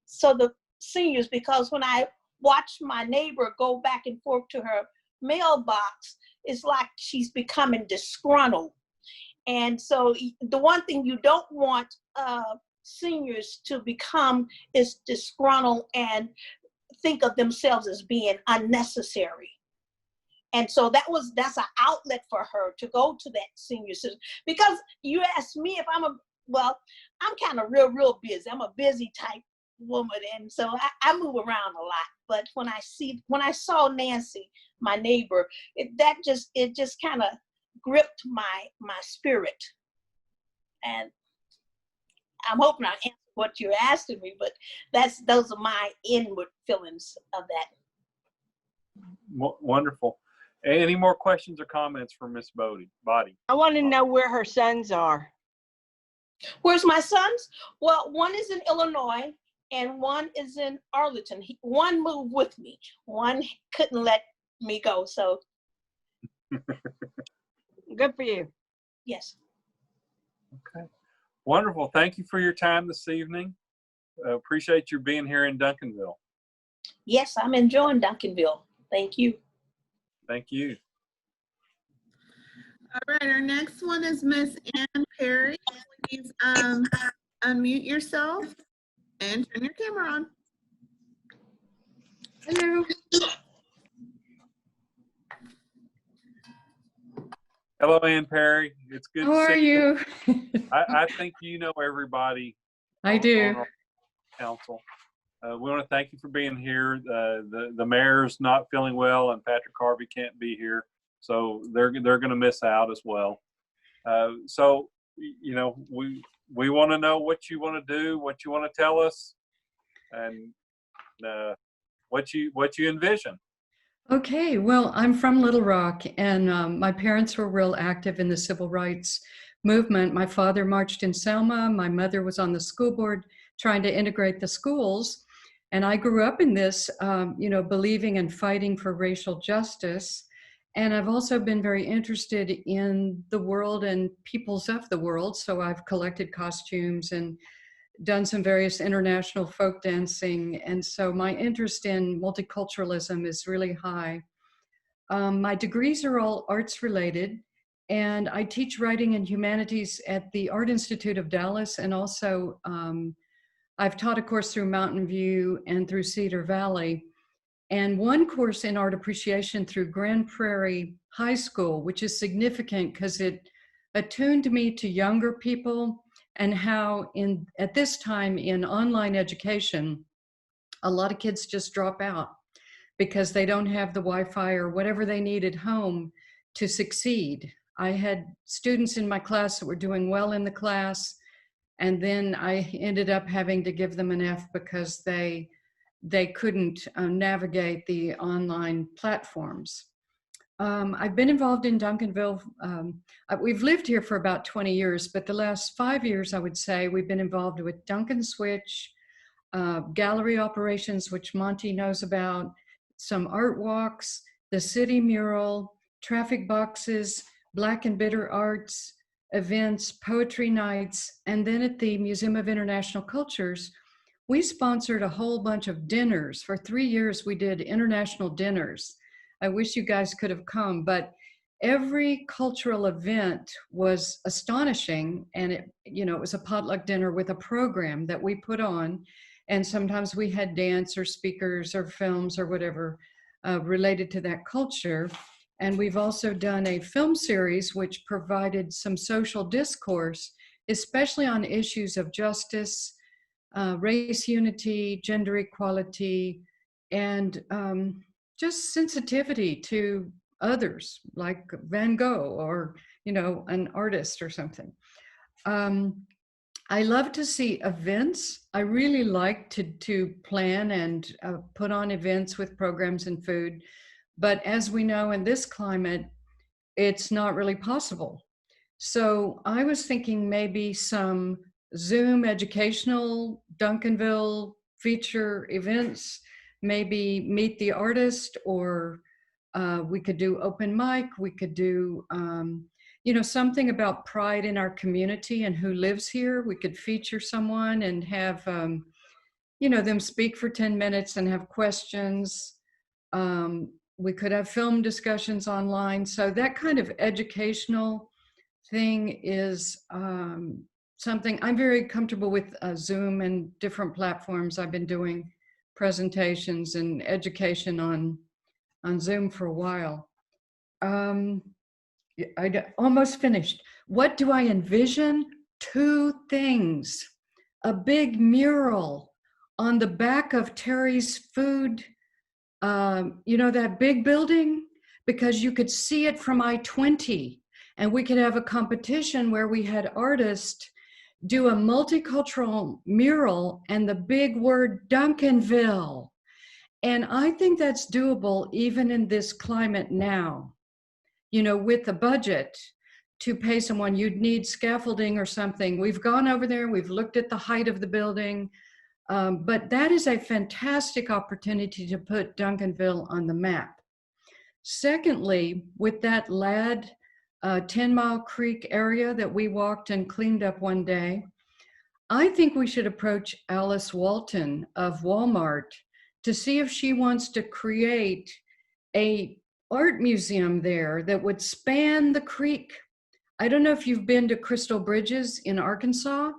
So the seniors, because when I watch my neighbor go back and forth to her mailbox, it's like she's becoming disgruntled. And so the one thing you don't want seniors to become is disgruntled and think of themselves as being unnecessary. And so that's an outlet for her to go to that senior citizen. Because you asked me if I'm kind of real busy. I'm a busy type woman, and so I move around a lot. But when I saw Nancy, my neighbor, it just kind of gripped my spirit. And I'm hoping I answered what you're asking me, but those are my inward feelings of that. Wonderful. Any more questions or comments for Miss Body? I want to know where her sons are. Where's my sons? Well, one is in Illinois and one is in Arlington. One moved with me. One couldn't let me go, so. Good for you. Yes. Okay. Wonderful. Thank you for your time this evening. Appreciate you being here in Duncanville. Yes, I'm enjoying Duncanville. Thank you. Thank you. All right, our next one is Miss Ann Perry. Please unmute yourself and turn your camera on. Hello. Hello, Ann Perry. It's good How to see are you? I think you know everybody. I do. On our council. We want to thank you for being here. The mayor's not feeling well, and Patrick Harvey can't be here, so they're going to miss out as well. So we want to know what you want to do, what you want to tell us, and what you envision. Okay, well, I'm from Little Rock, and my parents were real active in the civil rights movement. My father marched in Selma. My mother was on the school board trying to integrate the schools. And I grew up in this, believing and fighting for racial justice. And I've also been very interested in the world and peoples of the world. So I've collected costumes and done some various international folk dancing. And so my interest in multiculturalism is really high. My degrees are all arts related, and I teach writing and humanities at the Art Institute of Dallas, and also I've taught a course through Mountain View and through Cedar Valley, and one course in art appreciation through Grand Prairie High School, which is significant because it attuned me to younger people and how at this time in online education, a lot of kids just drop out because they don't have the Wi-Fi or whatever they need at home to succeed. I had students in my class that were doing well in the class, and then I ended up having to give them an F because they couldn't navigate the online platforms. I've been involved in Duncanville. We've lived here for about 20 years, but the last 5 years, I would say, we've been involved with Duncan Switch, gallery operations, which Monty knows about, some art walks, the city mural, traffic boxes, Black and Bitter Arts, events, poetry nights, and then at the Museum of International Cultures, we sponsored a whole bunch of dinners. For 3 years, we did international dinners. I wish you guys could have come, but every cultural event was astonishing, and it was a potluck dinner with a program that we put on, and sometimes we had dance or speakers or films or whatever related to that culture. And we've also done a film series which provided some social discourse, especially on issues of justice, race unity, gender equality, and just sensitivity to others, like Van Gogh or, an artist or something. I love to see events. I really like to plan and put on events with programs and food. But as we know in this climate, it's not really possible. So I was thinking maybe some Zoom educational Duncanville feature events, maybe meet the artist, or we could do open mic, we could do, something about pride in our community and who lives here. We could feature someone and have, them speak for 10 minutes and have questions. We could have film discussions online. So that kind of educational thing is something I'm very comfortable with. Zoom and different platforms. I've been doing presentations and education on Zoom for a while. I almost finished. What do I envision? 2 things. A big mural on the back of Terry's food, that big building, because you could see it from I-20, and we could have a competition where we had artists do a multicultural mural and the big word Duncanville. And I think that's doable even in this climate now. With the budget to pay someone, you'd need scaffolding or something. We've gone over there, we've looked at the height of the building, but that is a fantastic opportunity to put Duncanville on the map. Secondly, with that Ladd 10 Mile Creek area that we walked and cleaned up one day, I think we should approach Alice Walton of Walmart to see if she wants to create a art museum there that would span the creek. I don't know if you've been to Crystal Bridges in Arkansas,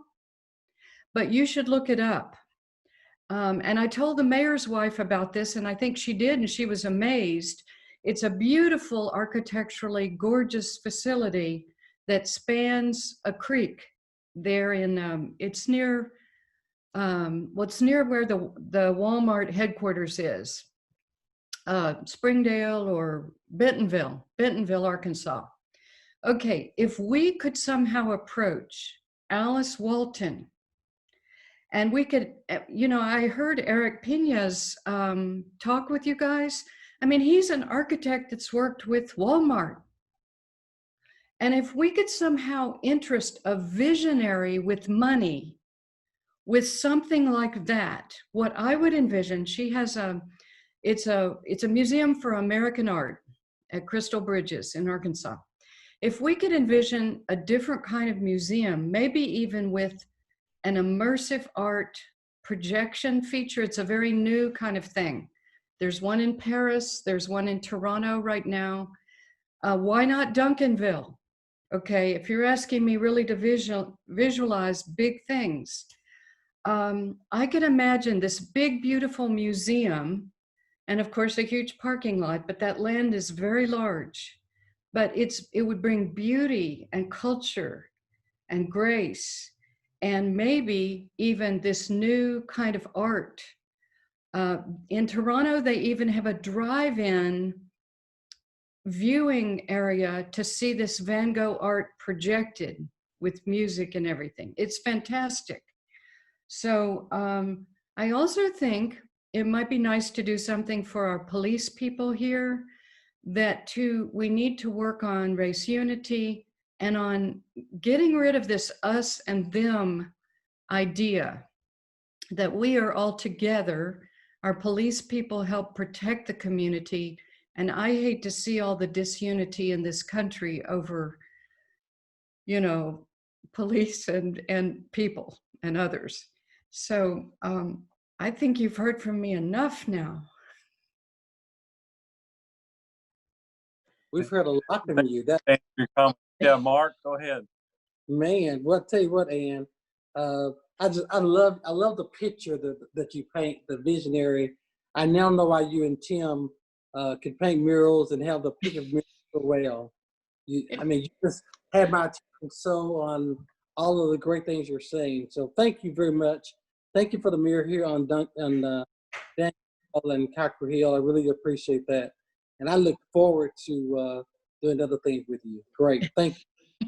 but you should look it up. And I told the mayor's wife about this, and I think she did, and she was amazed. It's a beautiful, architecturally gorgeous facility that spans a creek there in, it's near where the Walmart headquarters is. Springdale or Bentonville, Arkansas. Okay, if we could somehow approach Alice Walton, and we could, I heard Eric Pena's talk with you guys. I mean, he's an architect that's worked with Walmart. And if we could somehow interest a visionary with money, with something like that, what I would envision, she has it's a museum for American art at Crystal Bridges in Arkansas. If we could envision a different kind of museum, maybe even with an immersive art projection feature, it's a very new kind of thing. There's one in Paris, there's one in Toronto right now. Why not Duncanville? Okay, if you're asking me really to visualize big things, I could imagine this big, beautiful museum, and of course a huge parking lot, but that land is very large. But it would bring beauty and culture and grace, and maybe even this new kind of art. In Toronto, they even have a drive-in viewing area to see this Van Gogh art projected with music and everything. It's fantastic. So I also think it might be nice to do something for our police people here, that we need to work on race unity and on getting rid of this us and them idea, that we are all together. Our police people help protect the community, and I hate to see all the disunity in this country over, you know, police and people and others. So I think you've heard from me enough now. We've heard a lot from you. Thank you for your comment. Yeah, Mark, go ahead. Man, well, I'll tell you what, Ann, I love the picture that you paint, the visionary. I now know why you and Tim could paint murals and have the picture of murals so well. You just had my attention so on all of the great things you're saying. So thank you very much. Thank you for the mirror here on Duncanville and Cockrell Hill. I really appreciate that. And I look forward to doing other things with you. Great, thank you.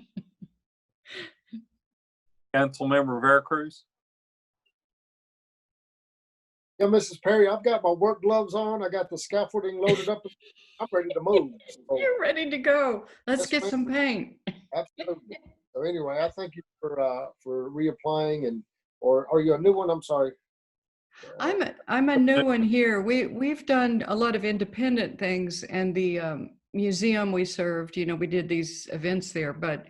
Councilmember Veracruz. Yeah, Mrs. Perry, I've got my work gloves on. I got the scaffolding loaded up. I'm ready to move. So, you're ready to go. Let's get some paint. Absolutely. So anyway, I thank you for reapplying, or are you a new one? I'm sorry. I'm a new one here. We've done a lot of independent things, and the museum we served, you know, we did these events there, but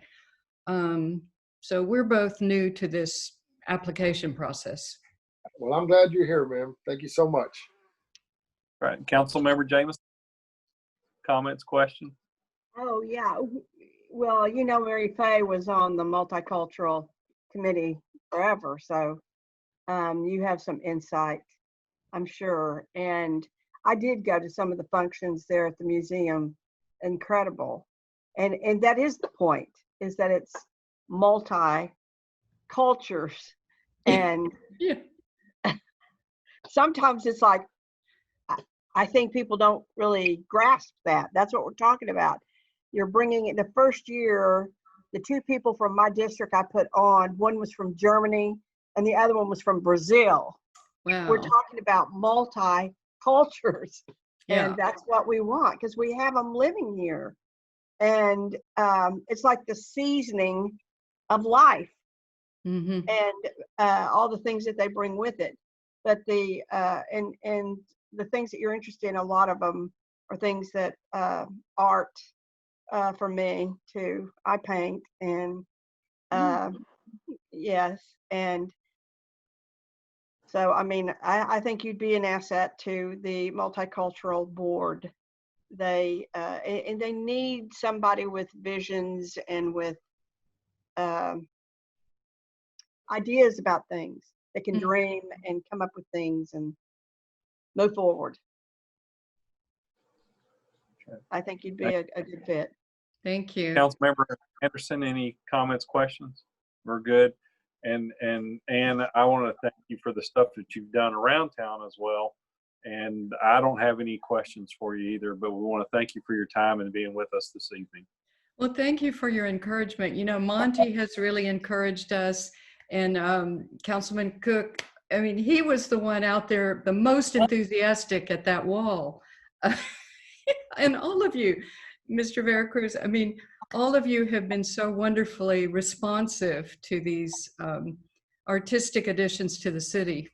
so we're both new to this application process. Well, I'm glad you're here, ma'am. Thank you so much. All right, Councilmember Jameson, comments, questions? Oh, yeah. Well, you know, Mary Fay was on the multicultural committee forever, so you have some insight, I'm sure. And I did go to some of the functions there at the museum. Incredible. And that is the point, is that it's multi cultures. And sometimes it's like, I think people don't really grasp that. That's what we're talking about. You're bringing it. The first year, the two people from my district I put on, one was from Germany and the other one was from Brazil. Wow. We're talking about multi cultures. Yeah. And that's what we want, because we have them living here. And it's like the seasoning of life. Mm-hmm. And all the things that they bring with it. But the and the things that you're interested in, a lot of them are things that art for me too. I paint, and yes, and so I mean, I think you'd be an asset to the multicultural board. They and they need somebody with visions and with ideas about things. They can dream and come up with things and move forward. Okay. I think you'd be a good fit. Thank you. Councilmember Anderson, any comments, questions? We're good. And I want to thank you for the stuff that you've done around town as well. And I don't have any questions for you either, but we want to thank you for your time and being with us this evening. Well, thank you for your encouragement. You know, Monty has really encouraged us, and Councilman Cook, I mean, he was the one out there, the most enthusiastic at that wall. And all of you, Mr. Veracruz, I mean, all of you have been so wonderfully responsive to these artistic additions to the city.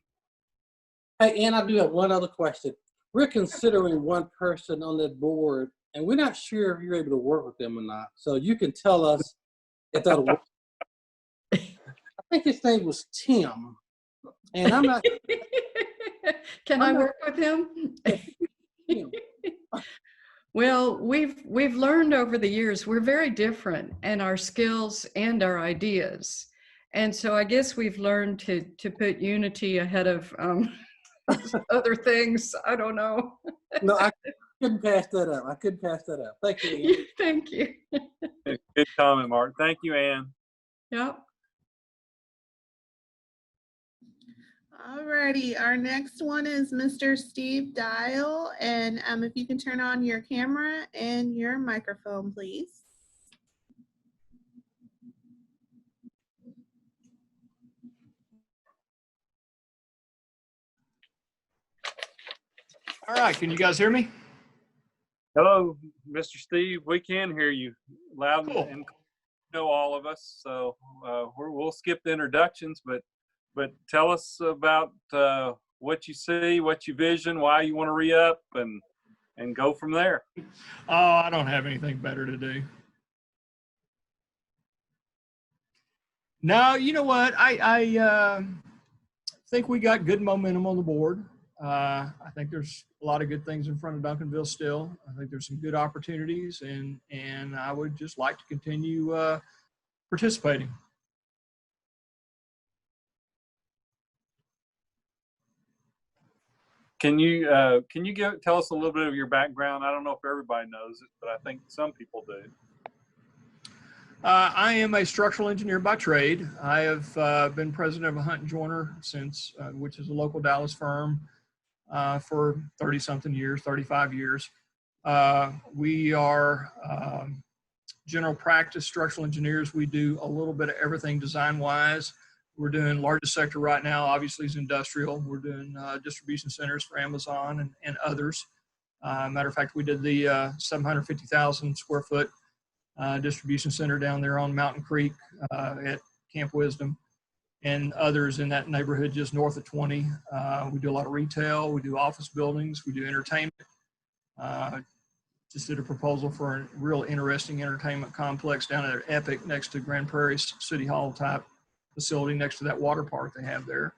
Hey, Ann, I do have one other question. We're considering one person on that board, and we're not sure if you're able to work with them or not. So you can tell us if that'll work. I think his name was Tim, and I'm not. Can I work with him? Well, we've learned over the years we're very different in our skills and our ideas, and so I guess we've learned to put unity ahead of other things. I don't know. No, I couldn't pass that up. I couldn't pass that up. Thank you, Ann. Thank you. Good comment, Mark. Thank you, Ann. Yep. Alrighty, our next one is Mr. Steve Dial, and if you can turn on your camera and your microphone, please. All right, can you guys hear me? Hello, Mr. Steve. We can hear you loud and clear. Know all of us, so we'll skip the introductions, but tell us about what you see, what you vision, why you want to re-up, and go from there. Oh, I don't have anything better to do. No, you know what? I think we got good momentum on the board. I think there's a lot of good things in front of Duncanville still. I think there's some good opportunities, and I would just like to continue participating. Can you tell us a little bit of your background? I don't know if everybody knows it, but I think some people do. I am a structural engineer by trade. I have been president of a Hunt & Joyner since, which is a local Dallas firm, for 30-something years, 35 years. We are general practice structural engineers. We do a little bit of everything design-wise. We're doing largest sector right now, obviously, is industrial. We're doing distribution centers for Amazon and others. Matter of fact, we did the 750,000 square foot distribution center down there on Mountain Creek at Camp Wisdom, and others in that neighborhood just north of 20. We do a lot of retail. We do office buildings. We do entertainment. Just did a proposal for a real interesting entertainment complex down at Epic next to Grand Prairie City Hall type facility next to that water park they have there.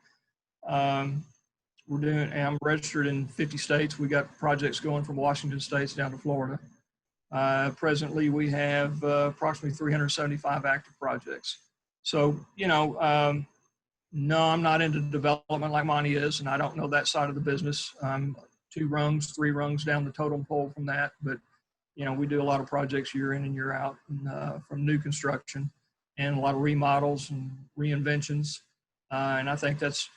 We're doing, and I'm registered in 50 states. We got projects going from Washington State down to Florida. Presently, we have approximately 375 active projects. So, you know, no, I'm not into development like Monty is, and I don't know that side of the business. 2 rungs, 3 rungs down the totem pole from that. But, you know, we do a lot of projects year in and year out, and, from new construction and a lot of remodels and reinventions. And I think that's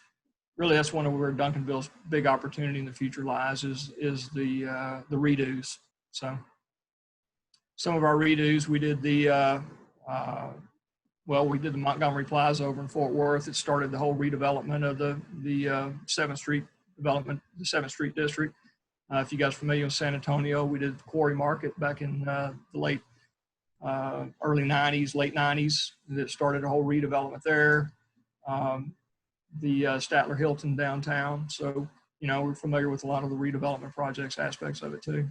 one of where Duncanville's big opportunity in the future lies is the redos. So some of our redos, we did the Montgomery Plaza over in Fort Worth. It started the whole redevelopment of the 7th Street development, the 7th Street district. If you guys are familiar with San Antonio, we did the Quarry Market back in the early 90s, late 90s. That started a whole redevelopment there. The Statler Hilton downtown. So, you know, we're familiar with a lot of the redevelopment projects aspects of it too.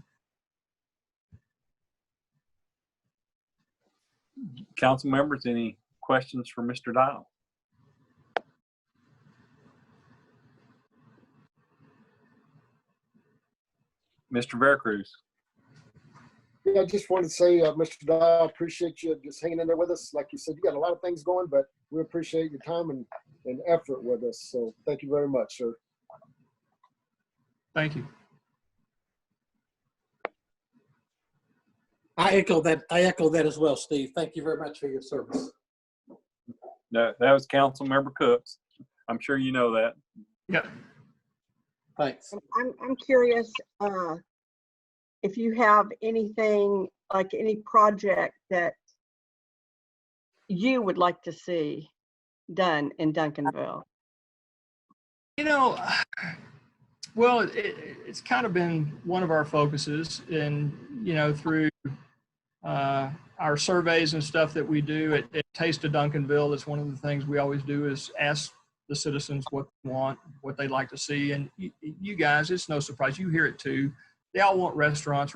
Council members, any questions for Mr. Dial? Mr. Veracruz. Yeah, I just wanted to say, Mr. Dial, I appreciate you just hanging in there with us. Like you said, you got a lot of things going, but we appreciate your time and effort with us. So thank you very much, sir. Thank you. I echo that as well, Steve. Thank you very much for your service. No, that was Councilmember Cooks. I'm sure you know that. Yeah. Thanks. I'm curious if you have anything, like any project that you would like to see done in Duncanville. You know, well, it's kind of been one of our focuses, and you know, through our surveys and stuff that we do at Taste of Duncanville, it's one of the things we always do is ask the citizens what they want, what they'd like to see. And you guys, it's no surprise, you hear it too. They all want restaurants,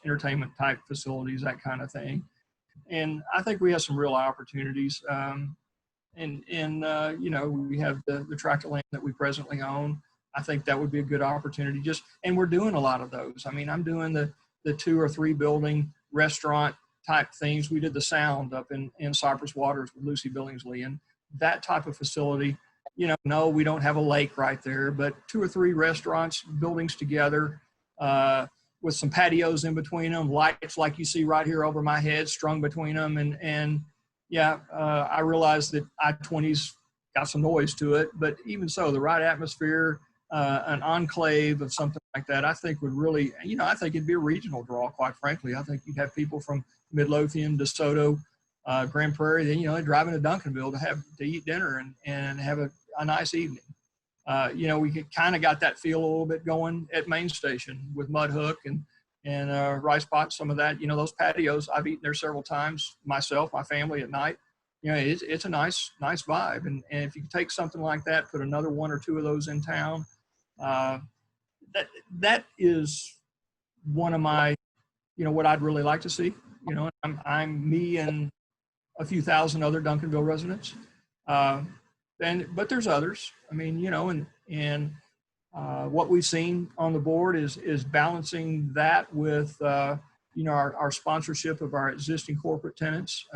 entertainment type facilities, that kind of thing. And I think we have some real opportunities. And you know, we have the tract of land that we presently own. I think that would be a good opportunity. And we're doing a lot of those. I mean, I'm doing the 2 or 3 building restaurant type things. We did the Sound up in Cypress Waters with Lucy Billingsley, and that type of facility. You know, no, we don't have a lake right there, but 2 or 3 restaurants, buildings together, with some patios in between them, lights like you see right here over my head strung between them. And yeah, I realize that I-20's got some noise to it, but even so, the right atmosphere, an enclave of something like that, I think would really, you know, I think it'd be a regional draw, quite frankly. I think you'd have people from Midlothian, DeSoto, Grand Prairie, then, you know, driving to Duncanville to eat dinner and have a nice evening. You know, we kind of got that feel a little bit going at Main Station with Mud Hook and Rice Pot, some of that. You know, those patios, I've eaten there several times myself, my family at night. You know, it's a nice vibe. And if you take something like that, put another 1 or 2 of those in town, that is one of my, you know, what I'd really like to see. You know, I'm me and a few thousand other Duncanville residents. But there's others. I mean, you know, and what we've seen on the board is balancing that with, you know, our sponsorship of our existing corporate tenants,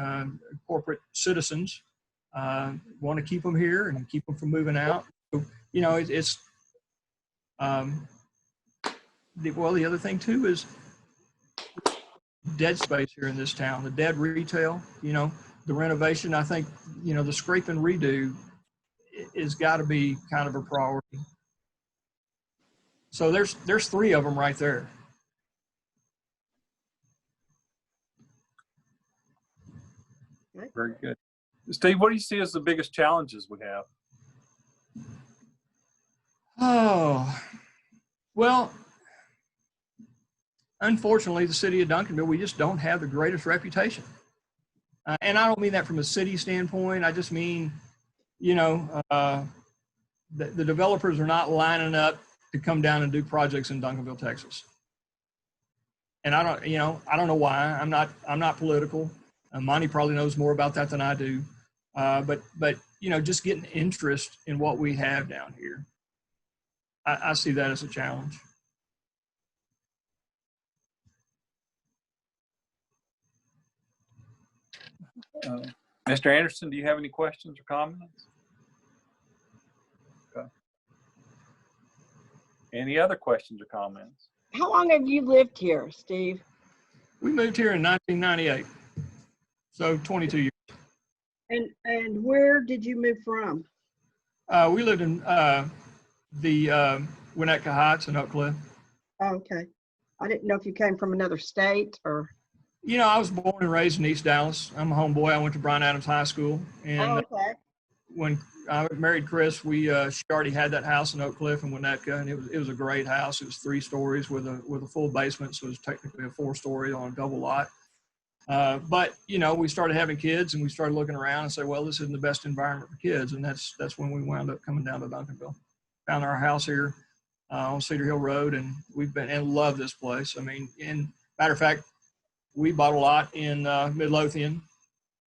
corporate citizens. Want to keep them here and keep them from moving out. So, you know, the other thing too is dead space here in this town, the dead retail, you know, the renovation. I think, you know, the scrape and redo is got to be kind of a priority. So there's 3 of them right there. Very good. Steve, what do you see as the biggest challenges we have? Oh, well, unfortunately, the city of Duncanville, we just don't have the greatest reputation. And I don't mean that from a city standpoint. I just mean, you know, the developers are not lining up to come down and do projects in Duncanville, Texas. And I don't know why. I'm not political. Monty probably knows more about that than I do. But you know, just getting interest in what we have down here, I see that as a challenge. Mr. Anderson, do you have any questions or comments? Okay. Any other questions or comments? How long have you lived here, Steve? We moved here in 1998, so 22 years. And where did you move from? We lived in the Winnetka Heights in Oak Cliff. Oh, okay. I didn't know if you came from another state or. You know, I was born and raised in East Dallas. I'm a homeboy. I went to Bryan Adams High School. And okay. When I married Chris, she already had that house in Oak Cliff and Winnetka, and it was a great house. It was 3 stories with a full basement, so it was technically a 4-story on a double lot. But you know, we started having kids, and we started looking around and said, well, this isn't the best environment for kids, and that's when we wound up coming down to Duncanville. Found our house here on Cedar Hill Road, and we've been and love this place. I mean, and matter of fact, we bought a lot in Midlothian,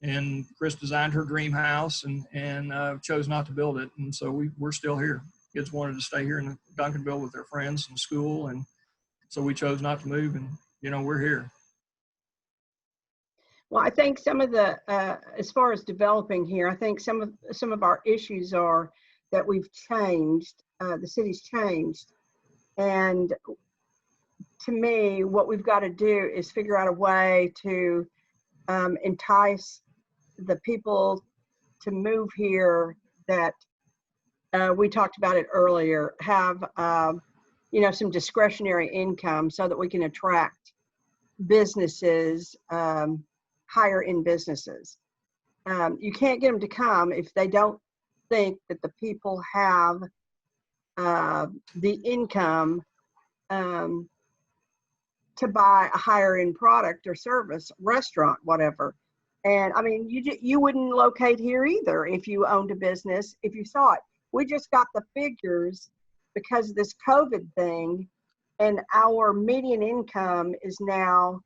and Chris designed her dream house and chose not to build it. And so we're still here. Kids wanted to stay here in Duncanville with their friends and school. And so we chose not to move, and, you know, we're here. Well, I think some of the, as far as developing here, I think some of our issues are that we've changed, the city's changed. And to me, what we've got to do is figure out a way to entice the people to move here that we talked about it earlier, have, you know, some discretionary income so that we can attract businesses, higher end businesses. You can't get them to come if they don't think that the people have the income to buy a higher end product or service, restaurant, whatever. And I mean, you wouldn't locate here either if you owned a business, if you saw it. We just got the figures because of this COVID thing, and our median income is now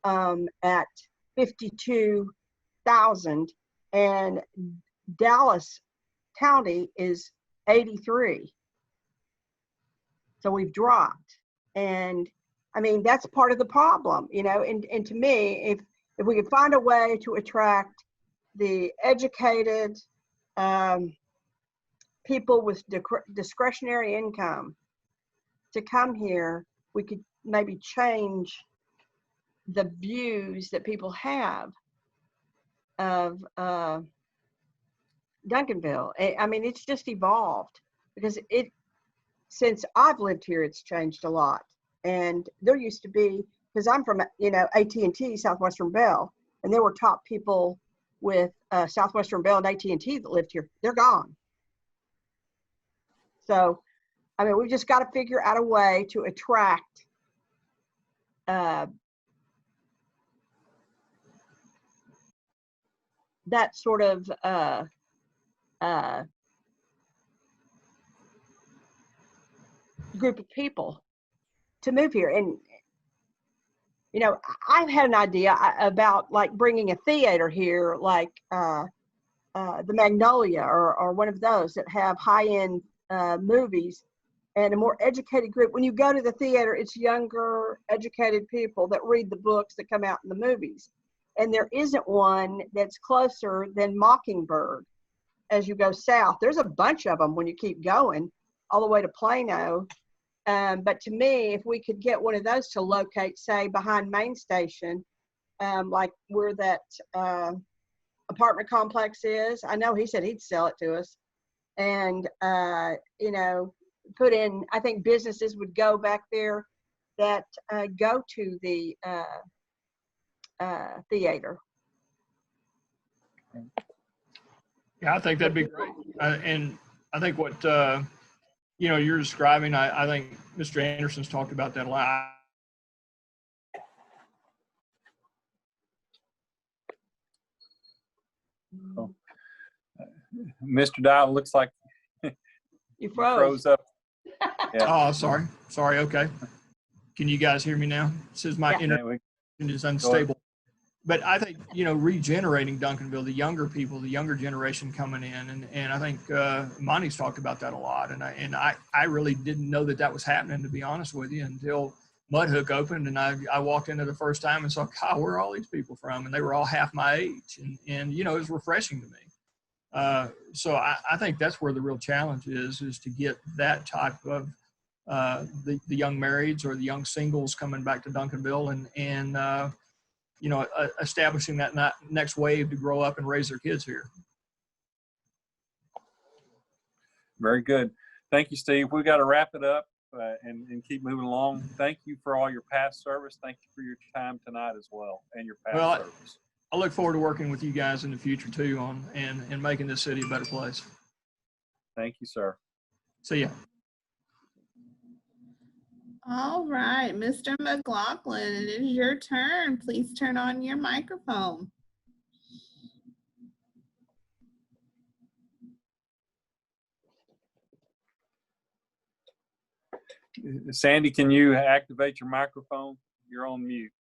at 52,000, and Dallas County is 83. So we've dropped. And I mean, that's part of the problem, you know, and to me, if we could find a way to attract the educated people with discretionary income to come here, we could maybe change the views that people have of Duncanville. I mean, it's just evolved because since I've lived here, it's changed a lot. And there used to be, because I'm from, you know, AT&T, Southwestern Bell, and there were top people with Southwestern Bell and AT&T that lived here. They're gone. So, I mean, we've just got to figure out a way to attract that sort of group of people to move here. And you know, I've had an idea about like bringing a theater here, like the Magnolia or one of those that have high-end movies, and a more educated group. When you go to the theater, it's younger, educated people that read the books that come out in the movies. And there isn't one that's closer than Mockingbird as you go south. There's a bunch of them when you keep going all the way to Plano. But to me, if we could get one of those to locate, say, behind Main Station, like where that apartment complex is, I know he said he'd sell it to us. And, you know, put in, I think businesses would go back there that go to the theater. Yeah, I think that'd be great. And I think what, you know, you're describing, I think Mr. Anderson's talked about that a lot. Oh. Mr. Dial, looks like you froze. Froze up. Yeah. Oh, sorry. Okay. Can you guys hear me now? It says my internet is unstable. But I think, you know, regenerating Duncanville, the younger people, the younger generation coming in, and I think Monty's talked about that a lot. And I really didn't know that was happening, to be honest with you, until Mudhook opened, and I walked in there the first time and saw, God, where are all these people from? And they were all half my age, and you know, it was refreshing to me. So I think that's where the real challenge is to get that type of the young marrieds or the young singles coming back to Duncanville and you know, establishing that next wave to grow up and raise their kids here. Very good. Thank you, Steve. We've got to wrap it up and keep moving along. Thank you for all your past service. Thank you for your time tonight as well and your past service. I look forward to working with you guys in the future too and making this city a better place. Thank you, sir. See ya. All right, Mr. McLaughlin, it is your turn. Please turn on your microphone. Sandy, can you activate your microphone? You're on mute.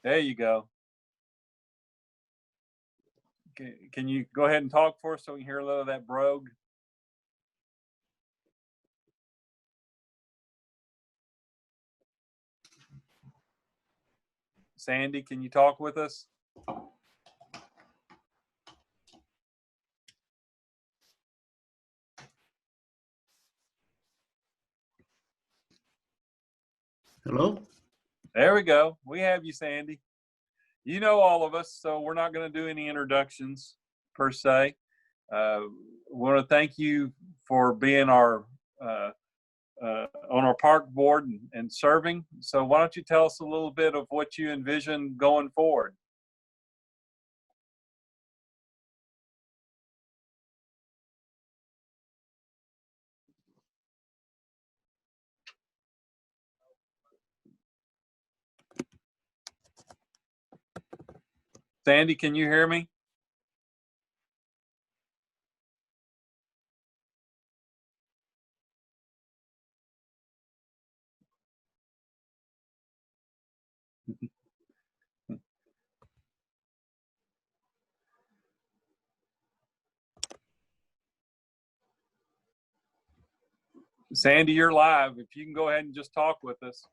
There you go. Can you go ahead and talk for us so we can hear a little of that brogue? Sandy, can you talk with us? Hello? There we go. We have you, Sandy. You know all of us, so we're not going to do any introductions per se. We want to thank you for being our on our park board and serving. So why don't you tell us a little bit of what you envision going forward? Sandy, can you hear me? Sandy, you're live. If you can go ahead and just talk with us.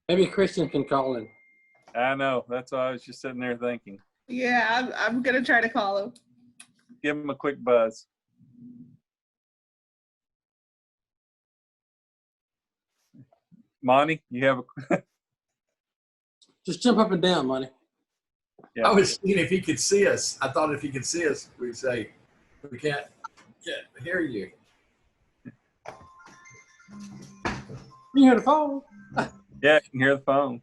Maybe Christian can call in. I know. That's what I was just sitting there thinking. Yeah, I'm gonna try to call him. Give him a quick buzz. Monty, you have a... Just jump up and down, Monty. Yeah. I was seeing if he could see us. I thought if he could see us, we'd say, we can't hear you. You hear the phone? Yeah, I can hear the phone.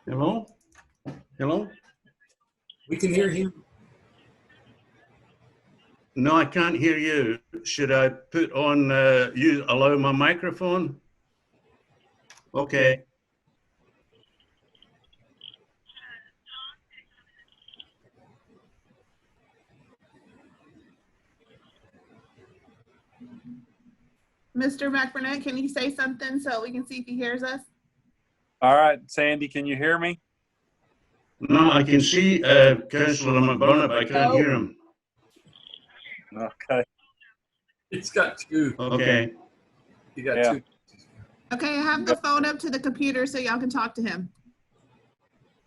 Hello? Hello? We can hear him. No, I can't hear you. Should I put on, allow my microphone? Okay. Mr. McBurnett, can you say something so we can see if he hears us? All right, Sandy, can you hear me? No, I can see Councillor McBurnett, but I can't hear him. Okay. It's got two. Okay. You got two. Okay, have the phone up to the computer so y'all can talk to him.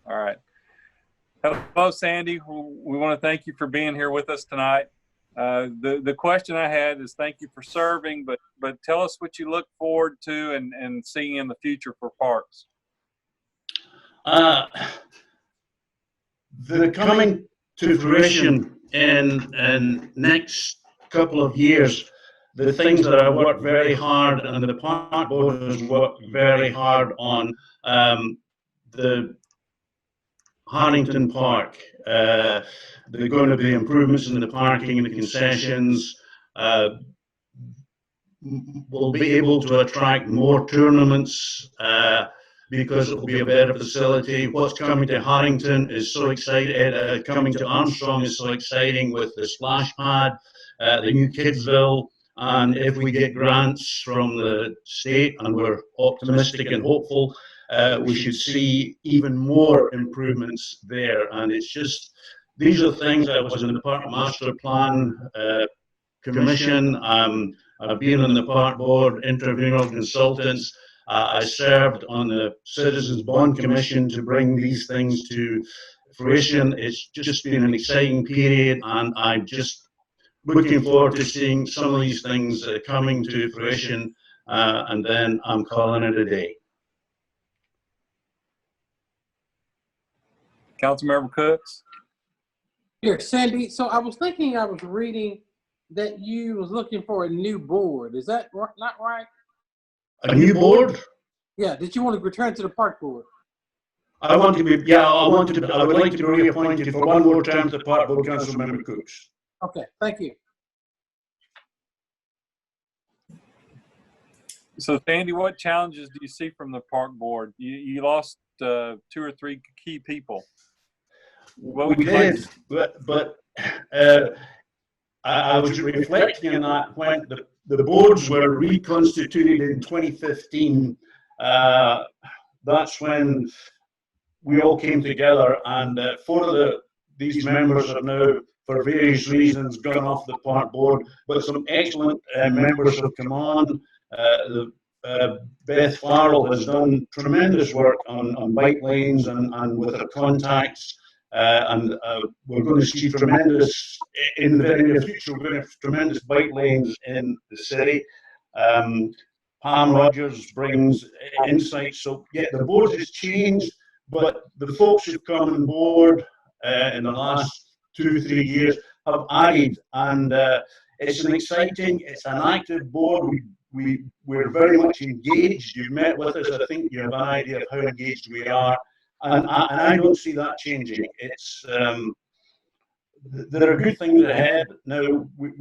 All right. Hello, Sandy. We want to thank you for being here with us tonight. The question I had is thank you for serving, but tell us what you look forward to and seeing in the future for parks. They're coming to fruition in next couple of years. The things that I worked very hard and the park board has worked very hard on, the Harrington Park. There are going to be improvements in the parking and the concessions. We'll be able to attract more tournaments because it will be a better facility. What's coming to Harrington is so exciting. Coming to Armstrong is so exciting with the splash pad, the new Kidsville. And if we get grants from the state, and we're optimistic and hopeful, we should see even more improvements there. And it's just, these are things that was in the Park Master Plan Commission. I've been on the Park Board, interviewing consultants. I served on the Citizens Bond Commission to bring these things to fruition. It's just been an exciting period, and I'm just looking forward to seeing some of these things coming to fruition, and then I'm calling it a day. Councilmember Cooks? Here, Sandy, so I was thinking, I was reading that you was looking for a new board. Is that not right? A new board? Yeah, did you want to return to the park board? I want to be, yeah, I would like to be reappointed for one more term to the Park Board, Councilmember Cooks. Okay, thank you. So, Sandy, what challenges do you see from the park board? You lost 2 or 3 key people. What we did, but I was reflecting on that when the boards were reconstituted in 2015. That's when we all came together, and 4 of these members have now, for various reasons, gone off the park board, but some excellent members have come on. Beth Farrell has done tremendous work on bike lanes and with her contacts, and we're going to see tremendous, in the very near future, we're going to have tremendous bike lanes in the city. Pam Rogers brings insights. So yeah, the board has changed, but the folks who've come on board in the last 2 or 3 years have added, and it's an exciting, it's an active board. We're very much engaged. You've met with us. I think you have an idea of how engaged we are. and I don't see that changing. It's there are good things ahead now. We've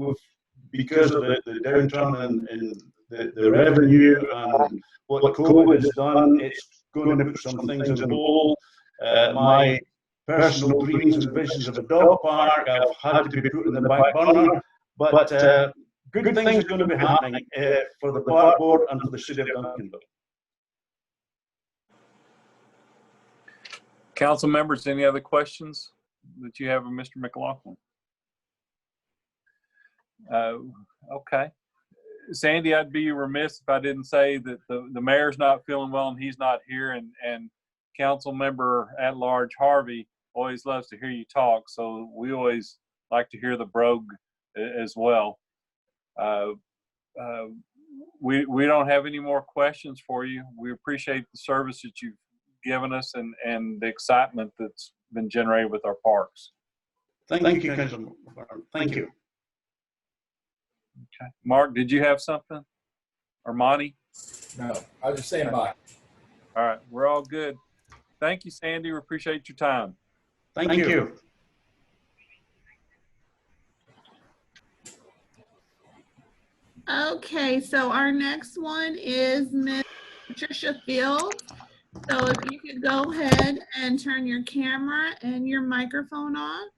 because of the downturn in the revenue and what COVID has done, it's going to put some things on hold. My personal dreams and visions of a dog park have had to be put in the back burner, but good things are going to be happening for the park board and for the city of Duncanville. Council members, any other questions that you have of Mr. McLaughlin? Okay. Sandy, I'd be remiss if I didn't say that the mayor's not feeling well and he's not here, and council member at large Harvey always loves to hear you talk, so we always like to hear the brogue as well. We don't have any more questions for you. We appreciate the service that you've given us and the excitement that's been generated with our parks. Thank you, Councilman. Thank you. Okay. Mark, did you have something? Or Monty? No, I was just saying bye. All right, we're all good. Thank you, Sandy. We appreciate your time. Thank you. Okay, so our next one is Miss Patricia Fields. So if you could go ahead and turn your camera and your microphone on.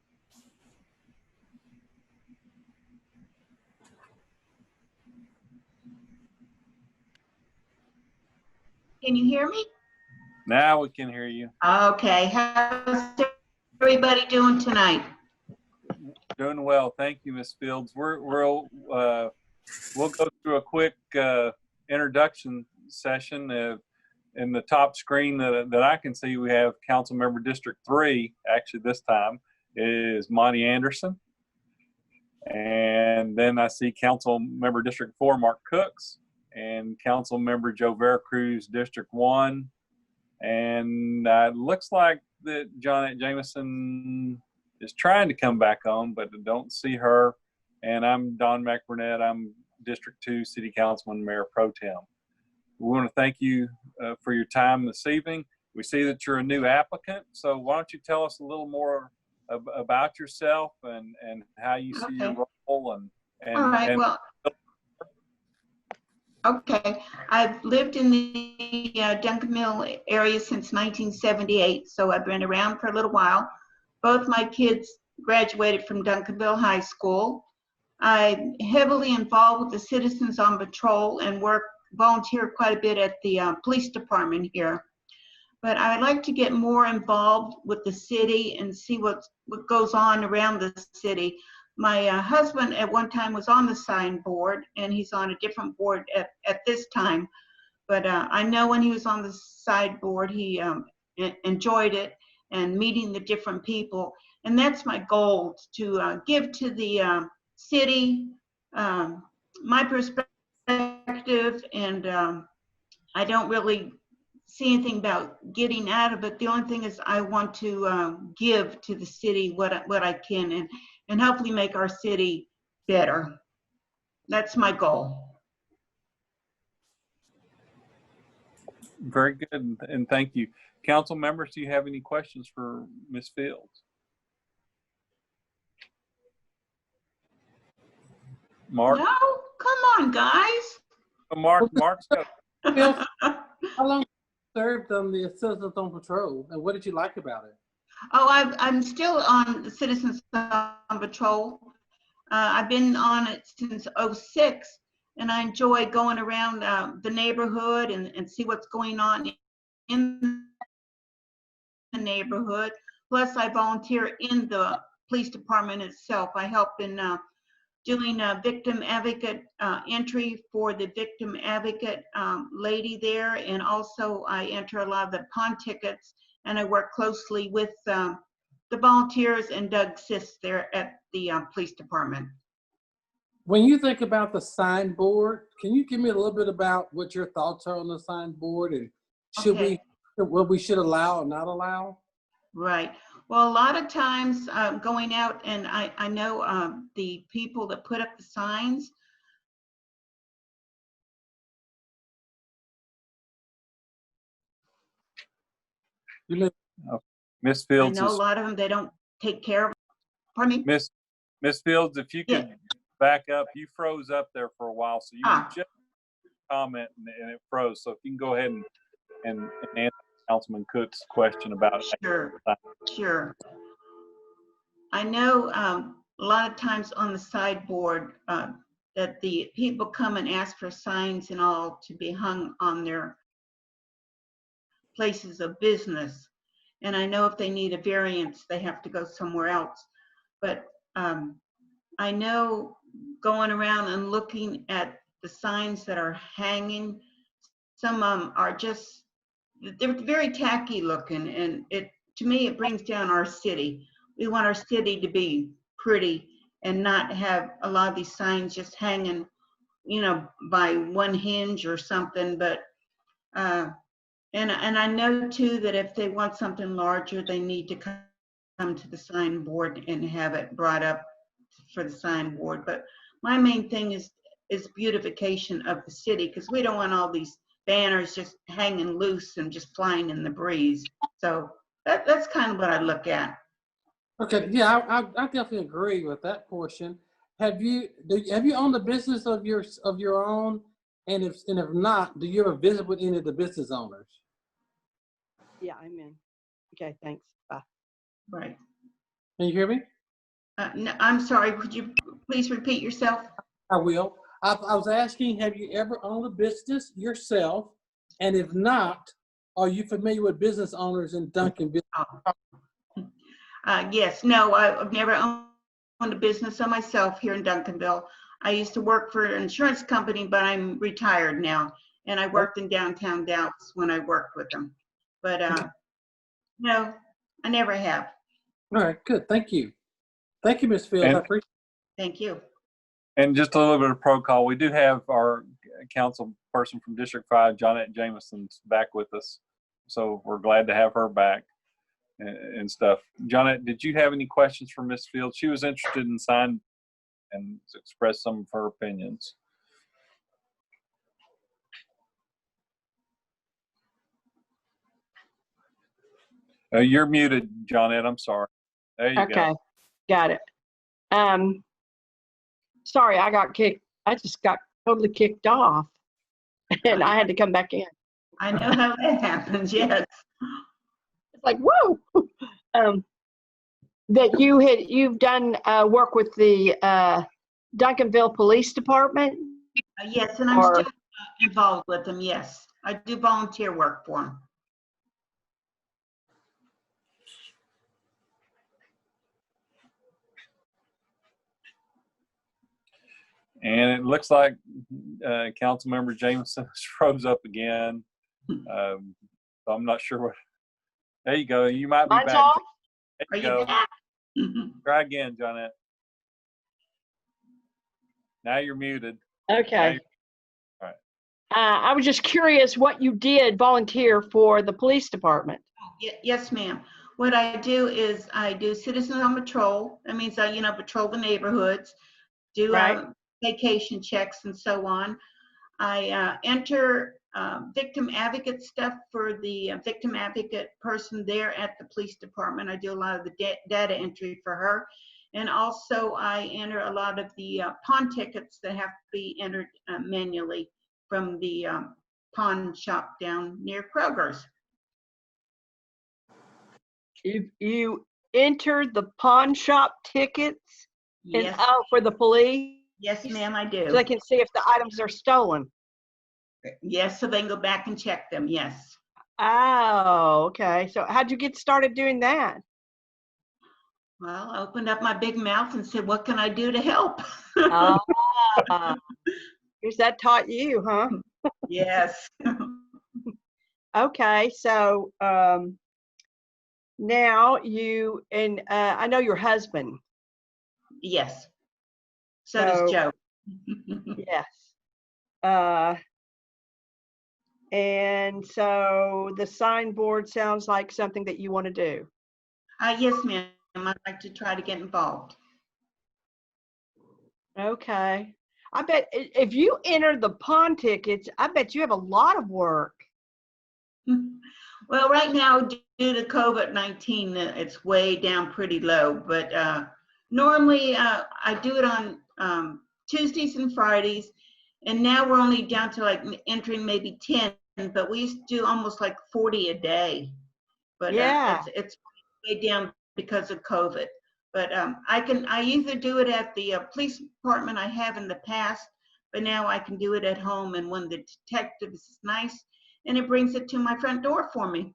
Can you hear me? Now we can hear you. Okay, how's everybody doing tonight? Doing well. Thank you, Ms. Fields. We'll go through a quick introduction session. In the top screen that I can see, we have Council Member District 3, actually this time, is Monty Anderson. And then I see Council Member District 4, Mark Cooks, and Council Member Joe Veracruz, District 1. And it looks like that Johnette Jameson is trying to come back on, but I don't see her. And I'm Don McBurnett. I'm District 2 City Councilman, Mayor Pro Tem. We want to thank you for your time this evening. We see that you're a new applicant, so why don't you tell us a little more about yourself and how you see your role and all right, well, okay. I've lived in the Duncanville area since 1978, so I've been around for a little while. Both my kids graduated from Duncanville High School. I'm heavily involved with the Citizens on Patrol and volunteer quite a bit at the police department here. But I would like to get more involved with the city and see what goes on around the city. My husband at one time was on the sign board, and he's on a different board at this time. But I know when he was on the side board, he enjoyed it and meeting the different people. And that's my goal, to give to the city my perspective, and I don't really see anything about getting out of it. The only thing is I want to give to the city what I can and hopefully make our city better. That's my goal. very good, and thank you. Council members, do you have any questions for Ms. Fields? Mark? No, come on, guys. Mark's got. How long served on the Citizens on Patrol, and what did you like about it? Oh, I'm still on the Citizens on Patrol. I've been on it since '06, and I enjoy going around the neighborhood and see what's going on in the neighborhood. Plus, I volunteer in the police department itself. I help in doing a victim advocate entry for the victim advocate lady there, and also I enter a lot of the pawn tickets, and I work closely with the volunteers and Doug Sis there at the police department. When you think about the sign board, can you give me a little bit about what your thoughts are on the sign board, and what we should allow or not allow? Right. Well, a lot of times going out, and I know the people that put up the signs, You Miss I Fields know a is lot of them, they don't take care of. Pardon me? Miss Fields, if you could back up, you froze up there for a while, so you just comment and it froze. So if you can go ahead and answer Councilman Cook's question about Sure. I know a lot of times on the sideboard that the people come and ask for signs and all to be hung on their places of business. And I know if they need a variance, they have to go somewhere else. But I know going around and looking at the signs that are hanging, some of them are just, they're very tacky looking, and to me, it brings down our city. We want our city to be pretty and not have a lot of these signs just hanging, you know, by one hinge or something. But and I know too that if they want something larger, they need to come to the sign board and have it brought up for the sign board. But my main thing is beautification of the city, because we don't want all these banners just hanging loose and just flying in the breeze. So that's kind of what I look at. Okay, yeah, I definitely agree with that portion. Have you owned a business of your own? And if not, do you ever visit with any of the business owners? Yeah, I'm in. Okay, thanks. Bye. Right. Can you hear me? No, I'm sorry. Could you please repeat yourself? I will. I was asking, have you ever owned a business yourself? And if not, are you familiar with business owners in Duncanville? Yes. No, I've never owned a business on myself here in Duncanville. I used to work for an insurance company, but I'm retired now. And I worked in downtown Dallas when I worked with them. But no, I never have. All right, good. Thank you. Thank you, Ms. Fields. I appreciate it. Thank you. And just a little bit of protocol. We do have our council person from District 5, Johnette Jameson's back with us. So we're glad to have her back and stuff. Johnette, did you have any questions for Ms. Fields? She was interested in sign and express some of her opinions. You're muted, Johnette. I'm sorry. There you go. Okay, got it. Sorry, I got kicked. I just got totally kicked off, and I had to come back in. I know how that happens. Yes. It's like, whoa. That you've done work with the Duncanville Police Department? Yes, and I'm still involved with them. Yes, I do volunteer work for them. And it looks like Councilmember Jameson froze up again. So I'm not sure what. There you go. You might be Mine's back. off? There you go. Back? Try again, Johnette. Now you're muted. Okay. All right. I was just curious what you did volunteer for the police department. Yes, ma'am. What I do is I do citizens on patrol. That means I, patrol the neighborhoods, do vacation checks and so on. I enter victim advocate stuff for the victim advocate person there at the police department. I do a lot of the data entry for her. And also I enter a lot of the pawn tickets that have to be entered manually from the pawn shop down near Kroger's. You entered the pawn shop tickets? Yes. For the police? Yes, ma'am, I do. So they can see if the items are stolen? Yes, so they can go back and check them, yes. Oh, okay. So how'd you get started doing that? Well, I opened up my big mouth and said, what can I do to help? Here's that taught you, huh? Yes. Okay, so now you, and I know your husband. Yes. So does Joe. Yes. And so the signboard sounds like something that you want to do. Yes, ma'am. I'd like to try to get involved. Okay. I bet if you enter the pawn tickets, I bet you have a lot of work. Well, right now, due to COVID-19, it's way down pretty low. But normally I do it on Tuesdays and Fridays. And now we're only down to like entering maybe 10, but we used to do almost like 40 a day. But Yeah. it's way down because of COVID. But I either do it at the police department I have in the past, but now I can do it at home. And when the detective is nice, and it brings it to my front door for me.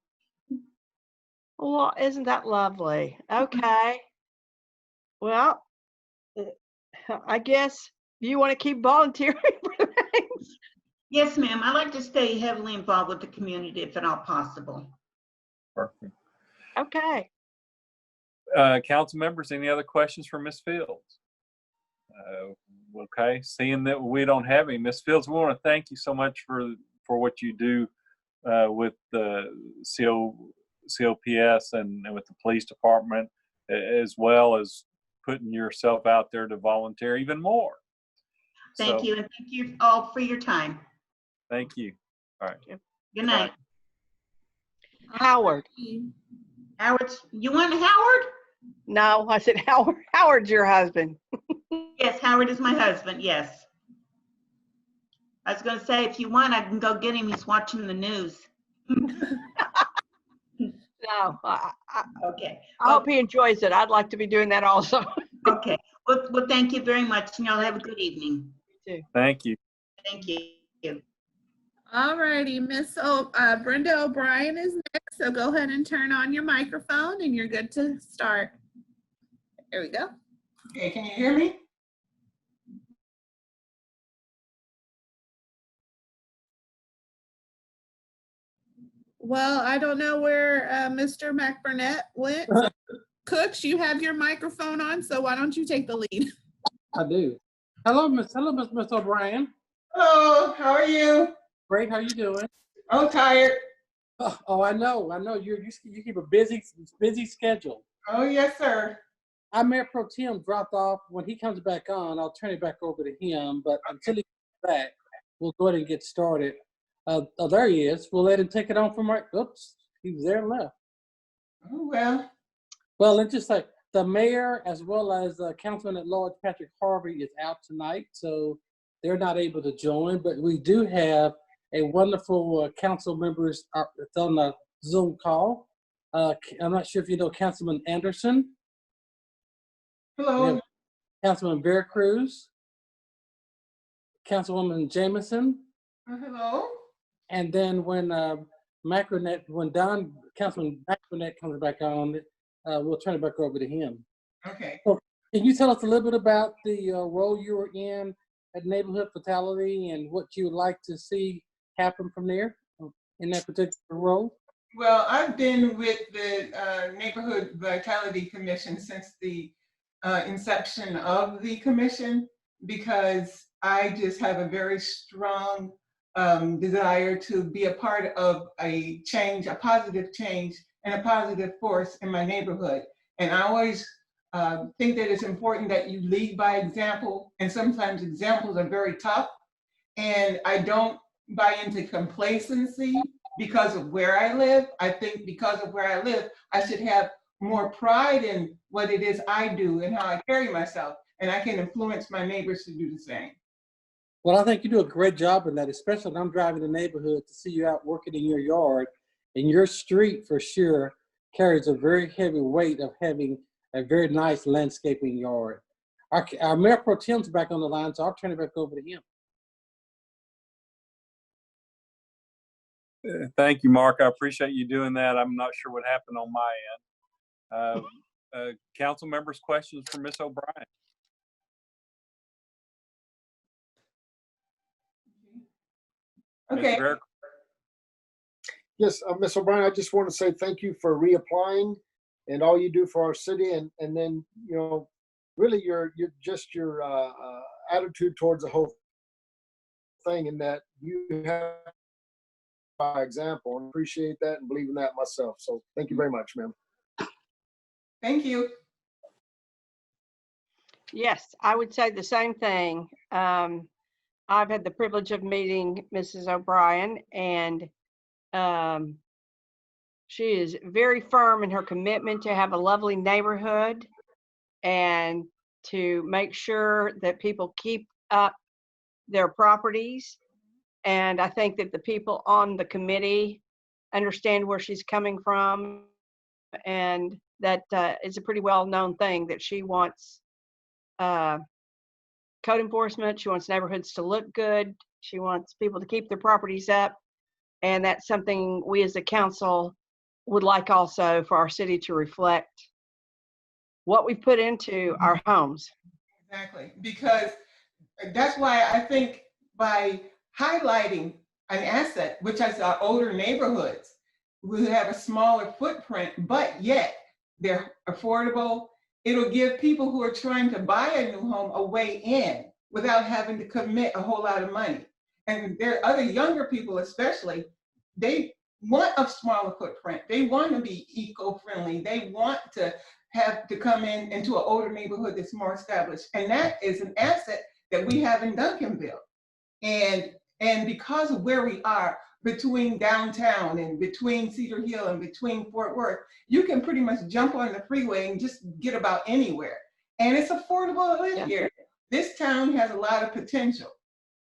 Well, isn't that lovely? Okay. Well, I guess you want to keep volunteering for things. Yes, ma'am. I like to stay heavily involved with the community if at all possible. Perfect. Okay. Council members, any other questions for Ms. Fields? Okay, seeing that we don't have any, Ms. Fields, we want to thank you so much for what you do with the COPS and with the police department, as well as putting yourself out there to volunteer even more. Thank you, and thank you all for your time. Thank you. All right. Good night. Howard. Howard, you want Howard? No, I said Howard. Howard's your husband. Yes, Howard is my husband, yes. I was going to say, if you want, I can go get him. He's watching the news. No. Okay. I hope he enjoys it. I'd like to be doing that also. Okay. Well, thank you very much, and y'all have a good evening. You too. Thank you. Thank you. All righty, Brenda O'Brien is next, so go ahead and turn on your microphone and you're good to start. There we go. Okay, can you hear me? Well, I don't know where Mr. McBurnett went. Cooks, you have your microphone on, so why don't you take the lead? I do. Hello, Miss O'Brien. Hello, how are you? Great, how you doing? I'm tired. Oh, I know. You keep a busy schedule. Oh, yes, sir. Our Mayor Pro Tem dropped off. When he comes back on, I'll turn it back over to him. But until he comes back, we'll go ahead and get started. Oh, there he is. We'll let him take it on from right. Oops, he was there and left. Oh, well. Well, let's just say the mayor, as well as Councilman at Large Patrick Harvey, is out tonight, so they're not able to join. But we do have a wonderful council members that's on the Zoom call. I'm not sure if you know Councilman Anderson. Hello. Councilman Vera Cruz. Councilwoman Jameson. Hello. And then when Councilman Macronette comes back on, we'll turn it back over to him. Okay. So can you tell us a little bit about the role you were in at Neighborhood Vitality and what you would like to see happen from there in that particular role? Well, I've been with the Neighborhood Vitality Commission since the inception of the commission, because I just have a very strong desire to be a part of a change, a positive change, and a positive force in my neighborhood. And I always think that it's important that you lead by example, and sometimes examples are very tough. And I don't buy into complacency because of where I live. I think because of where I live, I should have more pride in what it is I do and how I carry myself, and I can influence my neighbors to do the same. Well, I think you do a great job in that, especially when I'm driving the neighborhood to see you out working in your yard. And your street, for sure, carries a very heavy weight of having a very nice landscaping yard. Our Mayor Pro Tem's back on the line, so I'll turn it back over to him. Thank you, Mark. I appreciate you doing that. I'm not sure what happened on my end. Council members, questions for Ms. O'Brien? Okay. Yes, Ms. O'Brien, I just want to say thank you for reapplying and all you do for our city, and then, you know, really your attitude towards the whole thing, and that you have by example, and appreciate that and believe in that myself. So thank you very much, ma'am. Thank you. Yes, I would say the same thing. I've had the privilege of meeting Mrs. O'Brien, and She is very firm in her commitment to have a lovely neighborhood and to make sure that people keep up their properties. And I think that the people on the committee understand where she's coming from, and that is a pretty well-known thing that she wants code enforcement. She wants neighborhoods to look good. She wants people to keep their properties up. And that's something we as a council would like also for our city to reflect what we put into our homes. Exactly, because that's why I think by highlighting an asset, which is our older neighborhoods, we have a smaller footprint, but yet they're affordable. It'll give people who are trying to buy a new home a way in without having to commit a whole lot of money. And there are other younger people especially, they want a smaller footprint. They want to be eco-friendly. They want to have to come into an older neighborhood that's more established. And that is an asset that we have in Duncanville. And because of where we are between downtown and between Cedar Hill and between Fort Worth, you can pretty much jump on the freeway and just get about anywhere. And it's affordable to live here. This town has a lot of potential.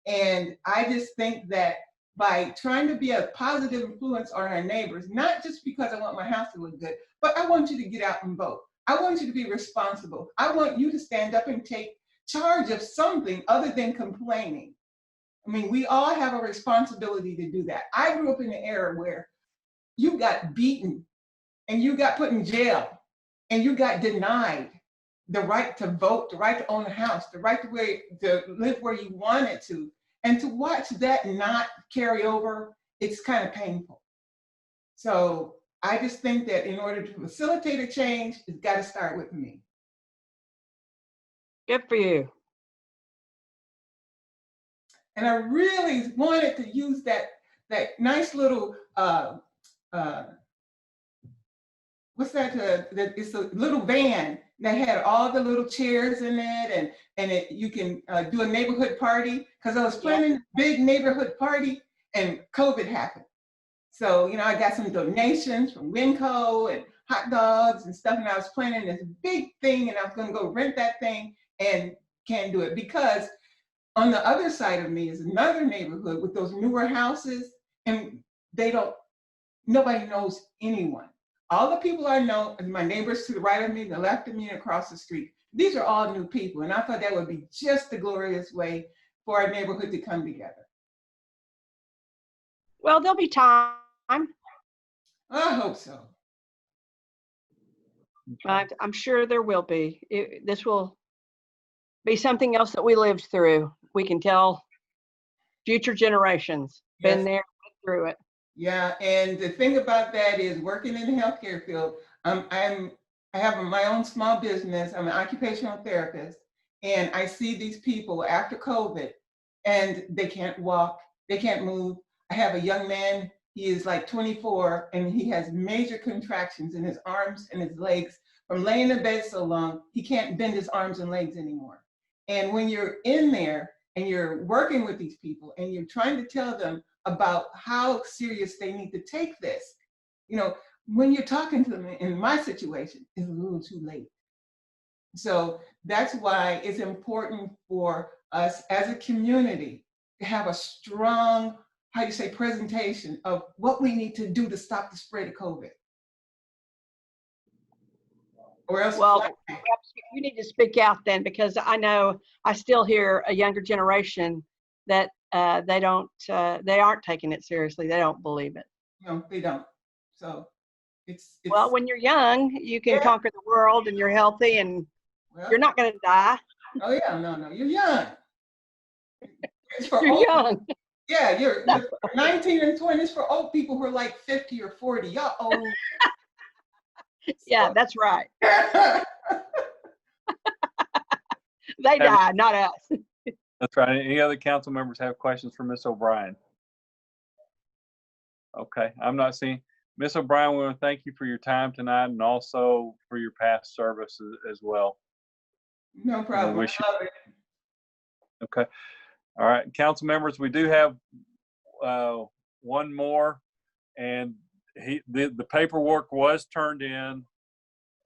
And I just think that by trying to be a positive influence on our neighbors, not just because I want my house to look good, but I want you to get out and vote. I want you to be responsible. I want you to stand up and take charge of something other than complaining. I mean, we all have a responsibility to do that. I grew up in an era where you got beaten and you got put in jail and you got denied the right to vote, the right to own a house, the right to live where you wanted to. And to watch that not carry over, it's kind of painful. So I just think that in order to facilitate a change, it's got to start with me. Good for you. And I really wanted to use that nice little, what's that? It's a little van that had all the little chairs in it, and you can do a neighborhood party, because I was planning a big neighborhood party and COVID happened. So, you know, I got some donations from Winco and hot dogs and stuff, and I was planning this big thing, and I was gonna go rent that thing and can't do it because on the other side of me is another neighborhood with those newer houses, and nobody knows anyone. All the people I know are my neighbors to the right of me, the left of me, and across the street. These are all new people, and I thought that would be just a glorious way for our neighborhood to come together. Well, there'll be time. I hope so. I'm sure there will be. This will be something else that we lived through. We can tell future generations, been there, been through it. Yeah, and the thing about that is working in the healthcare field, I have my own small business. I'm an occupational therapist, and I see these people after COVID, and they can't walk, they can't move. I have a young man, he is like 24, and he has major contractions in his arms and his legs from laying in bed so long, he can't bend his arms and legs anymore. And when you're in there and you're working with these people and you're trying to tell them about how serious they need to take this, you know, when you're talking to them in my situation, it's a little too late. So that's why it's important for us as a community to have a strong, presentation of what we need to do to stop the spread of COVID. Or else, well, you need to speak out then, because I know I still hear a younger generation that they aren't taking it seriously. They don't believe it. No, they don't. So it's well, when you're young, you can conquer the world, and you're healthy, and you're not going to die. Oh yeah, no, you're young. You're young. Yeah, you're 19 and 20s for old people who are like 50 or 40. Y'all old. Yeah, that's right. They die, not us. That's right. Any other council members have questions for Ms. O'Brien? Okay, I'm not seeing. Ms. O'Brien, we want to thank you for your time tonight and also for your past service as well. No problem. Okay. All right, council members, we do have one more, and the paperwork was turned in,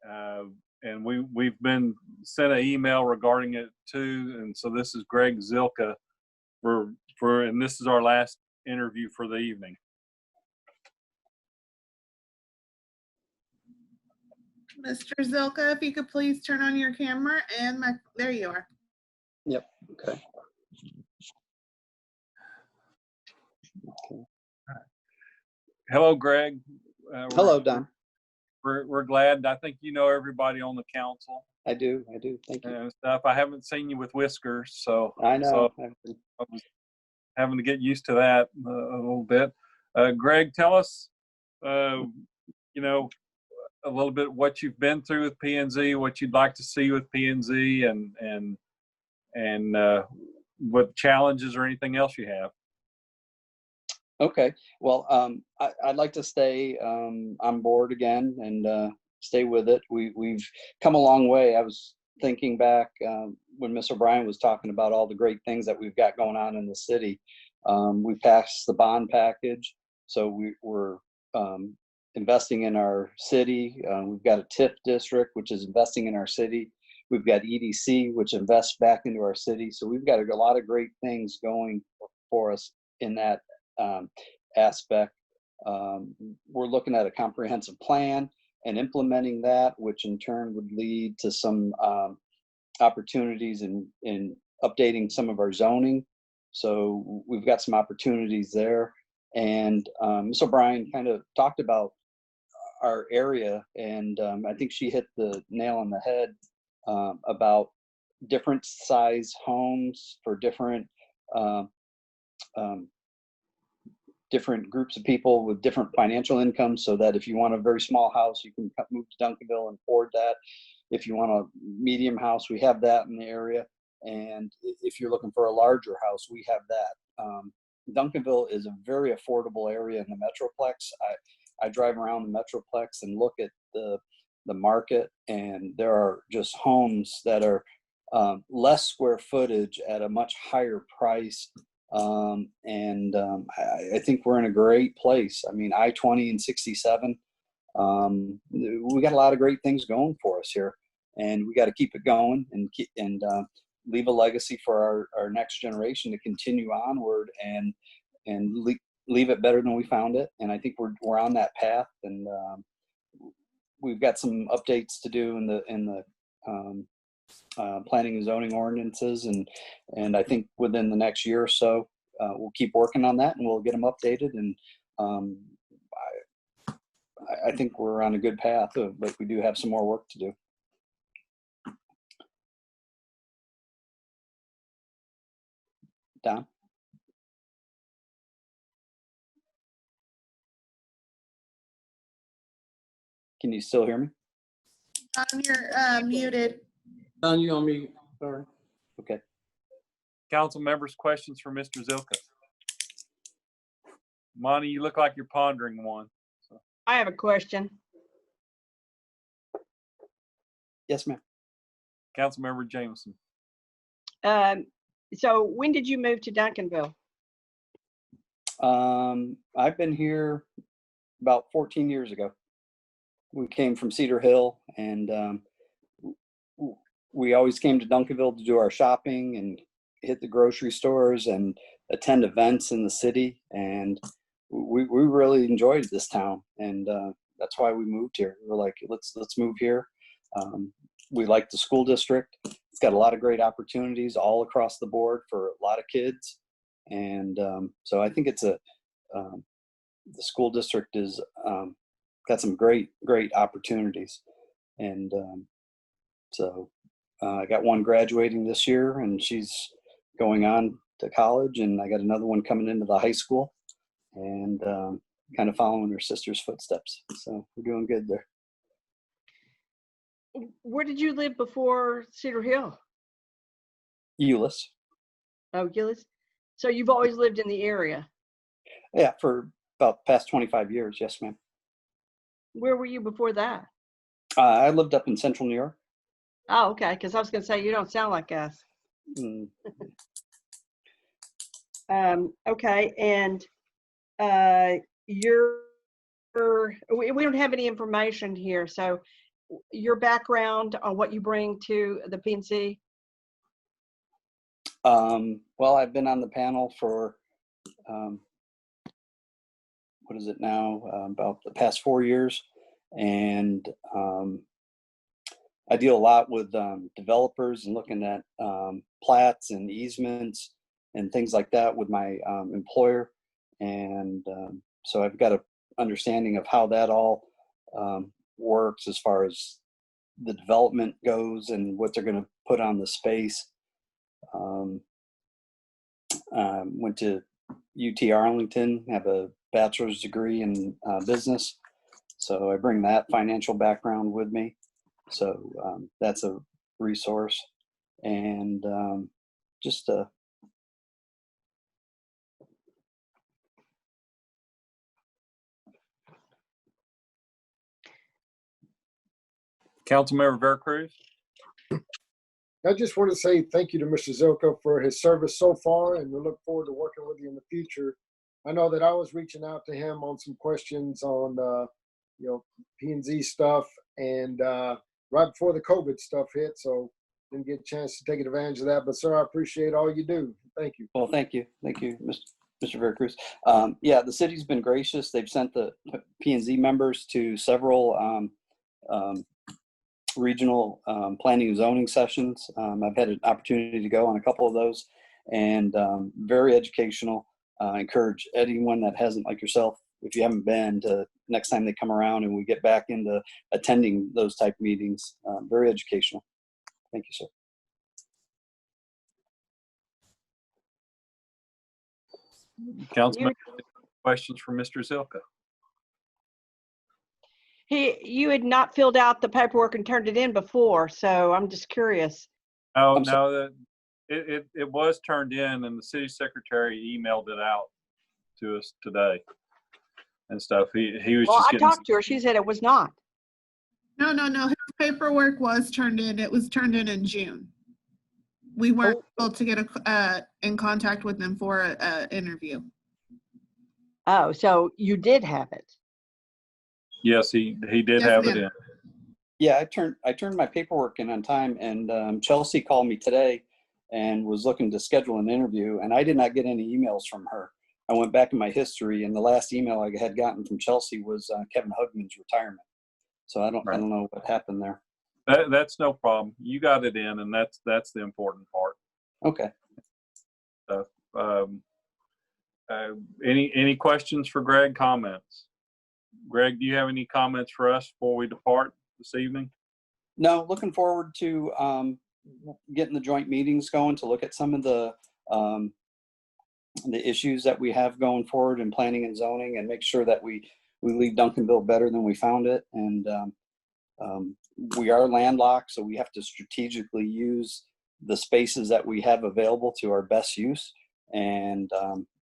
and we've been sent an email regarding it too. And so this is Greg Zilka and this is our last interview for the evening. Mr. Zilka, if you could please turn on your camera and there you are. Yep. Okay. Hello, Greg. Hello, Don. We're glad. I think you know everybody on the council. I do. Thank you. And stuff. I haven't seen you with whiskers, so I know. So I was having to get used to that a little bit. Greg, tell us, a little bit what you've been through with P&Z, what you'd like to see with P&Z, and what challenges or anything else you have. Okay. Well, I'd like to stay on board again and stay with it. We've come a long way. I was thinking back when Ms. O'Brien was talking about all the great things that we've got going on in the city. We passed the bond package, so we're investing in our city. We've got a TIF district, which is investing in our city. We've got EDC, which invests back into our city. So we've got a lot of great things going for us in that aspect. We're looking at a comprehensive plan and implementing that, which in turn would lead to some opportunities in updating some of our zoning. So we've got some opportunities there. And Ms. O'Brien kind of talked about our area, and I think she hit the nail on the head about different size homes for different different groups of people with different financial incomes, so that if you want a very small house, you can move to Duncanville and afford that. If you want a medium house, we have that in the area. And if you're looking for a larger house, we have that. Duncanville is a very affordable area in the Metroplex. I drive around the Metroplex and look at the market, and there are just homes that are less square footage at a much higher price. I think we're in a great place. I mean, I-20 and 67, we got a lot of great things going for us here, and we got to keep it going and leave a legacy for our next generation to continue onward and leave it better than we found it. And I think we're on that path, and we've got some updates to do in the planning and zoning ordinances, and I think within the next year or so we'll keep working on that and we'll get them updated. And I think we're on a good path, but we do have some more work to do. Don? Can you still hear me? You're muted. Don, you on mute. Sorry. Okay. Council members, questions for Mr. Zilka? Monty, you look like you're pondering one. So. I have a question. Yes, ma'am. Councilmember Jameson. So when did you move to Duncanville? I've been here about 14 years ago. We came from Cedar Hill, and we always came to Duncanville to do our shopping and hit the grocery stores and attend events in the city. And we really enjoyed this town, and that's why we moved here. We're like, let's move here. We like the school district. It's got a lot of great opportunities all across the board for a lot of kids. And so I think it's the school district is got some great opportunities. And so I got one graduating this year, and she's going on to college, and I got another one coming into the high school, and kind of following her sister's footsteps. So we're doing good there. Where did you live before Cedar Hill? Euless. Oh, Gillis. So you've always lived in the area? Yeah, for about past 25 years. Yes, ma'am. Where were you before that? I lived up in Central New York. Oh, okay. Because I was going to say, you don't sound like us. Mm. Okay. And you're we don't have any information here. So your background on what you bring to the PNC? Well, I've been on the panel for, what is it now, about the past 4 years. And I deal a lot with developers and looking at plats and easements and things like that with my employer. And so I've got an understanding of how that all works as far as the development goes and what they're going to put on the space. Went to UT Arlington, have a bachelor's degree in business. So I bring that financial background with me. So that's a resource. And just Councilmember Veracruz. I just want to say thank you to Mr. Zilka for his service so far, and we look forward to working with you in the future. I know that I was reaching out to him on some questions on, P&Z stuff, and right before the COVID stuff hit, so didn't get a chance to take advantage of that. But sir, I appreciate all you do. Thank you. Well, thank you, Mr. Veracruz. Yeah, the city's been gracious. They've sent the P&Z members to several regional planning and zoning sessions. I've had an opportunity to go on a couple of those, and very educational. Encourage anyone that hasn't, like yourself, if you haven't been, to next time they come around and we get back into attending those type meetings. Very educational. Thank you, sir. Councilman, questions for Mr. Zilka? You had not filled out the paperwork and turned it in before, so I'm just curious. Oh, no, it was turned in, and the city secretary emailed it out to us today and stuff. He was Well, just I getting. talked to her. She said it was not. No. His paperwork was turned in. It was turned in June. We weren't able to get in contact with them for an interview. Oh, so you did have it. Yes, he did Yes, have ma'am. it in. Yeah, I turned my paperwork in on time, and Chelsea called me today and was looking to schedule an interview, and I did not get any emails from her. I went back in my history, and the last email I had gotten from Chelsea was Kevin Hugman's retirement. So I don't know what happened there. That's no problem. You got it in, and that's the important part. Okay. Any questions for Greg? Comments? Greg, do you have any comments for us before we depart this evening? No, looking forward to getting the joint meetings going to look at some of the issues that we have going forward in planning and zoning, and make sure that we leave Duncanville better than we found it. And we are landlocked, so we have to strategically use the spaces that we have available to our best use. And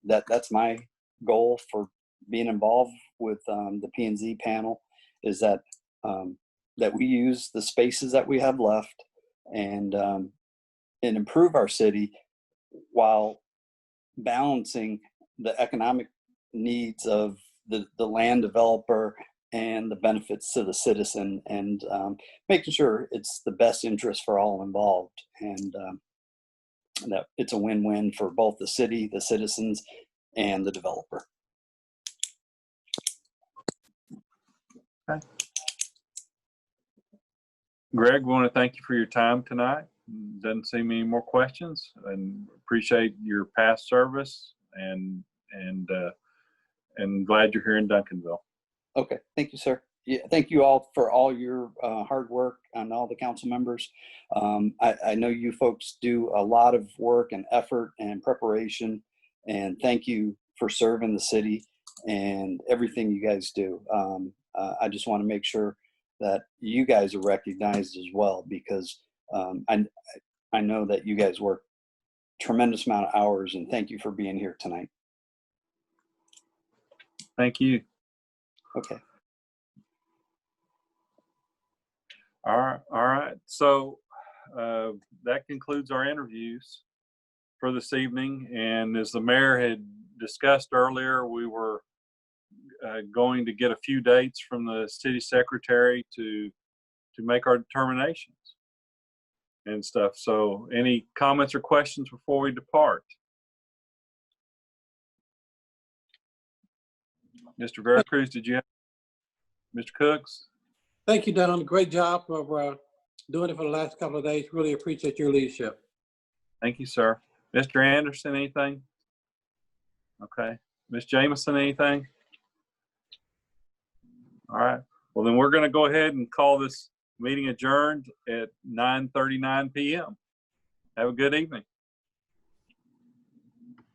that's my goal for being involved with the P&Z panel, is that that we use the spaces that we have left and improve our city while balancing the economic needs of the land developer and the benefits to the citizen, and making sure it's the best interest for all involved, and that it's a win-win for both the city, the citizens, and the developer. Okay. Greg, we want to thank you for your time tonight. Doesn't seem any more questions, and appreciate your past service, and glad you're here in Duncanville. Okay, thank you, sir. Yeah, thank you all for all your hard work, and all the council members. I know you folks do a lot of work and effort and preparation, and thank you for serving the city and everything you guys do. I just want to make sure that you guys are recognized as well, because I know that you guys work tremendous amount of hours, and thank you for being here tonight. Thank you. Okay. All right. So that concludes our interviews for this evening. And as the mayor had discussed earlier, we were going to get a few dates from the city secretary to make our determinations and stuff. So any comments or questions before we depart? Mr. Veracruz, did you have, Mr. Cooks? Thank you, Don. Great job for doing it for the last couple of days. Really appreciate your leadership. Thank you, sir. Mr. Anderson, anything? Okay. Ms. Jameson, anything? All right. Well, then we're going to go ahead and call this meeting adjourned at 9:39 p.m. Have a good evening.